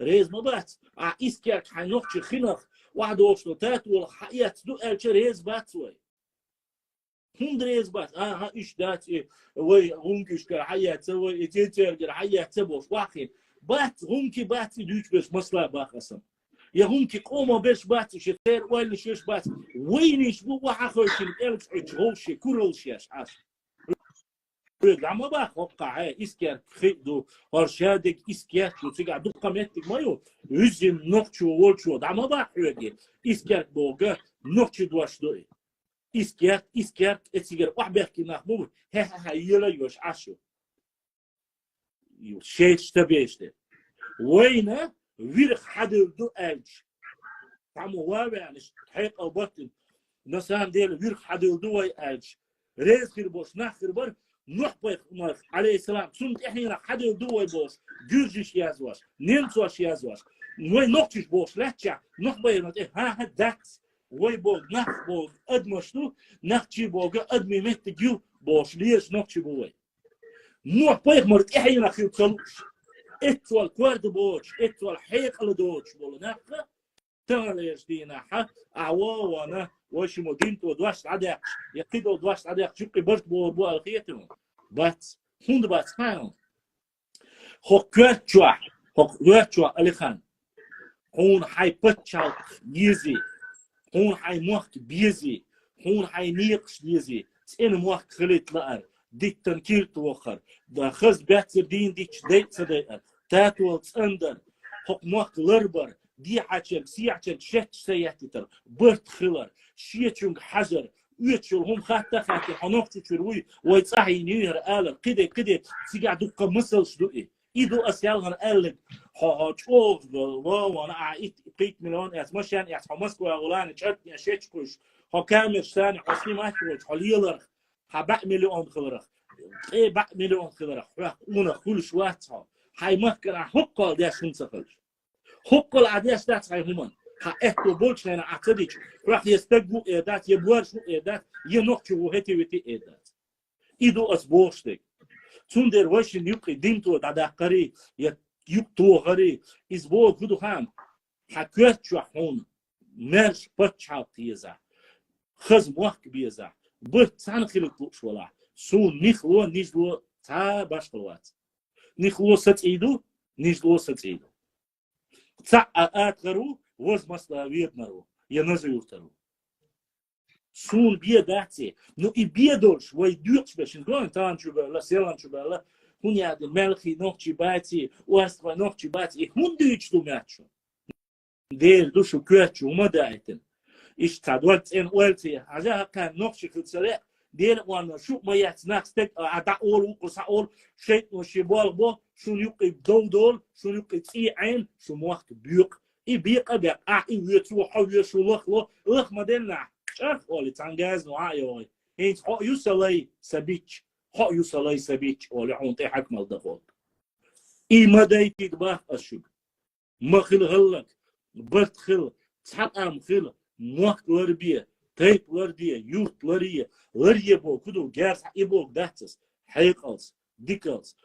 ريز مبات اسكيرك حنوخشي خينخ واحد وشتو تات ولا حقيات دو الچ ريز بات وي هند ريز بات ها ايش دات وي غونكش كحيات وي تيتر حيات تبوش واخين بات غونكي بات دوش بس مصلا باخسم يا غونكي قومو بس بات شتير ولا شيش بات وينيش بو واخا خوشي الكش عجوشي كورلشياش عاش لما بقى وقع اسكير خيدو ارشادك اسكير تيجا دقه متك مايو يزن نقشو ولشو لما بقى حوجي اسكير بوغا نقشو دواشدو اسكير اتيجر وحبكي نخبو ها يلا يوش عشو شيء تبيشته وين ويرخ حد دو اج تعمو وابع يعني حيق او بطن نسان ديال ويرخ حد دو اج ريز خير بوش نخر بر نوح بيخ عليه السلام سنت احنا حد دوي بوش جورجيش يازواش نيمسواش يازواش نوي نوكتش بوش لاتشا نوح بيخ ها دات وي بوغ نخ بوغ ادمشتو نخشي بوغ ادمي متجيو بوش ليش نخشي بوي نوح بيخ مرت احينا خيو تلوش اتوال كوارد بوش اتوال حيق لدوش بولو نخ تغليش دينا حا اعوانا وش مدينتو دواش عدق يقيدو دواش عدق شقي برد بو الخيتهم بات هوند بات خايون خو كوارتشوا اللي خان هون حي بتشال يزي هون حي موخت بيزي هون حي نيقش بيزي سين موخت خليت لأر ديك تنكير توخر دا خز باتر دين ديك ديت صديقر تاتو تصندر حق موخت لربر دي عشان سي عشان شت سياتتر برت خلر شيتشونج حجر يتشول هم خاطة حنوقت تشروي ويتصحي نير آلر كده سيقع دوكا مصل شدوئي إيدو أسيالغن آلك حاجوغ وانا عايت 3 مليون مشان حمسكو أغلان تشتني أشيتشكوش كامل ثاني حسني ما تقولش حليلر حبع مليون خلرخ إيه بع مليون خلرخ ونا كل شواتها هاي مكر حقل داش نسخلش حقل عداش داش هاي همان إحتو بولش لنا أعتديش راح يستجو إيدات يبورش إيدات ينقش وهتي وتي إيدات إيدو أسبوشتك تندر وشن يقي ديمتو دعقري يقتو غري إزبو كدو خام حكيت شو حون مرش بتشعب تيزا خز موك بيزا بت سان خلق ولا سون نخلو نجلو تا باشلوات نخلو ست إيدو نجلو ست إيدو تا أتغرو وز مسلا ويدنرو ينزيوترو سون بيداتي نو يبيدوش ويدوش باش نقول تان شبلا سيلان شبلا هون ياد الملخي نوختي باتي واستوا نوختي باتي هون دوش تو ماتشو دير دوشو كوتشو وما دايتن ايش تادولت ان ولتي عجاها كان نوختي كتسرع دير وانا شو ما يتناكستك عدا اول وقصا اول شيء وشيبال بو شو يقي دول شو يقي تي عين شو موقت بيق اي بيق ابيق اي ويتو حو شو لخ ما دلنا شاف اولي تانجاز نوعي هينت حق يوصلي سبيتش حق يوصلي سبيتش اولي حونتي حكم الدخول اي ما دايتي دباه اشوك ما خل غلق برت خل تحق ام خل موك لربيه تيب لرديه يورت لريه بو كدو جارس ايبوك داتس حيقلس ديكلس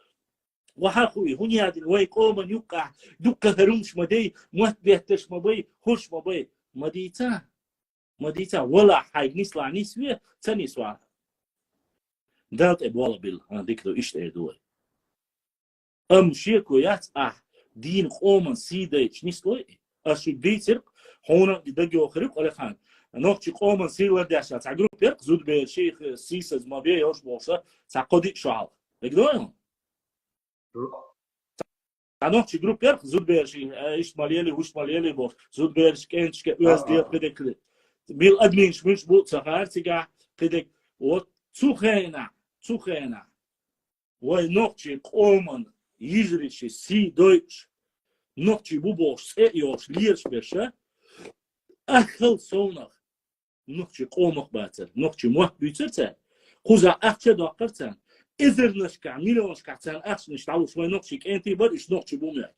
وحاخوي هون يادي وي قومن يوقع دوكا هرمش مدي موت بيهتش مبي خوش مبي مديتا ولا حاج نسلا نسوية تاني سوا دالت ابوالا بيل انا ديكتو اشت ايدوي شيكو يات دين قومن سيدايش نسلوي اشو ديتر هونا دقيو خريق ولا خان نوختي قومن سيلا داشا تا جروب يرق زود بي شيخ سيسز ما بيه يوش بوشا تا قدي شعال دقدوين نوختي جروب يرق زود بي شيخ ايش ماليلي وش ماليلي بوش زود بي شكينش كأوز دير كده كده بيل أدمين شمش بوت سخار تيجا كده وتوخينا ونوختي قومن يجريشي سي دويتش نوختي بوبوش سيئيوش ليرش بيرشا أخل صونخ نوختي قومخ باتر نوختي موح بيترتان خوزا أخشى داقرتان إذر نشكع ميلونشكع تان أخش نشتعلو شوي نوختي كأنتي بدش نوختي بوميك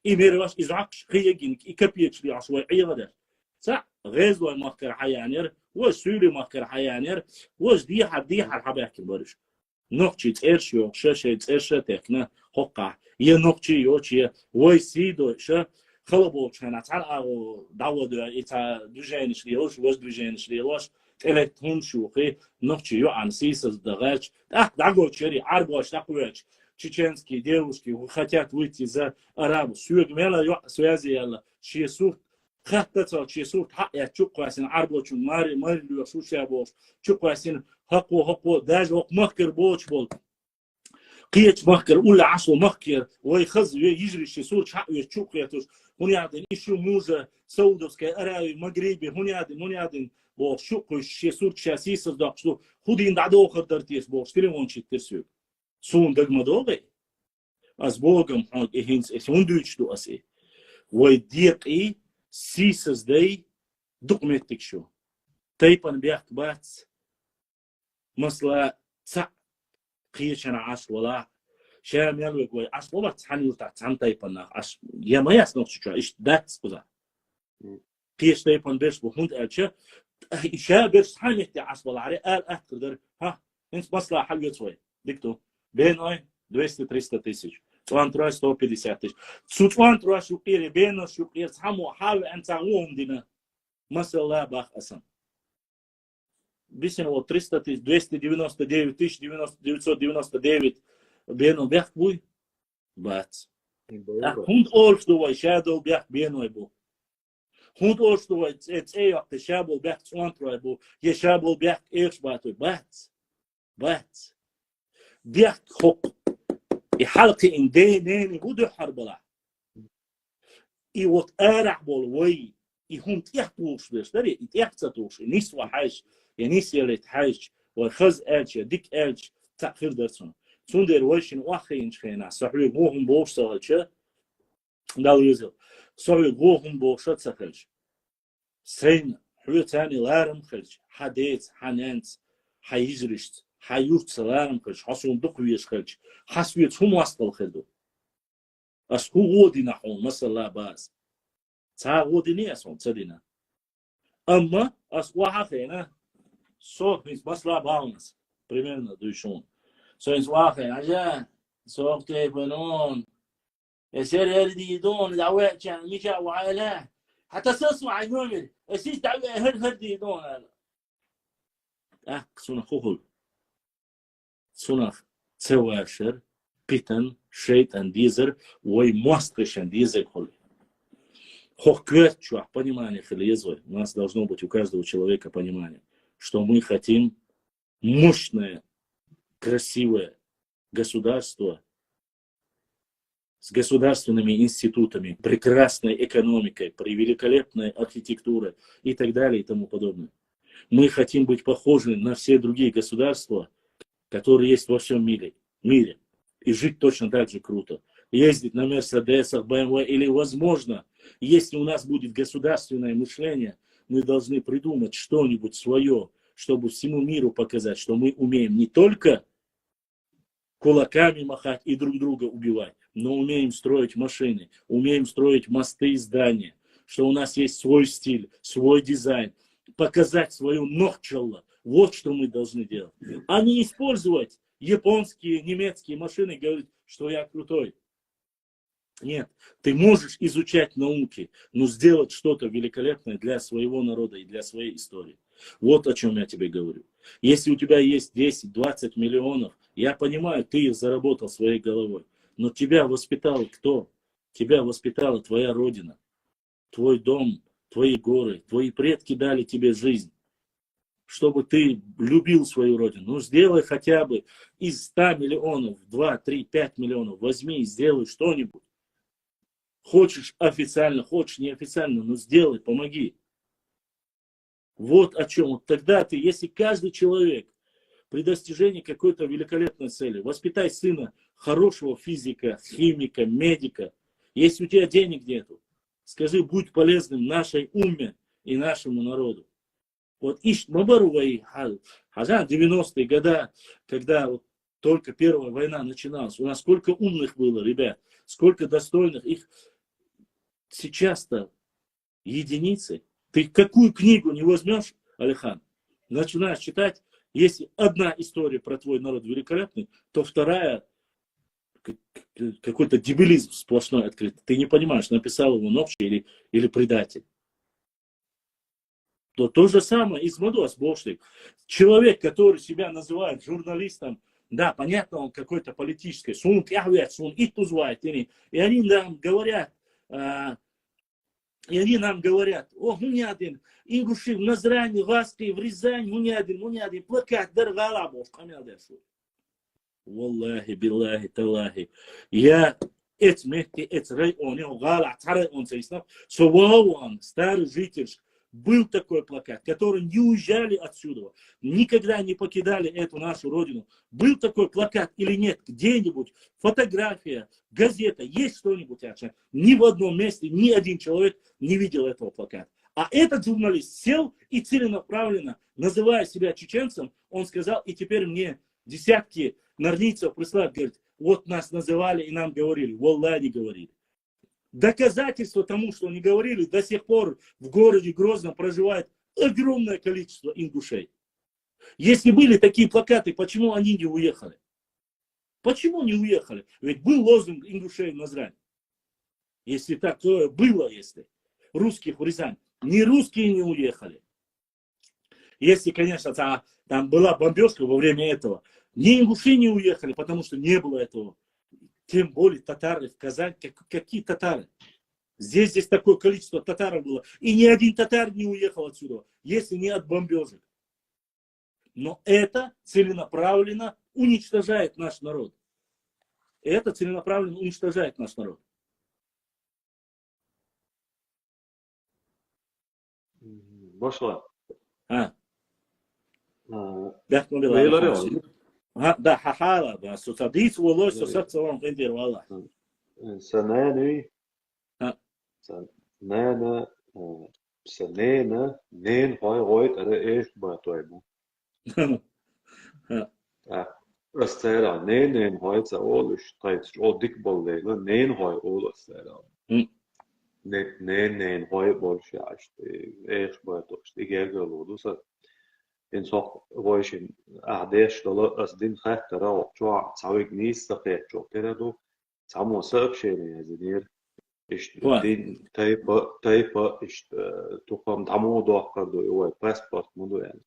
إي ميرواش إزعقش خيجينك إكبيتش لي عشوي عيغدر صح غيزو مخكر حيانير وسوري مخكر حيانير وش ديحة حباكي برش نوختي تيرش يو شاشة تيرش تكنا حقا نوختي يوشي ويسيدو شا خلبو كان تعال دعوة إتا دوجينش ليوش وش دوجينش ليوش تلتون شوخي نوختي يو عن سيسز دغاش دعوة شري عربوش تقويش чеченские девушки хотят выйти за арабу سويغ связи يلا شي سوق خطة شي سوق حق يا تشوقاسين عربو شو ماري لو شو شابوش تشوقاسين حقو داج وق مخكر بوش بول قيت مخكر ولا عصو مخكر ويخز يجري شي سوق حق يتشوق ياتوش هون يعدن شو موزة سودوس كأراوي مغربي هون يعدن بو شوق شي سوق شاسيس داقشو خودين دعدو خدرتيس بوش تليفون شي ترسو سون دغمدوغي از بوغم حق هينس هوندوچ دو اسي ويديقي سيسز دي دوكمنتك شو تايبن بيحك بات مثلا تسع قيشنا عاش ولا شام يلوي قوي عاش ولا تحني تاع تايبن عاش يا ما يسنوش شو ايش داتس كذا قيشتيبون بيش بهند ألشة إشاء بيش حاميتي عصبال عري أتقدر ها إنت مصلحة حلوة شوي دكتور بين أي 200-300 тысяч توان تروح 150 тысяч توان تروح شو قيري بينه شو قير تحمو حاول أن تعوهم دينا مثلا باخ أسم بيسنا 300 тысяч 299 тысяч 999 بينه بيخ بوي بات هند أول شو شادو بيخ بينه يبو هند أول شو إيه شابو بيخ توان تروح يبو يشابو بيخ إيش باتو بات بيخ خب يحلقي إن دي نيني بدو حربلا يوت أرح بالوي يهم تيحتوش بيش داري يتيحتوش نسوى حاج ينسي اللي تحاج وخز ألش ديك ألش تأخير درسون تون دير ويشن واخين شخينا صحوي غوهم بوش سهلش دال يزل صحوي غوهم بوش تسخلش سين حلو تاني لارم خلش حديث حنانت حيجرشت حيورت سلام خلش حسون دقويش خلش حسويت هم واسطل خلدو أسكو غودي نحون مثلا باز تا غودي نيسون تدينا أما أسكو حقينا صوت ميز مثلا باونس примерно دوشون سوينس واخين عجان صوت تيبنون يسير يردي دون دعوات كان ميجا وعائلاه حتى تسمع يومي اسيس دعوة هردي دون سونا خوهل سونا تسواشر питан, шейтан, дизер, ой, мосткашан, дизер, холь. Хохквет, чувак, понимание, хелезой. У нас должно быть у каждого человека понимание, что мы хотим мощное, красивое государство с государственными институтами, прекрасной экономикой, великолепной архитектурой и так далее и тому подобное. Мы хотим быть похожи на все другие государства, которые есть во всем мире. И жить точно так же круто. Ездить на Мерседесах, BMW или, возможно, если у нас будет государственное мышление, мы должны придумать что-нибудь свое, чтобы всему миру показать, что мы умеем не только кулаками махать и друг друга убивать, но умеем строить машины, умеем строить мосты и здания, что у нас есть свой стиль, свой дизайн, показать свою нохчалла. Вот что мы должны делать. А не использовать японские, немецкие машины и говорить, что я крутой. Нет, ты можешь изучать науки, но сделать что-то великолепное для своего народа и для своей истории. Вот о чем я тебе говорю. Если у тебя есть 10-20 миллионов, я понимаю, ты их заработал своей головой, но тебя воспитал кто? Тебя воспитала твоя родина, твой дом, твои горы, твои предки дали тебе жизнь, чтобы ты любил свою родину. Ну, сделай хотя бы из 100 миллионов, 2, 3, 5 миллионов, возьми и сделай что-нибудь. Хочешь официально, хочешь неофициально, но сделай, помоги. Вот о чем. Вот тогда ты, если каждый человек при достижении какой-то великолепной цели, воспитай сына хорошего физика, химика, медика, если у тебя денег нету, скажи, будь полезным нашей умме и нашему народу. Вот ищ Мабаровой, Хазан, 90-е годы, когда вот только первая война начиналась, у нас сколько умных было, ребят, сколько достойных, их сейчас-то единицы. Ты какую книгу не возьмешь, Алихан, начинаешь читать, если одна история про твой народ великолепный, то вторая какой-то дебилизм сплошной открыт. Ты не понимаешь, написал его Нокчи или предатель. То же самое и с Мадуас Бошлик. Человек, который себя называет журналистом, да, понятно, он какой-то политический, и они нам говорят, о, Мунядин, ингуши в Назране, в Аске, в Рязань, Мунядин, плакат, даргала, бов, камелдершу. Валлахи, биллахи, талахи. Я эт районе, гала, район, Совауан, старый житель, был такой плакат, который не уезжали отсюда, никогда не покидали эту нашу родину. Был такой плакат или нет, где-нибудь, фотография, газета, есть что-нибудь? Ни в одном месте ни один человек не видел этого плаката. А этот журналист сел и целенаправленно, называя себя чеченцем, он сказал, и теперь мне десятки нарнийцев присылают, говорит, вот нас называли и нам говорили, валлахи говорили. Доказательство тому, что они говорили, до сих пор в городе Грозном проживает огромное количество ингушей. Если были такие плакаты, почему они не уехали? Почему не уехали? Ведь был лозунг ингушей в Назрань. Если такое было, если русских в Рязань. Не русские не уехали. Если, конечно, там была бомбежка во время этого, ни ингуши не уехали, потому что не было этого. Тем более татары в Казань. Какие татары? Здесь такое количество татаров было. И ни один татар не уехал отсюда, если не от бомбежек. Но это целенаправленно уничтожает наш народ. Это целенаправленно уничтожает наш народ. Başla. Да, Neyleri var? Да, хахала, да, сусадиц, волос, сусадцевом, вендер, валла. Seneni, senene, senene, nen hoyt er eerst batoymu. Astera, nen hoyt sa oluş, tayt o dik bolleyla, nen hoy ol astera. Nen hoy bolş ya işte, eerst batoy, işte gergel oldu sa. In soch roishin ahdesh dolo asdin khahtara o chwa tsawig nis saqet chokterado samo sabshene yazinir işte din taypa işte topam tamo doqardo o passport mundo yani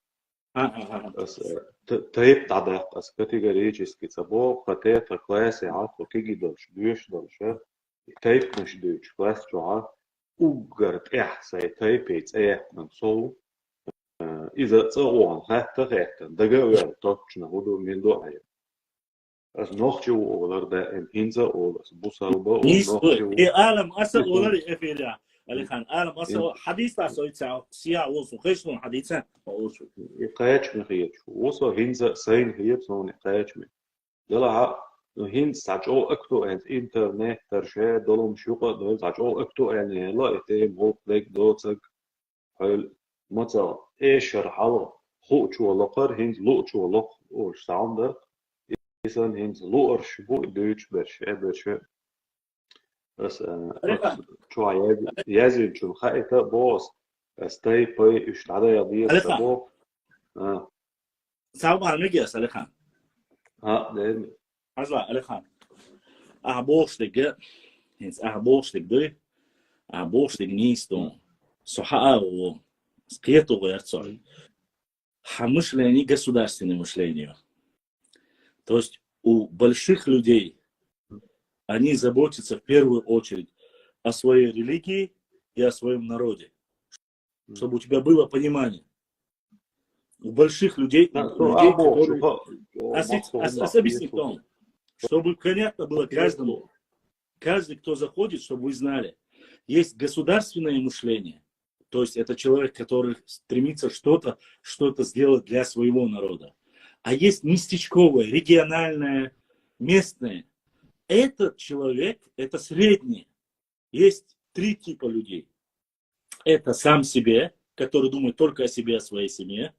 tayp tada as kategoriически sabo khatet klase at kigi dosh düş dosh tayp mush düş klas chwa ugart ihsay taypets ayakman so إذا تصورون حتى دقائق توقعنا هدو من دعاء as nochtje olar da en hinza olar busalba o nochtje عالم أصل olar إفيريا اللي خان عالم أصل حديث أصل سيا وصو خشون حديثا وصو يقايش من خيش وصو hinza سين هي صون يقايش من دلها هين ساجو أكتو أنت إنترنت ترشة دلهم شوقة دل ساجو أكتو يعني لا إتهم هو بلاك دوتك هل مثلا إيشر حلا خوش ولقر هنز لوش ولق أو ساندر إنسان هنز لوش شبو دوتش برش بس شو يازين شو خايفة باص استاي باي إيش عدا يضيع سبوا سامع نجي أسأل خان ده أسمع أسأل خان أبوش تجا هنز أبوش تجدي أبوش تجنيستون صحاء و скето герцог, мышление государственное мышление. То есть у больших людей они заботятся в первую очередь о своей религии и о своем народе, чтобы у тебя было понимание. У больших людей, которые... Объясни в том, чтобы понятно было каждому, каждый, кто заходит, чтобы вы знали, есть государственное мышление. То есть это человек, который стремится что-то сделать для своего народа. А есть местечковое, региональное, местное. Этот человек, это средний. Есть три типа людей. Это сам себе, который думает только о себе, о своей семье.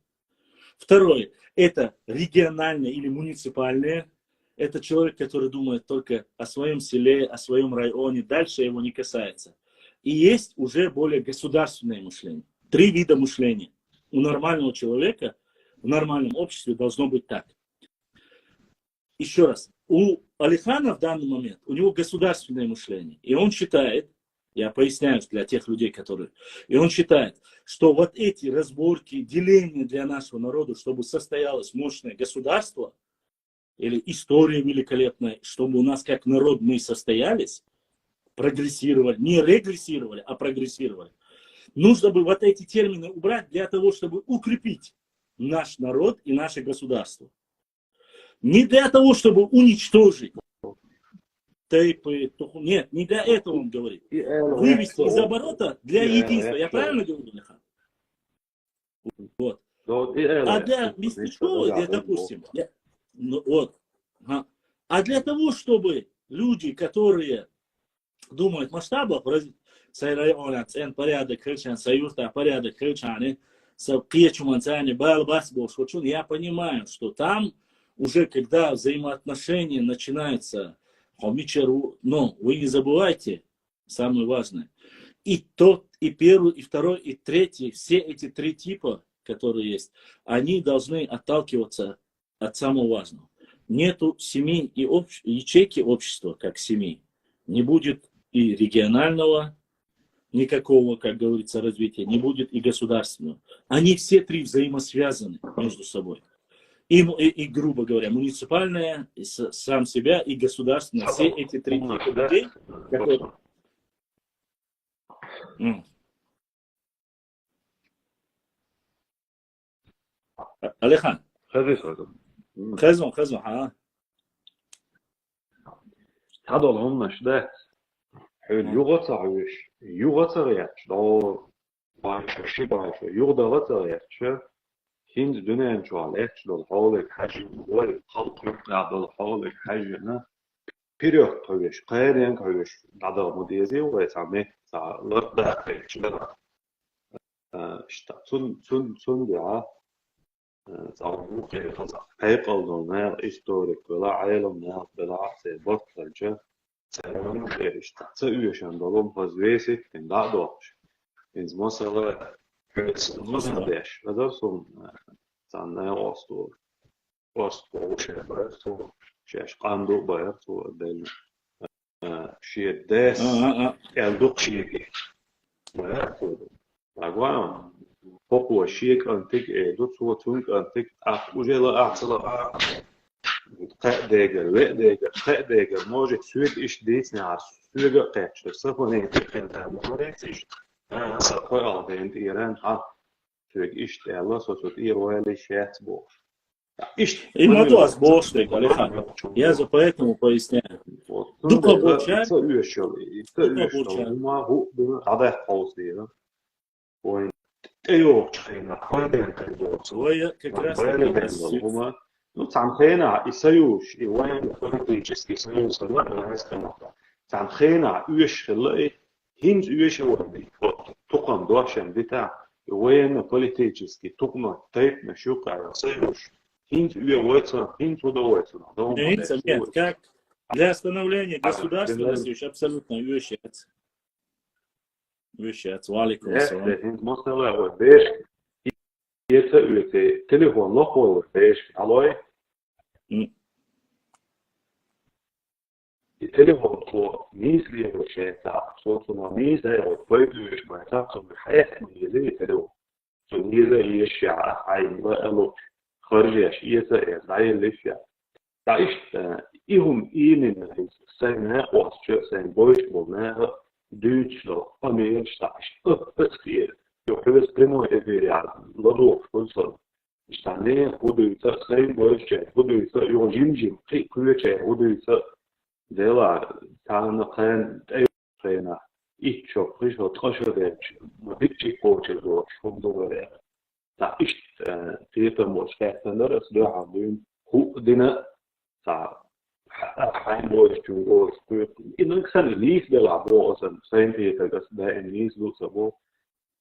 Второе, это региональное или муниципальное. Это человек, который думает только о своем селе, о своем районе. Дальше его не касается. И есть уже более государственное мышление. Три вида мышления. У нормального человека в нормальном обществе должно быть так. Еще раз. У Алихана в данный момент, у него государственное мышление. И он считает, я поясняю для тех людей, которые... И он считает, что вот эти разборки, деления для нашего народа, чтобы состоялось мощное государство, или история великолепная, чтобы у нас как народ мы состоялись, прогрессировали, не регрессировали, а прогрессировали. Нужно бы вот эти термины убрать для того, чтобы укрепить наш народ и наше государство. Не для того, чтобы уничтожить тейпы, нет, не для этого он говорит. Вывести из оборота для единства. Я правильно говорю, Леха? Вот. А для местечковых, допустим, вот. А для того, чтобы люди, которые думают в масштабах, порядок, союз, порядок, я понимаю, что там уже когда взаимоотношения начинаются, но вы не забывайте, Самое важное. И тот, и первый, и второй, и третий, все эти три типа, которые есть, они должны отталкиваться от самого важного. Нету семей и ячейки общества, как семей. Не будет и регионального никакого, как говорится, развития, не будет и государственного. Они все три взаимосвязаны между собой. И грубо говоря, муниципальное, сам себя и государственное. Все эти три типа людей, которые... Алихан. Хазон, ха. هذا هم ده يغطريش لو باش باش يغطريش هند دنيا شو على لو حالك حاجة والخلق يقعد لو حالك حاجة بيريود تويش قارين تويش هذا مديزي ويسمى لرد داخل شباب اشتا سن بيع زعمو كي خلاص هيقولوا ما historic ولا عالم ما بلا سبب فرجة سلام اشتا سويشان دولم فزويسي إن دعوش إن مثلا مثلاش هذا سون زعنا أسطور شاش قاندو باير تو دل شيء داس يلدق شيء ما تو أقوام فوق شيك أنتج دوت سو تونك أنتج وجلا أعطلا قديجر موجة سويد إيش ديس نعرف سويد قاتش صفوني تكلم موريتش صفوا على بنت إيران سويد إيش تعلا صوت إيروالي شات بوش И Матуас Бошник, Алихан. Я же поэтому поясняю. Дука Бочар. Своя как раз ну, Самхена и Союз, и военно-политический союз, Самхена, Уешхелай, Хинж Уешхелай, Тукам Дуашем Вита, и военно-политический, Тукма, Тейп, Нащука, Союз, Хинж Уешхелай, Хинж удовольствие. Нет, как для становления государственности абсолютно уешхелается. Уешхелается, валикум. Хинж Мостела, вот, Беш, يتأوي تليفون لقوه فيش علوي التليفون تو ميز ليه وشيء صوتنا ميز ده وطيبش ما تاخذ الحياة ميزة تلو ميزة يشيع عين بقى خارجي شيء زي اللي فيها تعيش إيهم إيمن سنة واسجة سنة بوش بمنها دوتشلو أمير تعيش أكثر يحبس بريمو إفيريال لدوق فلسل إشتاني خدويتا سين بوشة خدويتا يوجيمجيم قي كويتة خدويتا ديلا تانا قان أيوخينا إيتشو قيشو تخشو ديش مديتشي قوتش دو شوندو غريق تا إشت تيتا موشكاتا نرس دو عبدين هو دينا تا حين بوش جوغوز إنك سن ليس ديلا بوغسن سين تيتا قس دا إن ليس دو سبو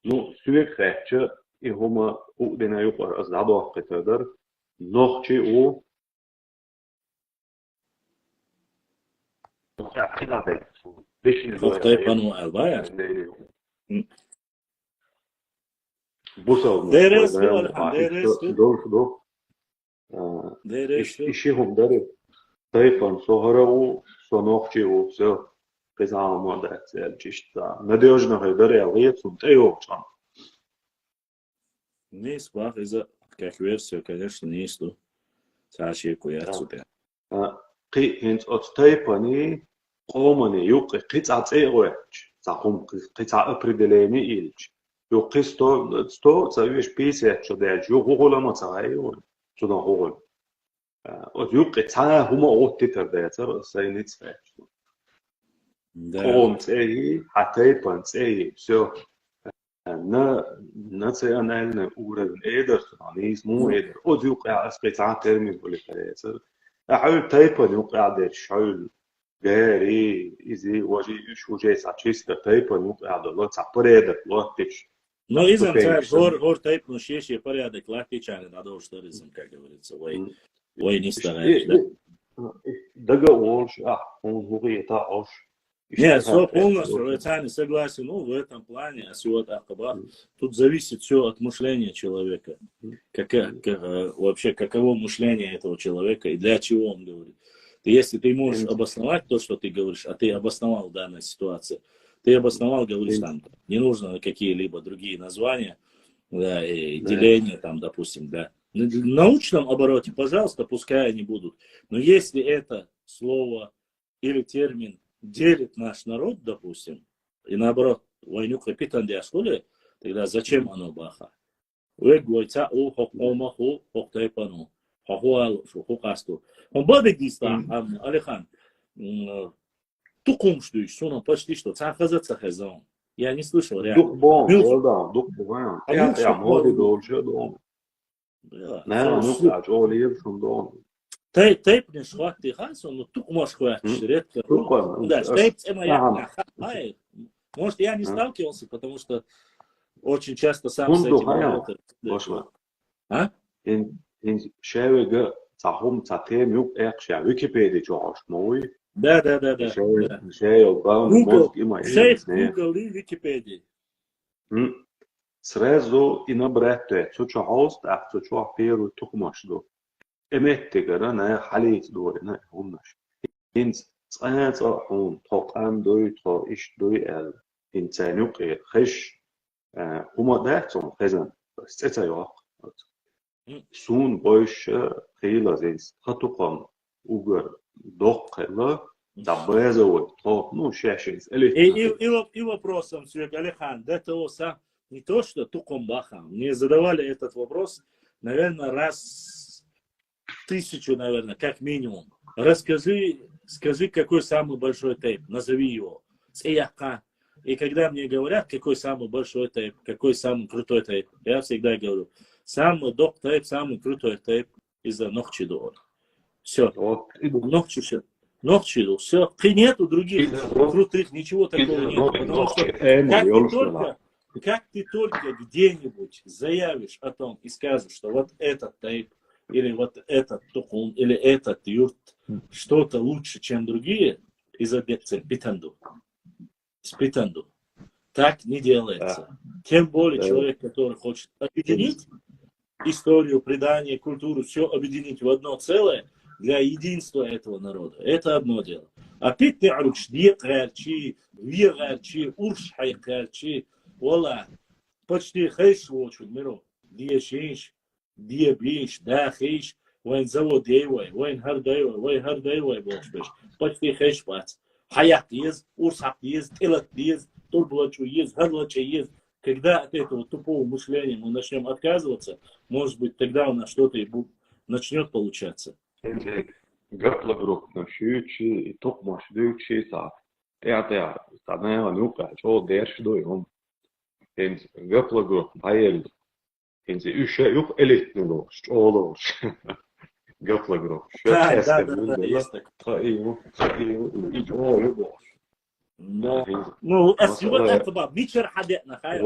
Ну, сюекхэтчэ и хома у денаюпар аздадох кэтэдэр нохчи у Нохтай пану албая. Бусал. Дерес до. Дерес. Иши хом даре. Тайпан сохарау сонохчи у всё. Признамо да це чисто надежно говоря, летом тайопчан. Не испах из-за как версия, конечно, не исту. Саши куяцуте. Қи хинт от тайпани قومني يوق قطعة إيروش صاحم قطعة определение إلش يوق sto سويش بيسة شداج يوق هو ما صاير شو هو от يوق قطعة هما أوت تتبعتر سينيت فاش قوم تأيي حتى يبان تأيي سو نتأيي أنا لنا أورد إيدر تنانيز مو إيدر od يوق قطعة ترمي بقول فريسر أحاول تايبان يوق عدد شاول غيري إذا واجي شو جاي ساتشيس تايبان يوق عدد لا تبرد لا تيش Но изам гор тайп но шеше порядок лахтичан надо уж туризм, как говорится, ой не стараешь, да? Дага олш, он хуги та ош, Нет, все полностью, я не согласен, ну, в этом плане, тут зависит все от мышления человека. Вообще, каково мышление этого человека и для чего он говорит. Если ты можешь обосновать то, что ты говоришь, а ты обосновал в данной ситуации, ты обосновал, говоришь, там, не нужно какие-либо другие названия, да, и деления, там, допустим, да. В научном обороте, пожалуйста, пускай они будут. Но если это слово или термин делит наш народ, допустим, и наоборот, войну капитан диасколе, тогда зачем оно баха? Он бабик диста, Алихан, тукум что еще, ну почти что, цахаза цахазон. Я не слышал реально. Дух бон, да, дух бон. Я море должен дом. Не, ну как, олив шум дом. Тейп не схватит хасу, но тук можешь хватить редко. Да, тейп это я. Может, я не сталкивался, потому что очень часто сам с этим работаю. А? In шевега цахум цатем юг экшя Википедия чош мой. Да. Google и Википедия. Сразу и набрать суча хост, а суча первый тукмаш до. Эметтигера на халит дори на хуннаш. Инс цаца хун тоқам дой то иш дой эл. Инсанук хиш хума дахтом хазан. Цаца ёq. Сун бойш хила зис хатуқам угар доқла дабезовой то ну шашис. И вопросом Сюек Алихан, до того сам не то, что тукомбаха. Мне задавали этот вопрос, наверное, раз 1000, наверное, как минимум. Скажи, какой самый большой тейп, назови его. И когда мне говорят, какой самый большой тейп, какой самый крутой тейп, я всегда говорю, самый док тейп, самый крутой тейп из-за Нохчиду. Все. Нохчиду, все. И нету других крутых, ничего такого нет. Потому что как ты только где-нибудь заявишь о том и скажешь, что вот этот тейп, или вот этот тухун, или этот юрт, что-то лучше, чем другие, из-за питанду. Спитанду. Так не делается. Тем более человек, который хочет объединить историю, предание, культуру, все объединить в одно целое для единства этого народа. Это одно дело. А пить не аруч, дьекарчи, вьерчи, уршхайкарчи, вала, почти хэш вочу миру, диешиш, диебиш, дахиш, вайн завод дейвай, вайн хардайвай, бошбеш, почти хэш бац. Хаят есть, урсак есть, телат есть, турблачу есть, харлача есть. Когда от этого тупого мышления мы начнем отказываться, может быть, тогда у нас что-то и начнет получаться. Да, есть такое. Ну, أسباب ميشر حدقنا خير.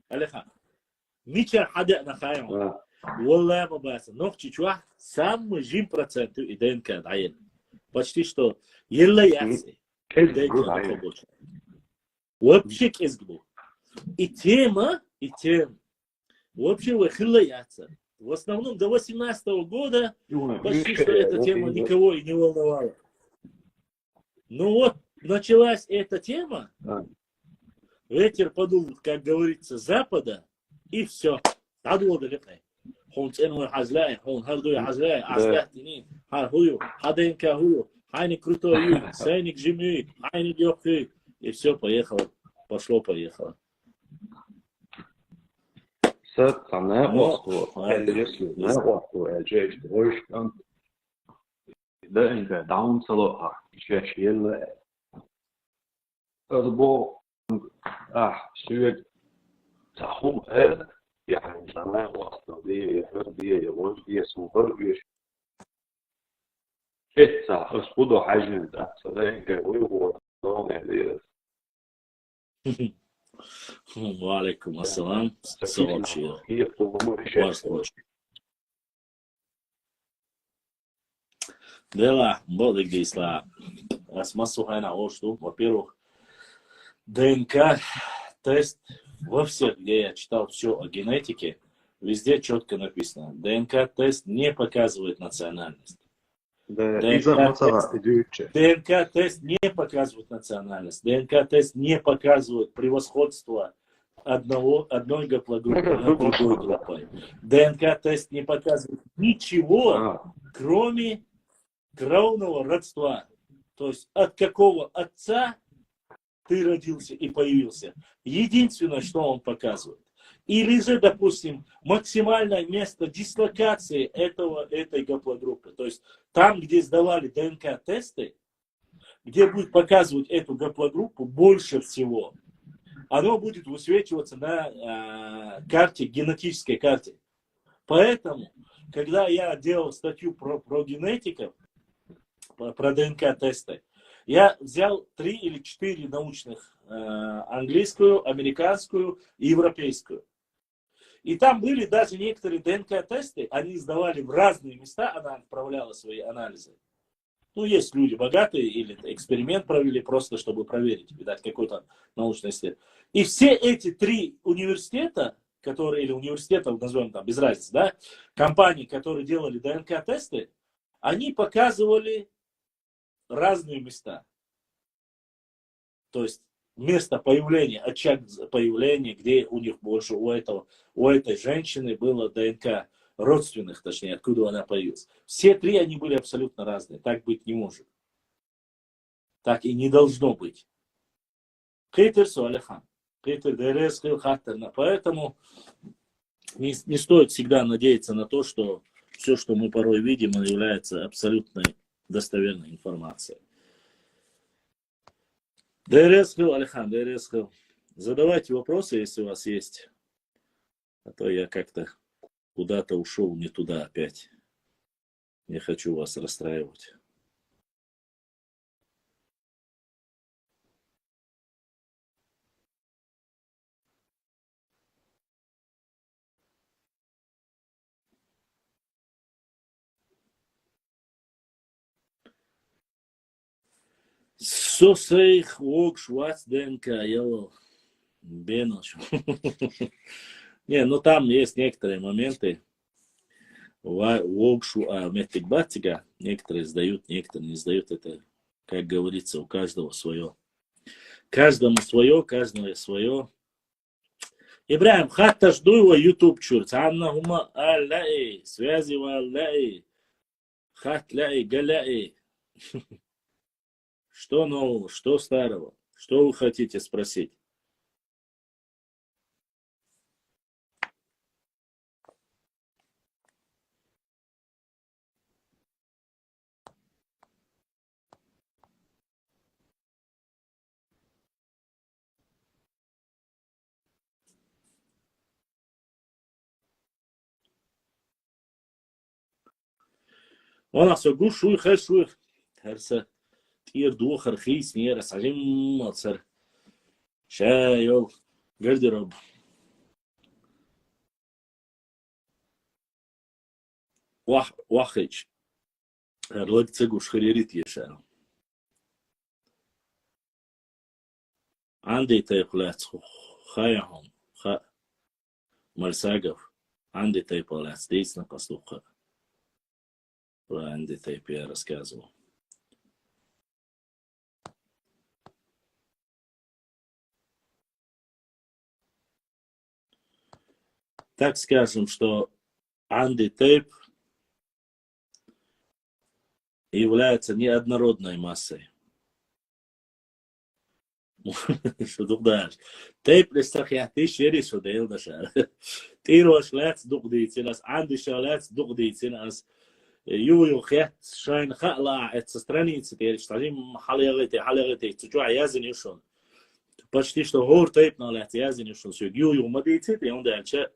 Алихан. Мичер حدقنا خير. والله ما بس نوختي شو сам жим проценту и ДНК дает. Почти что еле ясно. ДНК вообще кезгбу. И тема, вообще выхиляется. В основном до 18-го года почти что эта тема никого и не волновала. Ну вот, началась эта тема, ветер подул, как говорится, с запада, и все. Тадло далеко. Он цену хазляй, он хардуй хазляй, астахтини, хархую, хаденка хую, хайник крутой, сайник жимюй, хайник ёхты. И все, поехало. Пошло-поехало. سويت تخوم يعني زمان وصل دي يوش دي سوبر بيش حتى اسقطوا حاجة ده صدقني كوي هو وعليكم السلام. Dela, bode gdje isla. смысл что, во-первых, ДНК-тест во всех, где я читал все о генетике, везде четко написано. ДНК-тест не показывает национальность. ДНК-тест не показывает национальность. ДНК-тест не показывает превосходство одной гаплогруппы над другой группой. ДНК-тест не показывает ничего, кроме кровного родства. То есть от какого отца ты родился и появился. Единственное, что он показывает. Или же, допустим, максимальное место дислокации этой гаплогруппы. То есть там, где сдавали ДНК-тесты, где будет показывать эту гаплогруппу больше всего, оно будет высвечиваться на карте, генетической карте. Поэтому, когда я делал статью про генетиков, про ДНК-тесты, я взял 3 или 4 научных, английскую, американскую и европейскую. И там были даже некоторые ДНК-тесты, они сдавали в разные места, она отправляла свои анализы. Ну, есть люди богатые, или эксперимент провели просто, чтобы проверить, видать, какой-то научный исследование. И все эти 3 университета, которые, или университетов, назовем там, без разницы, да, компании, которые делали ДНК-тесты, они показывали разные места. То есть место появления, очаг появления, где у них больше, у этой женщины было ДНК родственных, точнее, откуда она появилась. Все 3 они были абсолютно разные. Так быть не может. Так и не должно быть. Поэтому не стоит всегда надеяться на то, что все, что мы порой видим, является абсолютной достоверной информацией. Алихан, задавайте вопросы, если у вас есть. А то я как-то куда-то ушел не туда опять. Не хочу вас расстраивать. Сосейх вок швац ДНК, ело бенош. Не, ну там есть некоторые моменты. Вокшу, метикбатига, некоторые сдают, некоторые не сдают. Это, как говорится, у каждого свое. Каждому свое, каждому свое. Ибраим, хатта жду его YouTube чурц. Анна хума аллаи, связи валлаи, хат ляи, галяи. Что нового, что старого? Что вы хотите спросить? وانا سوغو شوي خير شوي هرسه تير دو خرخيس نير سعيم مصر شايو قردرب واخج هرلق تسقو شخريريت يشا عندي تيقلات خايهم مرساقف عندي تيقلات ديس نقصدوخ عندي тайп я рассказывал. Так скажем, что антитейп является неоднородной массой. Что духдаешь? Тейп листах я ты шери что дейл дашар. Ты рошлец духдицинас, анди шалец духдицинас. يو خيات شاين خالا اتسترانيцы تستعلم حلقتي تجوع يازن يشون почти что гор тейп на лет язин يشون سو يو مديتي и он дальше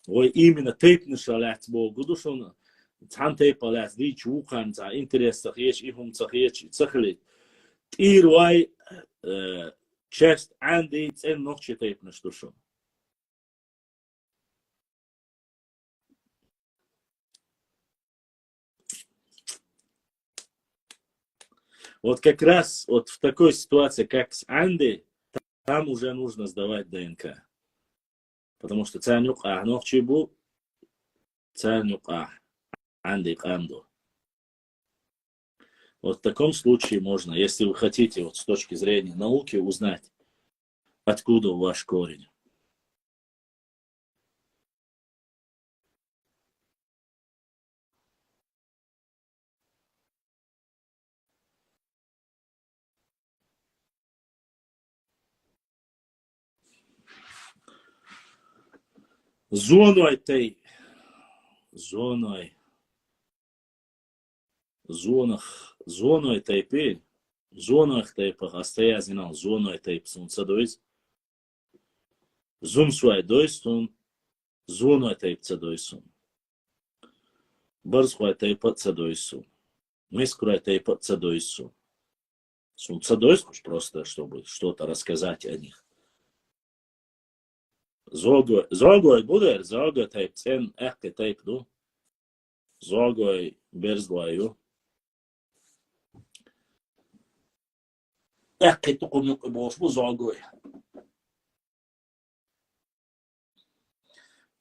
ой именно тейп на шалят бо гудушон цан тейп лет ди чукан за интерес захеч и хум захеч цахли тирвай чест анди цен ночи тейп на штушон. Вот как раз вот в такой ситуации, как с Анди, там уже нужно сдавать ДНК. Потому что цанюк нохчибу, цанюк Анди камду. Вот в таком случае можно, если вы хотите вот с точки зрения науки узнать, откуда ваш корень. Зоной той, зоной, зоной тайпы, зонах тайпах, астаязинал, зоной тайп сунцадойс, зумсуай дойстун, зоной тайп цадойсун, барсуай тайпа цадойсу, мискурай тайпа цадойсу. Сунцадойс, просто чтобы что-то рассказать о них. Zogoj buder, zogoj taip cen, ehke taip du. Zogoj berzloju. Ehke tukum nuk boş bu zogoj.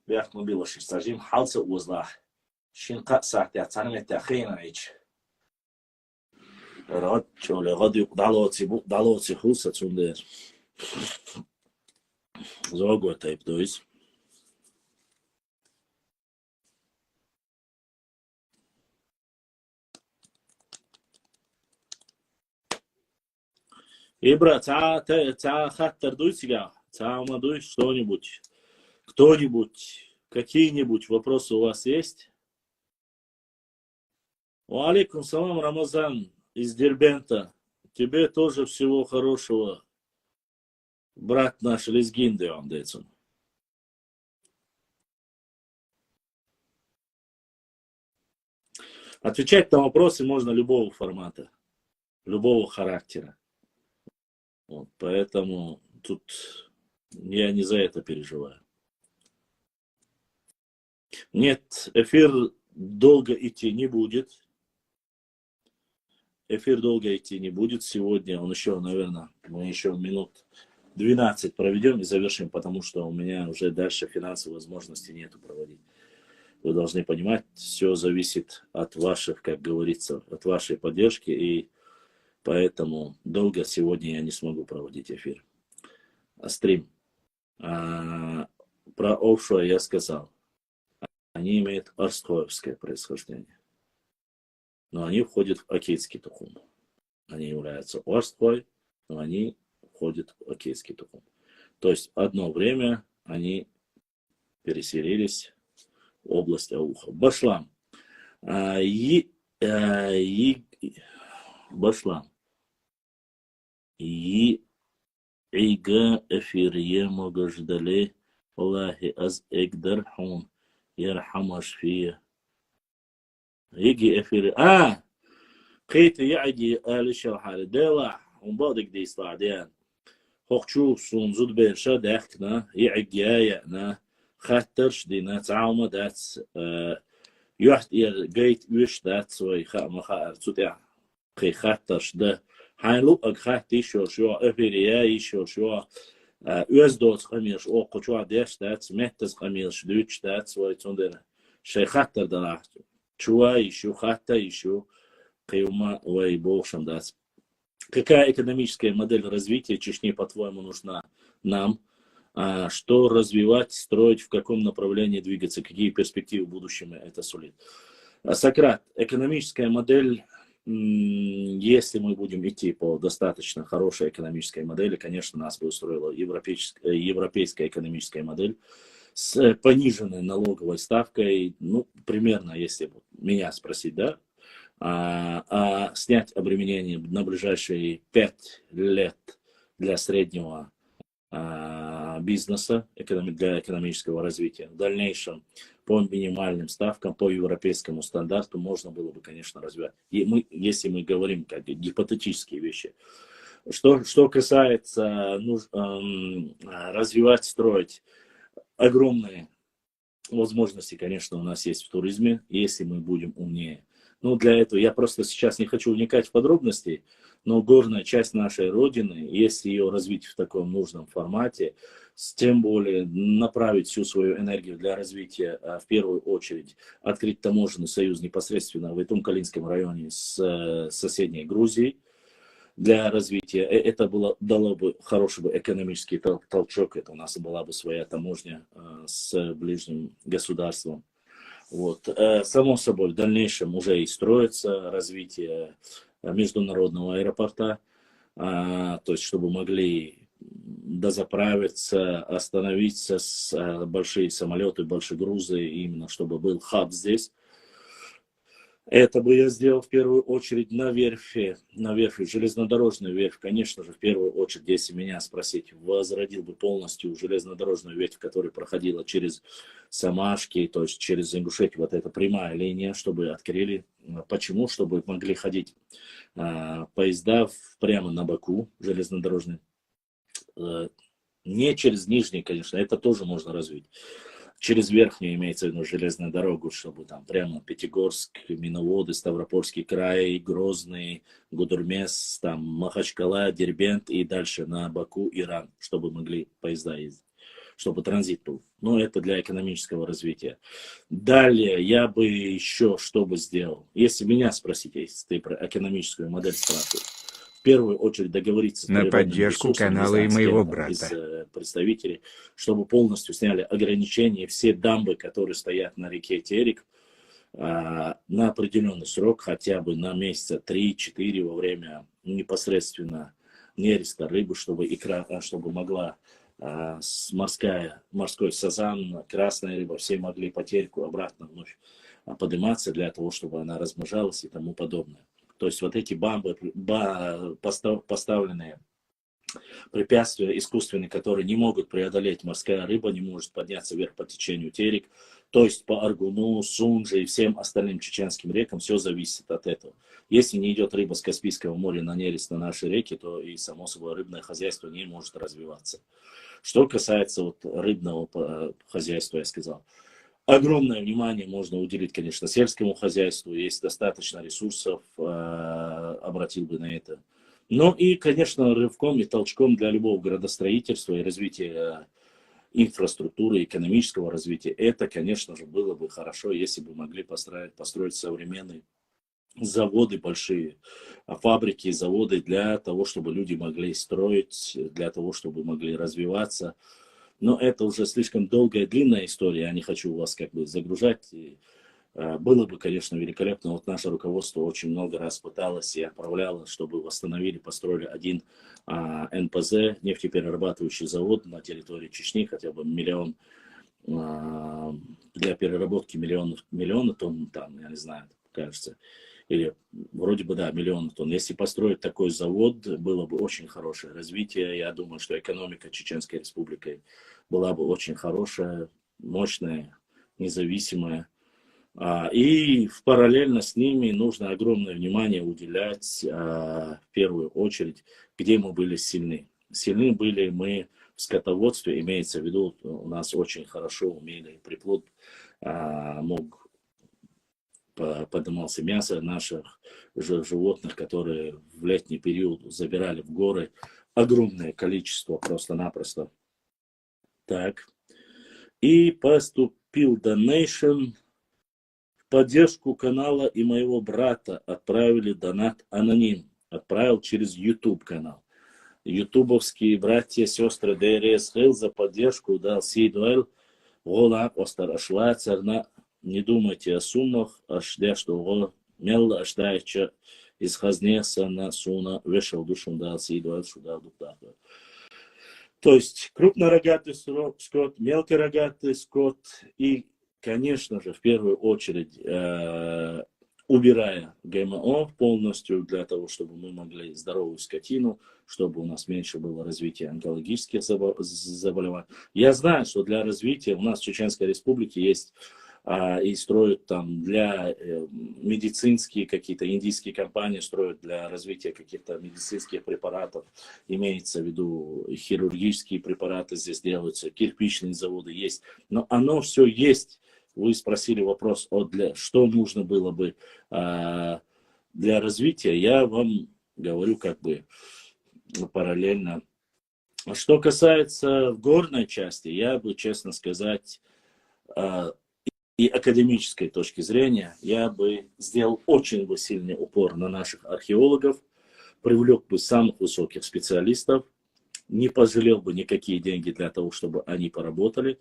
Beyak mobilo şistajim halsa uzlah. Şinqa saat ya tanımet ya khina hiç. Rad şöyle gadi dalotsi hulsa tsunder. Zogoj taip dois. Ибра, хаттер дуй себя, дуй что-нибудь. Кто-нибудь, какие-нибудь вопросы у вас есть? Алейкум салам, Рамазан из Дербента. Тебе тоже всего хорошего. Брат наш Лезгинды, он дается. Отвечать на вопросы можно любого формата, любого характера. Вот, поэтому тут я не за это переживаю. Нет, эфир долго идти не будет. Эфир долго идти не будет сегодня. Он еще, наверное, мы еще минут 12 проведем и завершим, потому что у меня уже дальше финансовой возможности нету проводить. Вы должны понимать, все зависит от ваших, как говорится, от вашей поддержки, и поэтому долго сегодня я не смогу проводить эфир. Стрим. Про офшор я сказал. Они имеют арстхоевское происхождение. Но они входят в окейский тухум. Они являются арстхой, но они входят в окейский тухум. То есть одно время они переселились в область ауха. Башлам. Башлам. Ига эфирье могождали Аллахи аз эгдархун ярхамаш фия. Иги эфир. قيت يعجي الشرح دلا ومبادك دي صعدين خوخشو سون زود بيرشا داخنا يعجيانا خاطرش دينا تعاوما دات يحت جيت وش دات سوي ما خاطر تطيع قي خاطرش ده حيلو اخاتي شو افيريا شو öz dost qamir o qochwa desh dat mettes qamir shduch dat سوي تندر شي خاطر دلا чуа еще хата еще Кайума Вайболшам даст. Какая экономическая модель развития Чечни, по-твоему, нужна нам? Что развивать, строить, в каком направлении двигаться, какие перспективы в будущем это сулит? Сократ, экономическая модель, если мы будем идти по достаточно хорошей экономической модели, конечно, нас бы устроила европейская экономическая модель с пониженной налоговой ставкой, ну, примерно, если меня спросить, да, снять обременение на ближайшие 5 лет для среднего бизнеса, для экономического развития. В дальнейшем по минимальным ставкам, по европейскому стандарту можно было бы, конечно, развивать. И если мы говорим как гипотетические вещи. Что касается развивать, строить, огромные возможности, конечно, у нас есть в туризме, если мы будем умнее. Ну, для этого я просто сейчас не хочу вникать в подробности, но горная часть нашей Родины, если ее развить в таком нужном формате, тем более направить всю свою энергию для развития, в первую очередь, открыть таможенный союз непосредственно в Итум-Калинском районе с соседней Грузией для развития. Это дало бы хороший бы экономический толчок, это у нас была бы своя таможня с ближним государством. Вот. Само собой, в дальнейшем уже и строится развитие международного аэропорта, то есть чтобы могли дозаправиться, остановиться с большие самолеты, большие грузы, именно чтобы был хаб здесь. Это бы я сделал в первую очередь на верфи, железнодорожную верфь, конечно же, в первую очередь, если меня спросить, возродил бы полностью железнодорожную ветвь, которая проходила через Самашки, то есть через Ингушетию, вот эта прямая линия, чтобы открыли. Почему? Чтобы могли ходить поезда прямо на Баку железнодорожные, не через Нижний, конечно, это тоже можно развить. Через верхнюю имеется в виду железную дорогу, чтобы там прямо Пятигорск, Миноводы, Ставропольский край, Грозный, Гудермес, там Махачкала, Дербент и дальше на Баку, Иран, чтобы могли поезда ездить, чтобы транзит был. Но это для экономического развития. Далее я бы еще что бы сделал, если меня спросить, если ты про экономическую модель спрашиваешь. В первую очередь договориться на поддержку канала и моего брата. Из представителей, чтобы полностью сняли ограничения, все дамбы, которые стоят на реке Терек, на определенный срок, хотя бы на месяца 3-4 во время непосредственно нереста рыбы, чтобы могла морской сазан, красная рыба, все могли по Тереку обратно вновь подниматься для того, чтобы она размножалась и тому подобное. То есть вот эти поставленные препятствия искусственные, которые не могут преодолеть морская рыба, не может подняться вверх по течению Терек, то есть по Аргуну, Сунже и всем остальным чеченским рекам, все зависит от этого. Если не идет рыба с Каспийского моря на нерест на наши реки, то и само собой рыбное хозяйство не может развиваться. Что касается вот рыбного хозяйства, я сказал, огромное внимание можно уделить, конечно, сельскому хозяйству. Есть достаточно ресурсов, обратил бы на это. Ну и, конечно, рывком и толчком для любого градостроительства и развития инфраструктуры, экономического развития, это, конечно же, было бы хорошо, если бы могли построить современные заводы большие, фабрики, заводы для того, чтобы люди могли строить, для того, чтобы могли развиваться. Но это уже слишком долгая, длинная история, я не хочу вас как бы загружать. Было бы, конечно, великолепно. Вот наше руководство очень много раз пыталось и отправляло, чтобы восстановили, построили один НПЗ, нефтеперерабатывающий завод на территории Чечни, хотя бы миллион, для переработки миллиона тонн, там, я не знаю, кажется, или вроде бы, да, миллион тонн. Если построить такой завод, было бы очень хорошее развитие. Я думаю, что экономика Чеченской Республики была бы очень хорошая, мощная, независимая. И параллельно с ними нужно огромное внимание уделять, в первую очередь, где мы были сильны. Сильны были мы в скотоводстве, имеется в виду, у нас очень хорошо умели приплод, поднимался мясо наших животных, которые в летний период забирали в горы огромное количество просто-напросто. Так. И поступил донейшн. Поддержку канала и моего брата отправили донат аноним. Отправил через YouTube канал. Ютубовские братья, сестры ДРС Хейл за поддержку дал Сейдуэль. Голак остар ашла царна. Не думайте о суммах, аж для что го мелла аж дайча из хазнеса на суна вешал душам дал Сейдуэль шуда дуктах. То есть крупнорогатый скот, мелкорогатый скот и, конечно же, в первую очередь, убирая ГМО полностью для того, чтобы мы могли здоровую скотину, чтобы у нас меньше было развития онкологических заболеваний. Я знаю, что для развития у нас в Чеченской Республике есть и строят там для медицинские какие-то, индийские компании строят для развития каких-то медицинских препаратов, имеется в виду хирургические препараты здесь делаются, кирпичные заводы есть, но оно все есть. Вы спросили вопрос, что нужно было бы для развития. Я вам говорю как бы параллельно. Что касается горной части, я бы, честно сказать, и академической точки зрения, я бы сделал очень бы сильный упор на наших археологов, привлек бы самых высоких специалистов, не пожалел бы никакие деньги для того, чтобы они поработали,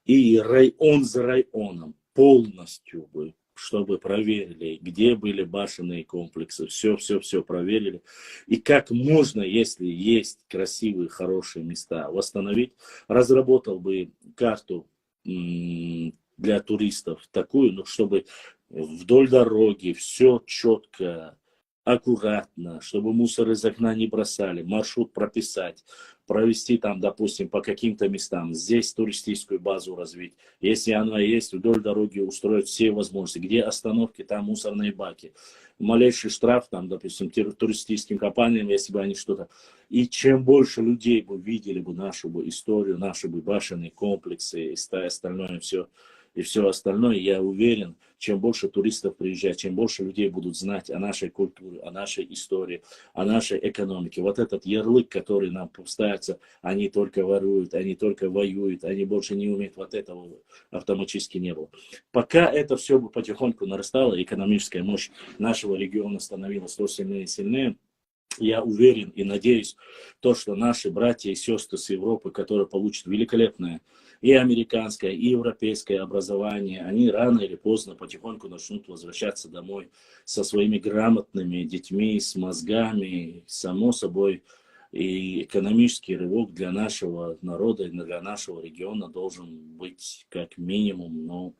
и район за районом полностью бы, чтобы проверили, где были башенные комплексы, все проверили. И как можно, если есть красивые, хорошие места, восстановить, разработал бы карту для туристов такую, ну, чтобы вдоль дороги все четко, аккуратно, чтобы мусор из окна не бросали, маршрут прописать, провести там, допустим, по каким-то местам, здесь туристическую базу развить. Если она есть, вдоль дороги устроить все возможности. Где остановки, там мусорные баки. Малейший штраф, там, допустим, туристическим компаниям, если бы они что-то... И чем больше людей бы видели бы нашу бы историю, наши бы башенные комплексы и остальное все, и все остальное, я уверен, чем больше туристов приезжает, чем больше людей будут знать о нашей культуре, о нашей истории, о нашей экономике. Вот этот ярлык, который нам поставится, они только воруют, они только воюют, они больше не умеют, вот этого автоматически не было. Пока это все бы потихоньку нарастало, экономическая мощь нашего региона становилась все сильнее и сильнее, я уверен и надеюсь, то, что наши братья и сестры с Европы, которые получат великолепное и американское, и европейское образование, они рано или поздно потихоньку начнут возвращаться домой со своими грамотными детьми, с мозгами. Само собой, и экономический рывок для нашего народа и для нашего региона должен быть как минимум, но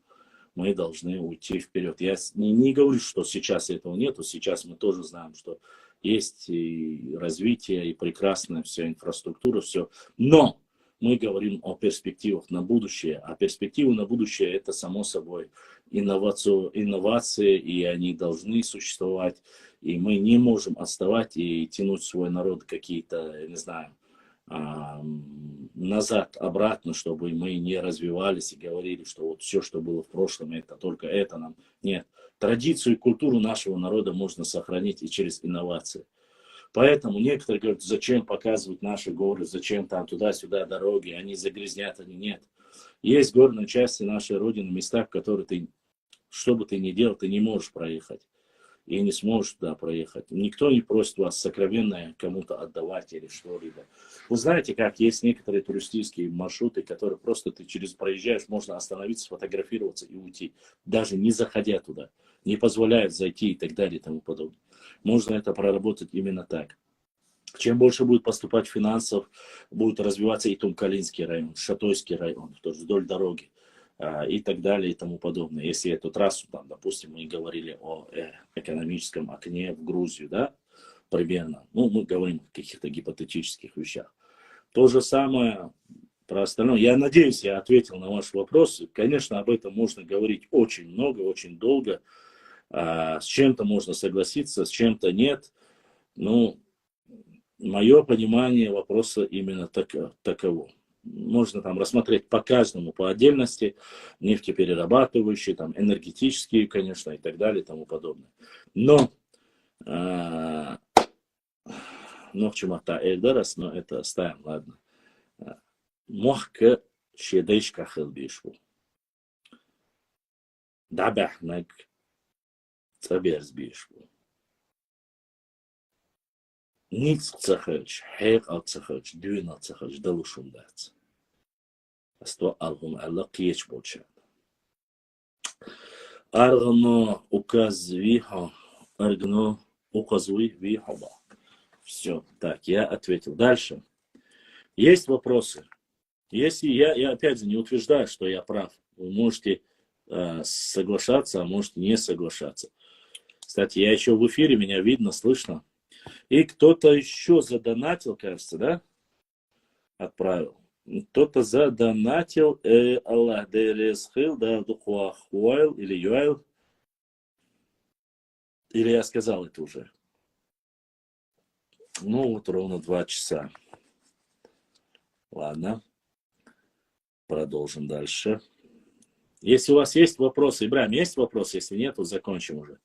мы должны уйти вперед. Я не говорю, что сейчас этого нету, сейчас мы тоже знаем, что есть и развитие, и прекрасная вся инфраструктура, все. Но мы говорим о перспективах на будущее. А перспективы на будущее — это, само собой, инновации, и они должны существовать. И мы не можем отставать и тянуть свой народ какие-то, я не знаю, назад, обратно, чтобы мы не развивались и говорили, что вот все, что было в прошлом, это только это нам. Нет. Традицию и культуру нашего народа можно сохранить и через инновации. Поэтому некоторые говорят, зачем показывать наши горы, зачем там туда-сюда дороги, они загрязнят, они нет. Есть горные части нашей Родины, места, в которые ты, что бы ты ни делал, ты не можешь проехать. И не сможешь туда проехать. Никто не просит вас сокровенное кому-то отдавать или что-либо. Вы знаете, как есть некоторые туристические маршруты, которые просто ты через проезжаешь, можно остановиться, сфотографироваться и уйти, даже не заходя туда. Не позволяют зайти и так далее и тому подобное. Можно это проработать именно так. Чем больше будет поступать финансов, будет развиваться и Тумкалинский район, Шатойский район, тоже вдоль дороги. И так далее и тому подобное. Если эту трассу, там, допустим, мы говорили о экономическом окне в Грузию, да, примерно, ну, мы говорим о каких-то гипотетических вещах. То же самое про остальное. Я надеюсь, я ответил на ваш вопрос. Конечно, об этом можно говорить очень много, очень долго. С чем-то можно согласиться, с чем-то нет. Ну, мое понимание вопроса именно таково. Можно там рассмотреть по каждому, по отдельности, нефтеперерабатывающие, там, энергетические, конечно, и так далее, и тому подобное. Но в чем-то эльдарас, но это оставим, ладно. Мохка щедейшка хелбишу. Дабахнак цаберсбишу. Ниц цахач, хек ал цахач, дюйна цахач, далушум дац. Асто алгум алла киеч болчад. Аргно указвиха, аргно указуи вихаба. Все, так, я ответил. Дальше. Есть вопросы? Если я опять же не утверждаю, что я прав. Вы можете соглашаться, а можете не соглашаться. Кстати, я еще в эфире, меня видно, слышно. И кто-то еще задонатил, кажется, да? Отправил. Кто-то задонатил. Аллах дересхил, да, духуахуайл или юайл. Или я сказал это уже? Ну, вот ровно 2 часа. Ладно. Продолжим дальше. Если у вас есть вопросы, Ибрахим, есть вопросы? Если нет, то закончим уже.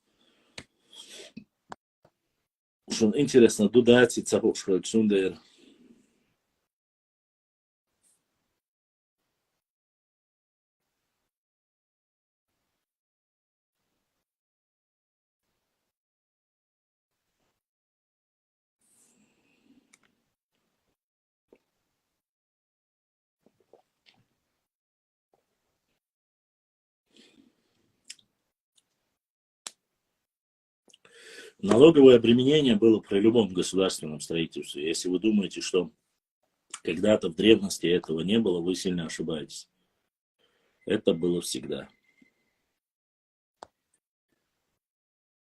Шун интересно, дудати цапушка, чундер. Налоговое обременение было при любом государственном строительстве. Если вы думаете, что когда-то в древности этого не было, вы сильно ошибаетесь. Это было всегда.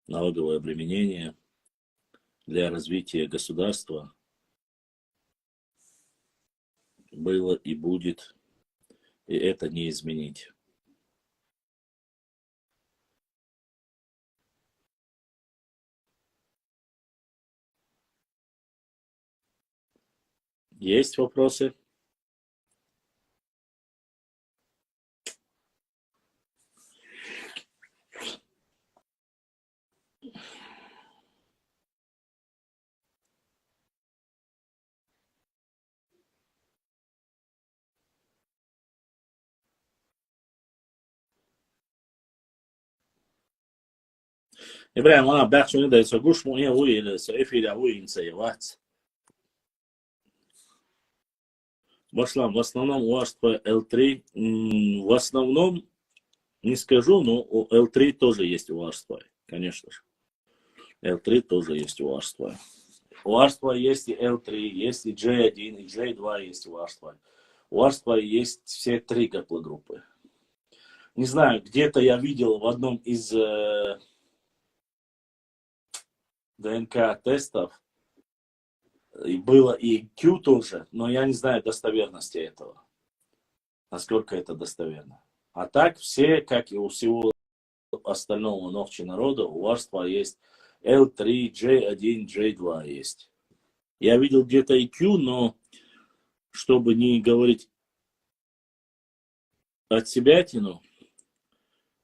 Налоговое обременение для развития государства было и будет, и это не изменить. Есть вопросы? Ибраим, она бахшуни да это гуш муя уи эфиля уи инсаевать. В основном УАЖство L3, в основном не скажу, но у L3 тоже есть УАЖство, конечно же. L3 тоже есть УАЖство. УАЖство есть и L3, есть и J1, и J2 есть УАЖство. УАЖство есть все три гаплогруппы. Не знаю, где-то я видел в одном из ДНК-тестов, было и Q тоже, но я не знаю достоверности этого. Насколько это достоверно. А так все, как и у всего остального ногчи народа, у УАЖства есть L3, J1, J2 есть. Я видел где-то и Q, но чтобы не говорить от себятину,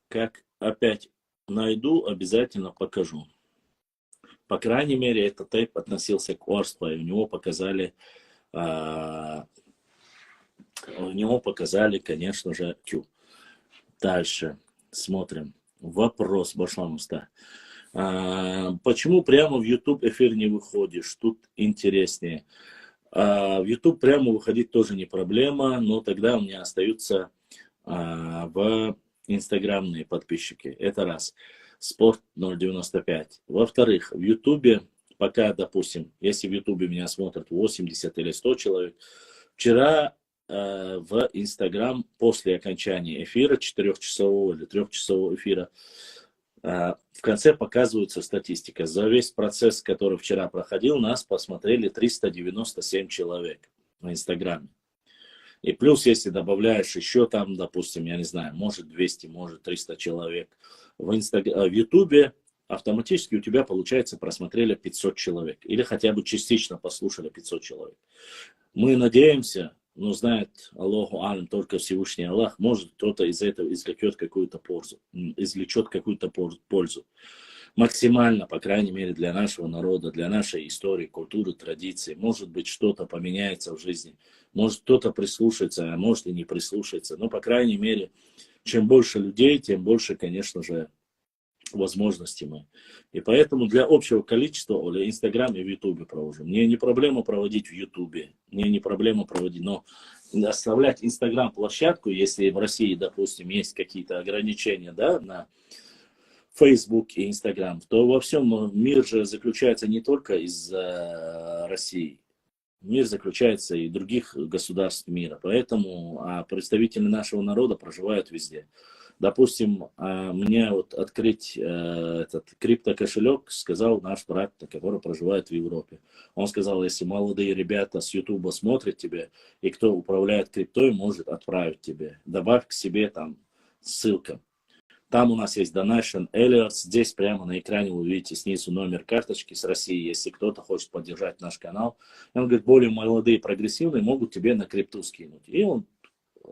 как опять найду, обязательно покажу. По крайней мере, этот тейп относился к УАЖству, и у него показали, конечно же, Q. Дальше смотрим. Вопрос, Башламуста. Почему прямо в YouTube эфир не выходишь? Тут интереснее. В YouTube прямо выходить тоже не проблема, но тогда у меня остаются в инстаграмные подписчики. Это раз. Спорт 095. Во-вторых, в YouTube, пока, допустим, если в YouTube меня смотрят 80 или 100 человек, вчера в Инстаграм после окончания эфира, 4-часового или 3-часового эфира, в конце показывается статистика. За весь процесс, который вчера проходил, нас посмотрели 397 человек в Инстаграме. И плюс, если добавляешь еще там, допустим, я не знаю, может 200, может 300 человек, в Ютубе автоматически у тебя, получается, просмотрели 500 человек. Или хотя бы частично послушали 500 человек. Мы надеемся, но знает Аллаху Алим, только Всевышний Аллах, может кто-то из этого извлечет какую-то пользу. Максимально, по крайней мере, для нашего народа, для нашей истории, культуры, традиции. Может быть, что-то поменяется в жизни. Может, кто-то прислушается, а может и не прислушается. Но, по крайней мере, чем больше людей, тем больше, конечно же, возможностей мы. И поэтому для общего количества, Оля, Инстаграм и в Ютубе провожу. Мне не проблема проводить в Ютубе. Мне не проблема проводить, но оставлять Инстаграм-площадку, если в России, допустим, есть какие-то ограничения, да, на Facebook и Instagram, то во всем мир же заключается не только из России. Мир заключается и других государств мира. Поэтому представители нашего народа проживают везде. Допустим, мне вот открыть этот криптокошелек сказал наш брат, который проживает в Европе. Он сказал, если молодые ребята с Ютуба смотрят тебя, и кто управляет криптой, может отправить тебе. Добавь к себе там ссылка. Там у нас есть Donation Alerts. Здесь прямо на экране вы видите снизу номер карточки с России, если кто-то хочет поддержать наш канал. И он говорит, более молодые, прогрессивные могут тебе на крипту скинуть. И он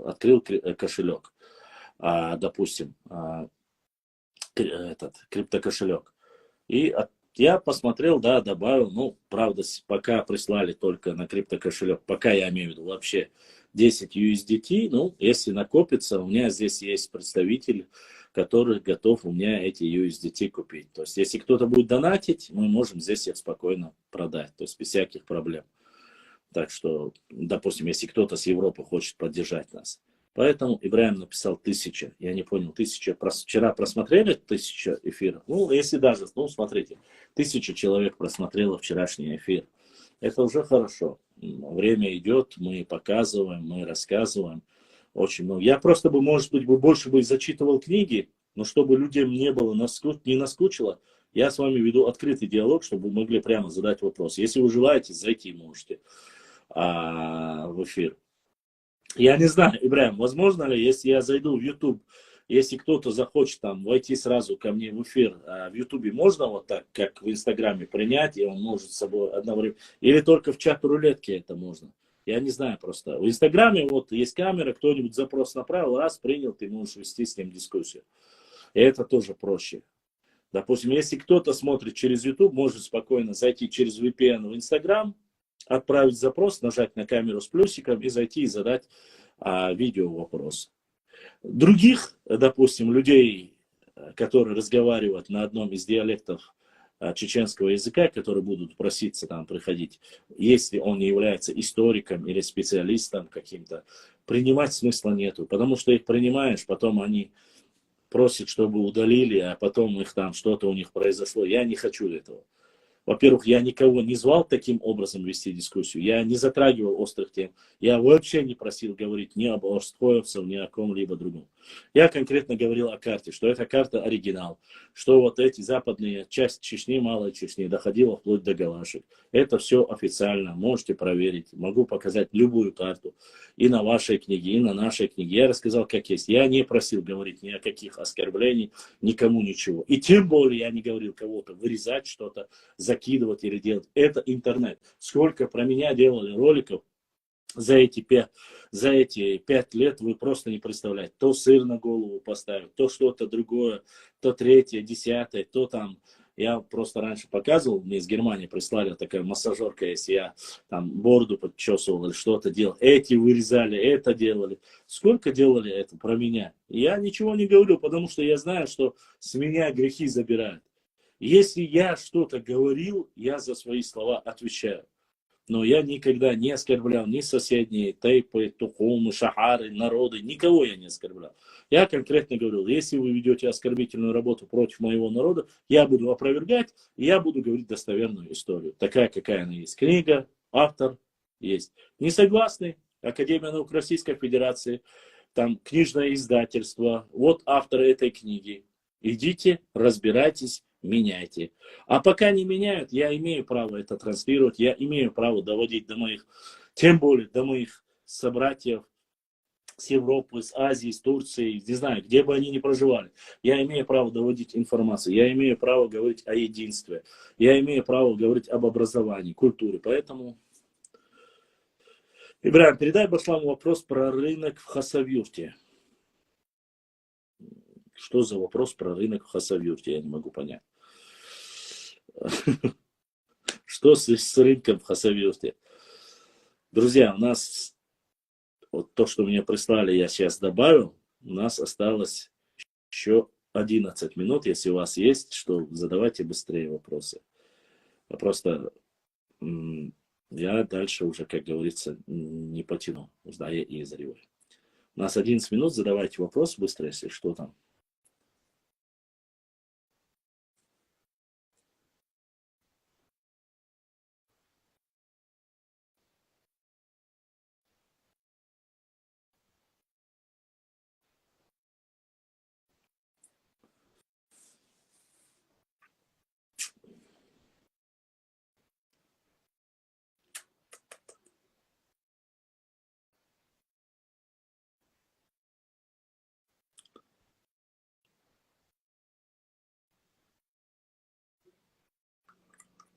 открыл кошелек, допустим, этот криптокошелек. И Я посмотрел, да, добавил. Ну, правда, пока прислали только на криптокошелек, пока я имею в виду вообще 10 USDT. Ну, если накопится, у меня здесь есть представитель, который готов у меня эти USDT купить. То есть, если кто-то будет донатить, мы можем здесь их спокойно продать. То есть, без всяких проблем. Так что, допустим, если кто-то с Европы хочет поддержать нас. Поэтому Ибраим написал 1000. Я не понял, 1000. Вчера просмотрели 1000 эфиров? Ну, если даже, ну, смотрите, 1000 человек просмотрело вчерашний эфир. Это уже хорошо. Время идет, мы показываем, мы рассказываем. Очень много. Я просто бы, может быть, больше бы зачитывал книги, но чтобы людям не было не наскучило, я с вами веду открытый диалог, чтобы вы могли прямо задать вопрос. Если вы желаете, зайти можете в эфир. Я не знаю, Ибраим, возможно ли, если я зайду в YouTube, если кто-то захочет там войти сразу ко мне в эфир, в YouTube можно вот так, как в Инстаграме, принять, и он может с собой одновременно, или только в чат-рулетке это можно? Я не знаю просто. В Инстаграме вот есть камера, кто-нибудь запрос направил, раз, принял, ты можешь вести с ним дискуссию. И это тоже проще. Допустим, если кто-то смотрит через YouTube, может спокойно зайти через VPN в Инстаграм, отправить запрос, нажать на камеру с плюсиком и зайти и задать видео вопрос. Других, допустим, людей, которые разговаривают на одном из диалектов чеченского языка, которые будут проситься там приходить, если он не является историком или специалистом каким-то, принимать смысла нету, потому что их принимаешь, потом они просят, чтобы удалили, а потом их там что-то у них произошло. Я не хочу этого. Во-первых, я никого не звал таким образом вести дискуссию. Я не затрагивал острых тем. Я вообще не просил говорить ни об Остхоевцев, ни о ком-либо другом. Я конкретно говорил о карте, что эта карта оригинал. Что вот эти западные части Чечни, Малой Чечни, доходила вплоть до Галашек. Это все официально. Можете проверить. Могу показать любую карту. И на вашей книге, и на нашей книге. Я рассказал, как есть. Я не просил говорить ни о каких оскорблениях, никому ничего. И тем более я не говорил кого-то вырезать что-то, закидывать или делать. Это интернет. Сколько про меня делали роликов за эти 5 лет, вы просто не представляете. То сыр на голову поставить, то что-то другое, то третье, десятое, то там. Я просто раньше показывал, мне из Германии прислали такая массажерка, если я там бороду подчесывал или что-то делал. Эти вырезали, это делали. Сколько делали это про меня? Я ничего не говорю, потому что я знаю, что с меня грехи забирают. Если я что-то говорил, я за свои слова отвечаю. Но я никогда не оскорблял ни соседние, тайпы, тухумы, шахары, народы. Никого я не оскорблял. Я конкретно говорил, если вы ведете оскорбительную работу против моего народа, я буду опровергать, и я буду говорить достоверную историю. Такая, какая она есть. Книга, автор есть. Не согласны? Академия наук Российской Федерации, там книжное издательство, вот автор этой книги. Идите, разбирайтесь, меняйте. А пока не меняют, я имею право это транслировать, я имею право доводить до моих, тем более до моих собратьев с Европы, с Азии, с Турции, не знаю, где бы они ни проживали. Я имею право доводить информацию, я имею право говорить о единстве, я имею право говорить об образовании, культуре. Поэтому, Ибраим, передай Басламу вопрос про рынок в Хасавюрте. Что за вопрос про рынок в Хасавюрте? Я не могу понять. Что с рынком в Хасавюрте? Друзья, у нас вот то, что мне прислали, я сейчас добавил. У нас осталось еще 11 минут. Если у вас есть, что задавайте быстрее вопросы. Просто я дальше уже, как говорится, не потяну. Знаю и зреваю. У нас 11 минут. Задавайте вопрос быстро, если что там.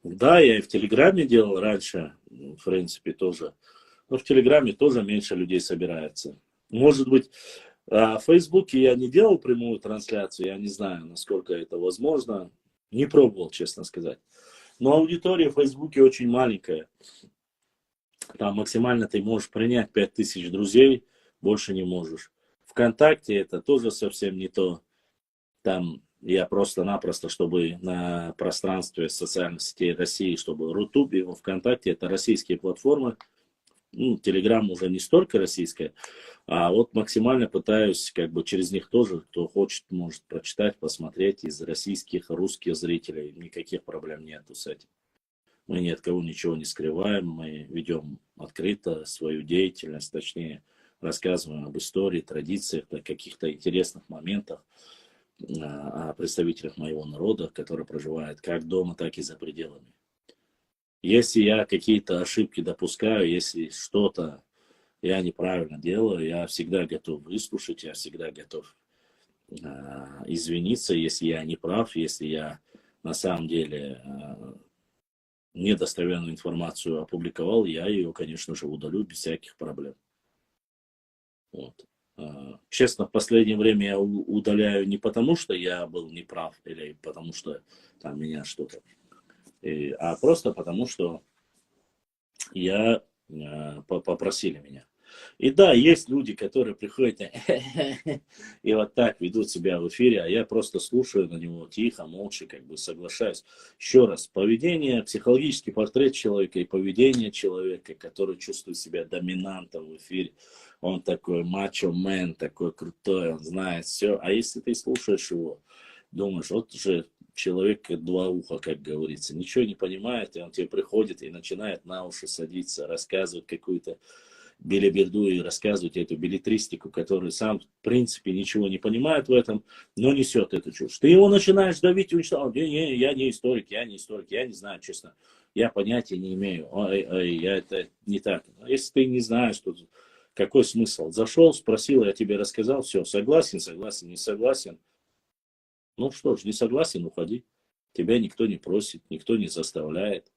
Да, я и в Телеграме делал раньше, в принципе, тоже. Но в Телеграме тоже меньше людей собирается. Может быть, в Фейсбуке я не делал прямую трансляцию, я не знаю, насколько это возможно. Не пробовал, честно сказать. Но аудитория в Фейсбуке очень маленькая. Там максимально ты можешь принять 5000 друзей, больше не можешь. ВКонтакте это тоже совсем не то. Там я просто-напросто, чтобы на пространстве социальных сетей России, чтобы Рутуб и ВКонтакте, это российские платформы. Ну, Телеграм уже не столько российская, а вот максимально пытаюсь, как бы через них тоже, кто хочет, может прочитать, посмотреть из российских, русских зрителей. Никаких проблем нету с этим. Мы ни от кого ничего не скрываем, мы ведем открыто свою деятельность, точнее, рассказываем об истории, традициях, о каких-то интересных моментах, о представителях моего народа, которые проживают как дома, так и за пределами. Если я какие-то ошибки допускаю, если что-то я неправильно делаю, я всегда готов выслушать, я всегда готов извиниться, если я не прав, если я на самом деле недостоверную информацию опубликовал, я ее, конечно же, удалю без всяких проблем. Вот. Честно, в последнее время я удаляю не потому, что я был неправ, или потому что там меня что-то, а просто потому, что я попросили меня. И да, есть люди, которые приходят и вот так ведут себя в эфире, а я просто слушаю на него тихо, молча, как бы соглашаюсь. Еще раз, поведение, психологический портрет человека и поведение человека, который чувствует себя доминантом в эфире, он такой мачо-мен, такой крутой, он знает все. А если ты слушаешь его, думаешь, вот же человек два уха, как говорится, ничего не понимает, и он тебе приходит и начинает на уши садиться, рассказывать какую-то белиберду и рассказывать эту беллетристику, которую сам, в принципе, ничего не понимает в этом, но несет эту чушь. Ты его начинаешь давить и уничтожать. Не, я не историк, я не знаю, честно. Я понятия не имею. Я это не так. Если ты не знаешь, то какой смысл? Зашел, спросил, я тебе рассказал, все, согласен, не согласен. Ну что ж, не согласен, уходи. Тебя никто не просит, никто не заставляет.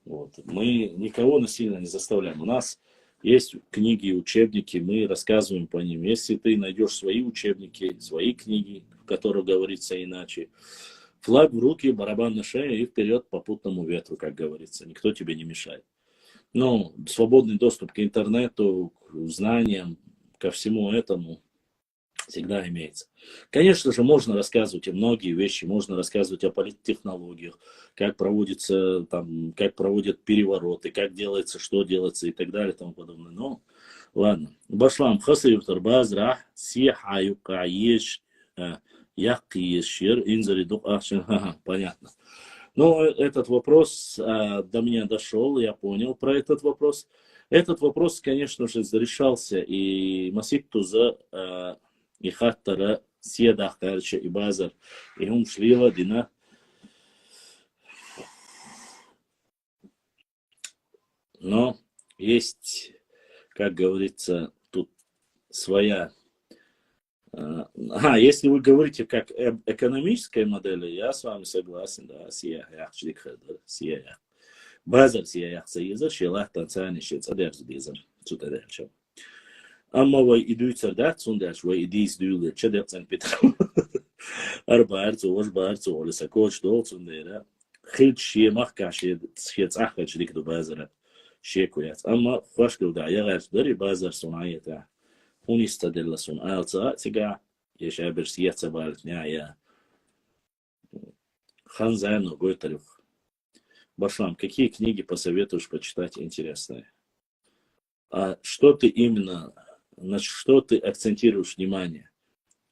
Вот. Мы никого насильно не заставляем. У нас есть книги и учебники, мы рассказываем по ним. Если ты найдешь свои учебники, свои книги, в которых говорится иначе, флаг в руки, барабан на шею и вперед по попутному ветру, как говорится. Никто тебе не мешает. Но свободный доступ к интернету, к знаниям, ко всему этому всегда имеется. Конечно же, можно рассказывать и многие вещи, можно рассказывать о политтехнологиях, как проводится, там, как проводят перевороты, как делается, что делается и так далее и тому подобное. Но, ладно. Башлам хасривтар базрах сихаю каеш яхкиешир инзаридук ахшин. Понятно. Но этот вопрос до меня дошел, я понял про этот вопрос. Этот вопрос, конечно же, решался и Масик Туза и Хаттара Седах, короче, и Базар, и он шлила дина. Но есть, как говорится, тут своя. Если вы говорите как экономическая модель, я с вами согласен, да, сия. Базар сия союза, шелах танцани шецадерс безар, цутадерча. Amma iduysa dat sonders way idis dule chadet san petrol. Arbaart was baart so les coach dort sondera. Khid شيء مخكع شيء تصحى شريك دو بازر شيء كويس أما خوش لو دعيا غير دري بازر صناعية تاع هون يستدل صناعة تقع يشابر سياسة بالت نعيا خنزان وقوي тарих. Башлам, какие книги посоветуешь почитать интересные? А что ты именно, на что ты акцентируешь внимание?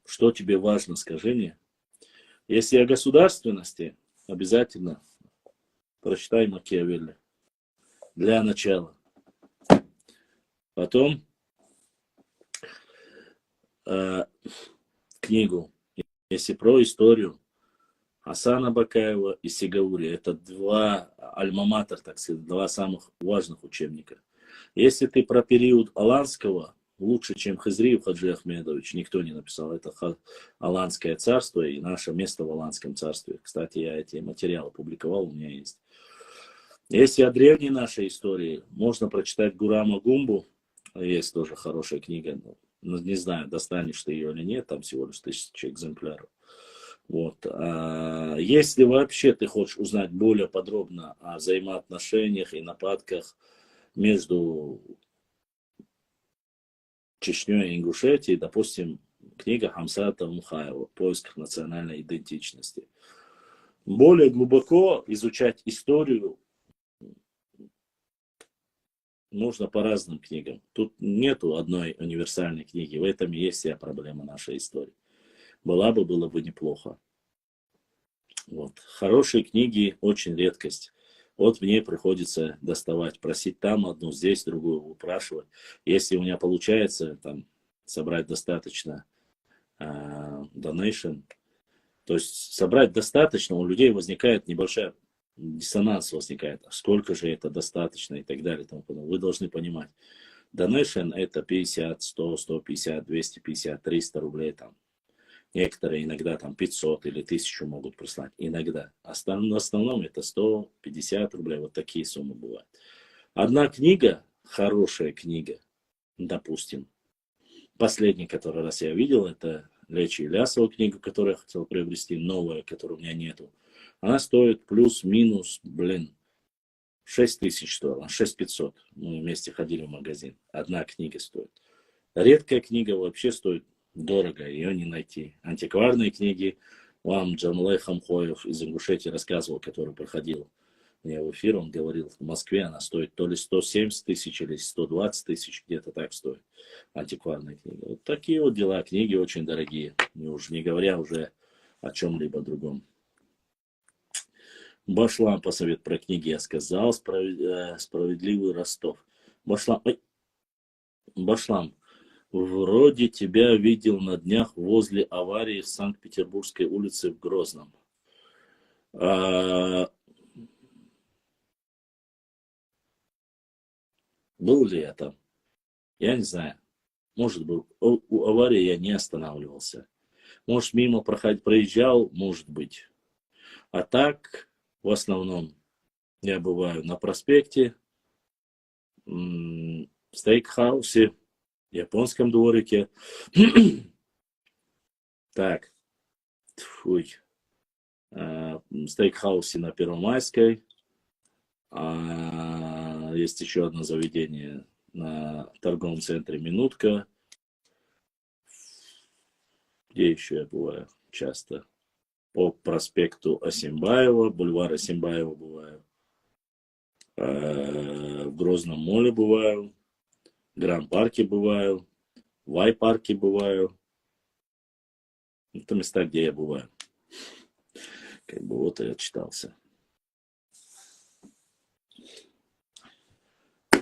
Что тебе важно, скажи мне. Если о государственности, обязательно прочитай Макиавелли. Для начала. Потом книгу, если про историю, Асана Бакаева и Сигаури. Это два альма-матер, так сказать, два самых важных учебника. Если ты про период Аланского, лучше, чем Хизриев Хаджи Ахмедович, никто не написал. Это Аланское царство и наше место в Аланском царстве. Кстати, я эти материалы публиковал, у меня есть. Если о древней нашей истории, можно прочитать Гурама Гумбу. Есть тоже хорошая книга. Не знаю, достанешь ты ее или нет, там всего лишь 1000 экземпляров. Вот. А если вообще ты хочешь узнать более подробно о взаимоотношениях и нападках между Чечней и Ингушетией, допустим, книга Хамсата Мухаева «В поисках национальной идентичности». Более глубоко изучать историю нужно по разным книгам. Тут нету одной универсальной книги. В этом и есть вся проблема нашей истории. Было бы неплохо. Вот. Хорошие книги очень редкость. Вот мне приходится доставать, просить там одну, здесь другую, упрашивать. Если у меня получается там собрать достаточно donation, то есть собрать достаточно, у людей возникает небольшая диссонанс возникает. Сколько же это достаточно и так далее. Вы должны понимать. Donation это 50, 100, 150, 250, 300 рублей там. Некоторые иногда там 500 или 1000 могут прислать. Иногда. В основном это 150 рублей. Вот такие суммы бывают. Одна книга, хорошая книга, допустим, последний, который раз я видел, это Лечи Илясова книга, которую я хотел приобрести, новая, которой у меня нету. Она стоит плюс-минус, 6 тысяч стоила, 6500. Мы вместе ходили в магазин. Одна книга стоит. Редкая книга вообще стоит дорого, ее не найти. Антикварные книги, вам Джанлай Хамхоев из Ингушетии рассказывал, который проходил мне в эфир, он говорил, в Москве она стоит то ли 170 тысяч или 120 тысяч, где-то так стоит антикварная книга. Вот такие вот дела, книги очень дорогие, не говоря уже о чем-либо другом. Башлам посовет про книги я сказал, справедливый Ростов. Башлам, вроде тебя видел на днях возле аварии в Санкт-Петербургской улице в Грозном. Был ли я там? Я не знаю. Может быть, у аварии я не останавливался. Может, мимо проезжал, может быть. А так, в основном, я бываю на проспекте, в стейкхаусе, японском дворике. Так, стейкхаусе на Первомайской. Есть еще одно заведение на торговом центре «Минутка». Где еще я бываю часто? По проспекту Асимбаева, бульвар Асимбаева бываю. В Грозном моле бываю. В Гранд-парке бываю. В Вай-парке бываю. Это места, где я бываю. Как бы вот я отчитался.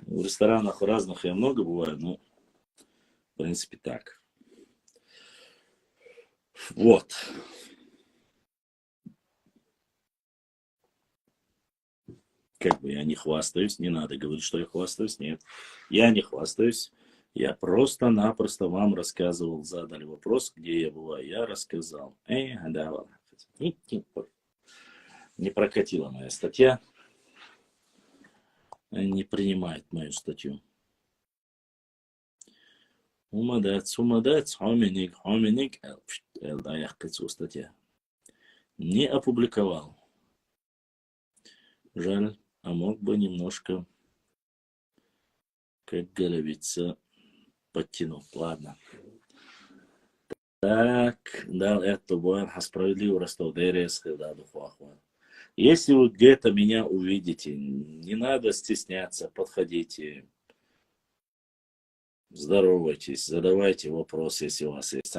В ресторанах разных я много бываю, но в принципе так. Вот. Как бы я не хвастаюсь, не надо говорить, что я хвастаюсь, нет. Я не хвастаюсь, я просто-напросто вам рассказывал, задали вопрос, где я бываю, я рассказал. Да, ладно. Не прокатила моя статья, не принимает мою статью. Умадец, хоминик, статья. Не опубликовал. Жаль, а мог бы немножко, как говорится, подтянуть. Ладно. Так, да, это бой, справедливо Ростов, если вы где-то меня увидите, не надо стесняться, подходите, здоровайтесь, задавайте вопросы, если у вас есть.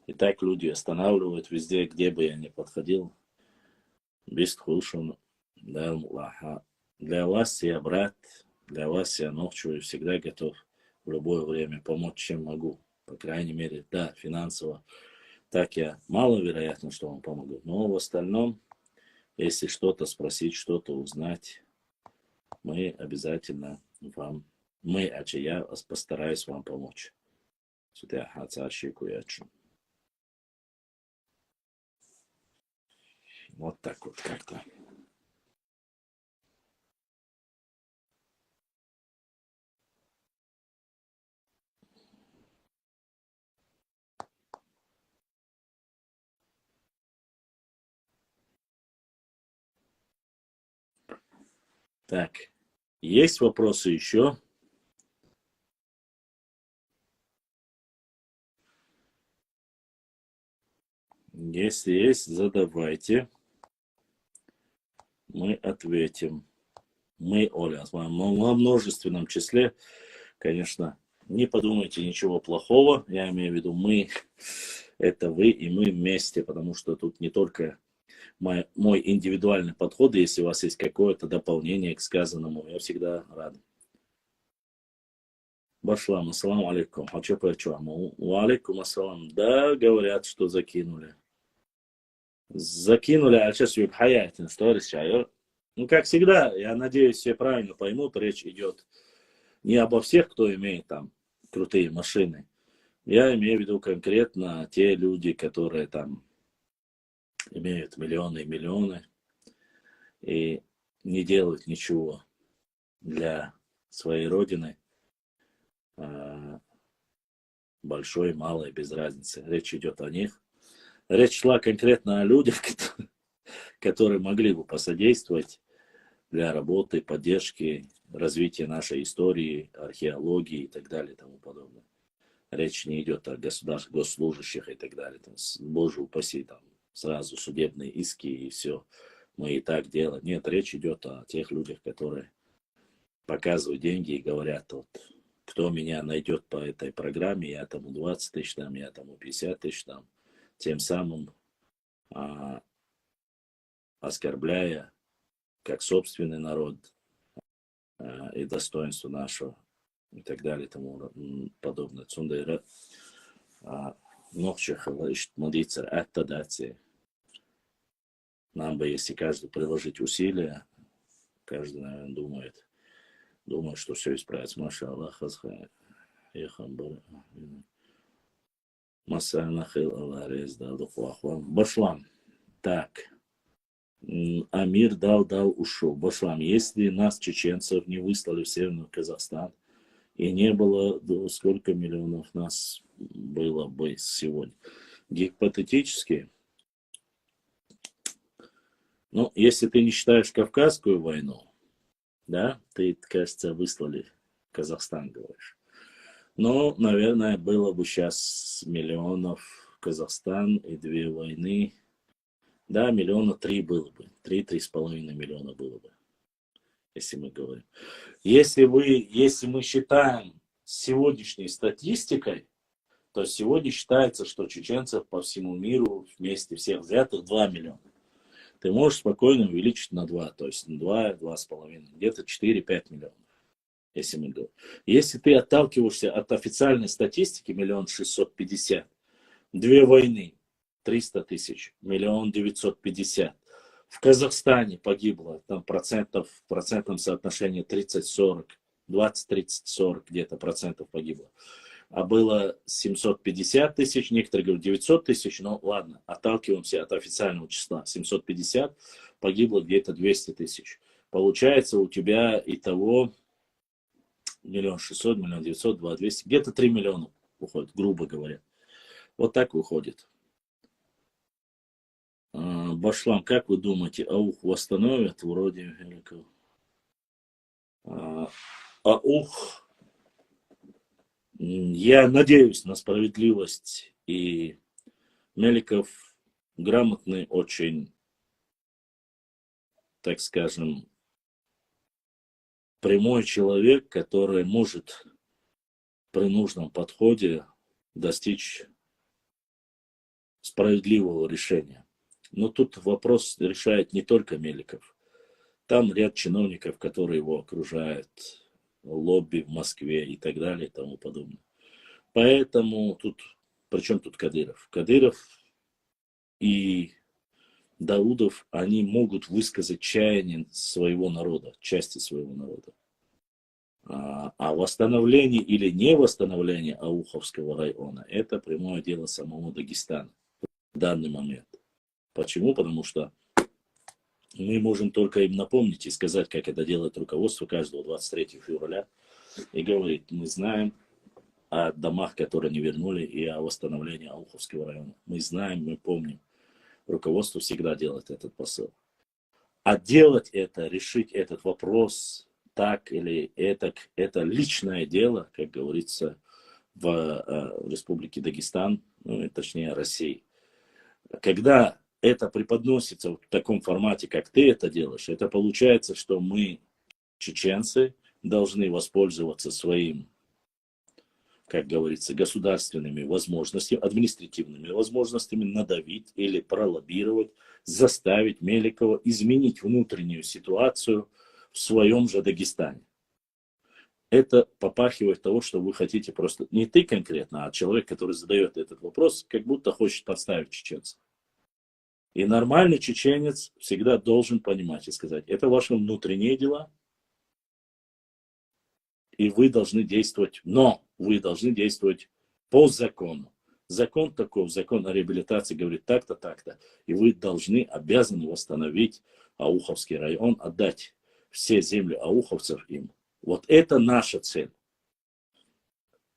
И так люди останавливают везде, где бы я ни подходил. Для вас я брат, для вас я ночью и всегда готов в любое время помочь, чем могу. По крайней мере, да, финансово. Так я маловероятно, что вам помогу. Но в остальном, если что-то спросить, что-то узнать, мы обязательно я постараюсь вам помочь. Вот так вот как-то. Так, есть вопросы еще? Если есть, задавайте. Мы ответим. Мы, Оля, во множественном числе, конечно, не подумайте ничего плохого. Я имею в виду мы, это вы и мы вместе, потому что тут не только мой индивидуальный подход, если у вас есть какое-то дополнение к сказанному, я всегда рад. Башлам, ассаламу алейкум. А что почему? Алейкум ассалам. Да, говорят, что закинули. Закинули, а сейчас вы хаятин, что решаю? Ну, как всегда, я надеюсь, все правильно поймут, речь идет не обо всех, кто имеет там крутые машины. Я имею в виду конкретно те люди, которые там имеют миллионы и миллионы и не делают ничего для своей родины, большой, малой, без разницы. Речь идет о них. Речь шла конкретно о людях, которые могли бы посодействовать для работы, поддержки, развития нашей истории, археологии и так далее и тому подобное. Речь не идет о госслужащих и так далее. Там, боже упаси, там сразу судебные иски и все. Мы и так делаем. Нет, речь идет о тех людях, которые показывают деньги и говорят, вот, кто меня найдет по этой программе, я тому 20 тысяч дам, я тому 50 тысяч дам. Тем самым оскорбляя как собственный народ и достоинство нашего и так далее и тому подобное. Цундайра нохчахала ищет мадицер аттадации. Нам бы, если каждый приложить усилия, каждый, наверное, думает, что все исправится. Маша Аллах, Башлам. Так. Амир дал, ушел. Башлам, если нас, чеченцев, не выслали в Северный Казахстан, и не было, сколько миллионов нас было бы сегодня? Гипотетически, ну, если ты не считаешь Кавказскую войну, да, ты, кажется, выслали в Казахстан, говоришь. Но, наверное, было бы сейчас миллионов в Казахстан и 2 войны. Да, 3 миллиона было бы. 3,5 миллиона было бы, если мы говорим. Если мы считаем сегодняшней статистикой, то сегодня считается, что чеченцев по всему миру вместе всех взятых 2 миллиона. Ты можешь спокойно увеличить на 2, то есть на 2, 2,5, где-то 4-5 миллионов. Если мы говорим. Если ты отталкиваешься от официальной статистики 1 650 000, 2 войны, 300 тысяч, 1 950 000. В Казахстане погибло там в процентном соотношении 30-40, 20-30-40 где-то процентов погибло. А было 750 тысяч, некоторые говорят 900 тысяч, но ладно, отталкиваемся от официального числа. 750, погибло где-то 200 тысяч. Получается у тебя итого 1 600 000, 1 900 000, 2 200, где-то 3 миллиона уходит, грубо говоря. Вот так выходит. Башлам, как вы думаете, аух восстановят вроде великого? Аух, я надеюсь на справедливость, и Меликов грамотный очень, так скажем, прямой человек, который может при нужном подходе достичь справедливого решения. Но тут вопрос решает не только Меликов. Там ряд чиновников, которые его окружают, лобби в Москве и так далее и тому подобное. Поэтому тут, причем тут Кадыров? Кадыров и Даудов, они могут высказать чаяние своего народа, части своего народа. А восстановление или не восстановление Ауховского района, это прямое дело самого Дагестана в данный момент. Почему? Потому что мы можем только им напомнить и сказать, как это делает руководство каждого 23 февраля. И говорит, мы знаем о домах, которые не вернули, и о восстановлении Ауховского района. Мы знаем, мы помним. Руководство всегда делает этот посыл. А делать это, решить этот вопрос так или это личное дело, как говорится, в Республике Дагестан, ну, точнее России. Когда это преподносится в таком формате, как ты это делаешь, это получается, что мы, чеченцы, должны воспользоваться своим, как говорится, государственными возможностями, административными возможностями надавить или пролоббировать, заставить Меликова изменить внутреннюю ситуацию в своем же Дагестане. Это попахивает того, что вы хотите просто, не ты конкретно, а человек, который задает этот вопрос, как будто хочет подставить чеченцев. И нормальный чеченец всегда должен понимать и сказать, это ваши внутренние дела, и вы должны действовать, но вы должны действовать по закону. Закон таков, закон о реабилитации говорит так-то, так-то. И вы должны, обязаны восстановить Ауховский район, отдать все земли ауховцев им. Вот это наша цель.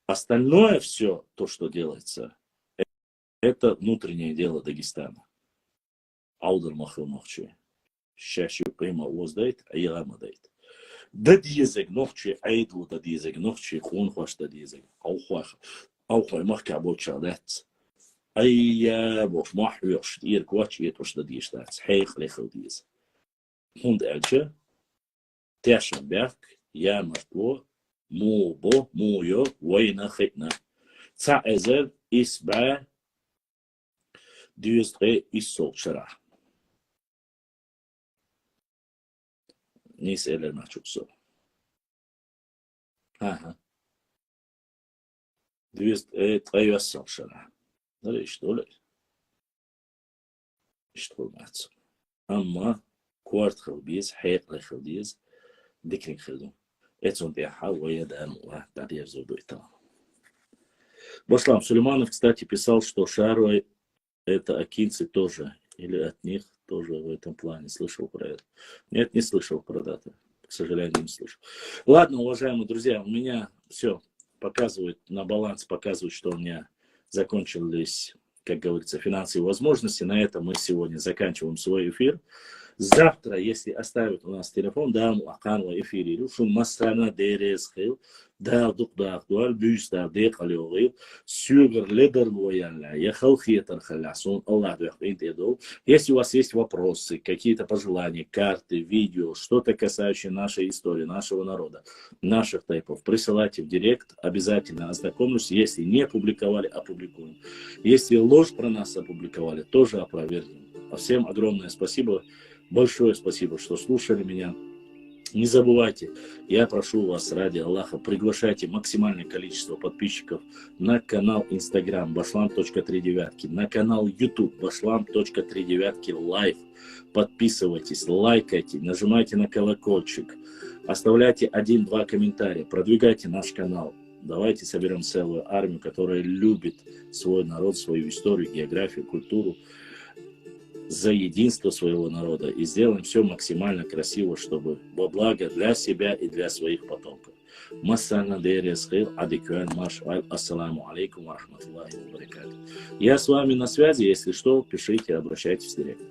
Остальное все, то, что делается, это внутреннее дело Дагестана. Аудер махыл махчи. Щащу прямо воздает, а елама дает. Да дизег нохчи, айду да дизег нохчи, хун хош да дизег. Аухой махка бочалец. Айя бош махвёш, ир квач, етош да диштац. Хейх лехал диз. Хунд элче, тяшен бяк, я мартво, му бо, му йо, война хитна. Ца эзер исба дюздре иссолчера. Нис элер мачуксо. Ага. Две солчера. Да что ли? Что мацо. Амма кварт хлбиз, хейк лехлдиз, дикрин хлду. Это он тяхал, воедан, так зубы-то. Башлам Сулейманов, кстати, писал, что Шаруй это акинцы тоже, или от них тоже в этом плане. Слышал про это? Нет, не слышал про это. К сожалению, не слышал. Ладно, уважаемые друзья, у меня все показывает на баланс, показывает, что у меня закончились, как говорится, финансовые возможности. На этом мы сегодня заканчиваем свой эфир. Завтра, если оставят у нас телефон, да, акан в эфире, что массана дересхил, да, дух дуаль, бюста декалиогил, сюгер ледер вояля, я халхетер халясон, Аллах дел. Если у вас есть вопросы, какие-то пожелания, карты, видео, что-то касающее нашей истории, нашего народа, наших тайпов, присылайте в директ, обязательно ознакомлюсь. Если не опубликовали, опубликуем. Если ложь про нас опубликовали, тоже опровергнем. А всем огромное спасибо. Большое спасибо, что слушали меня. Не забывайте, я прошу вас ради Аллаха, приглашайте максимальное количество подписчиков на канал Instagram bashlam.39, на канал YouTube bashlam.39 live. Подписывайтесь, лайкайте, нажимайте на колокольчик, оставляйте 1-2 комментария, продвигайте наш канал. Давайте соберем целую армию, которая любит свой народ, свою историю, географию, культуру, за единство своего народа, и сделаем все максимально красиво, чтобы во благо для себя и для своих потомков. Ассаламу алейкум ва рахматуллахи ва баракатух. Я с вами на связи, если что, пишите, обращайтесь в директ.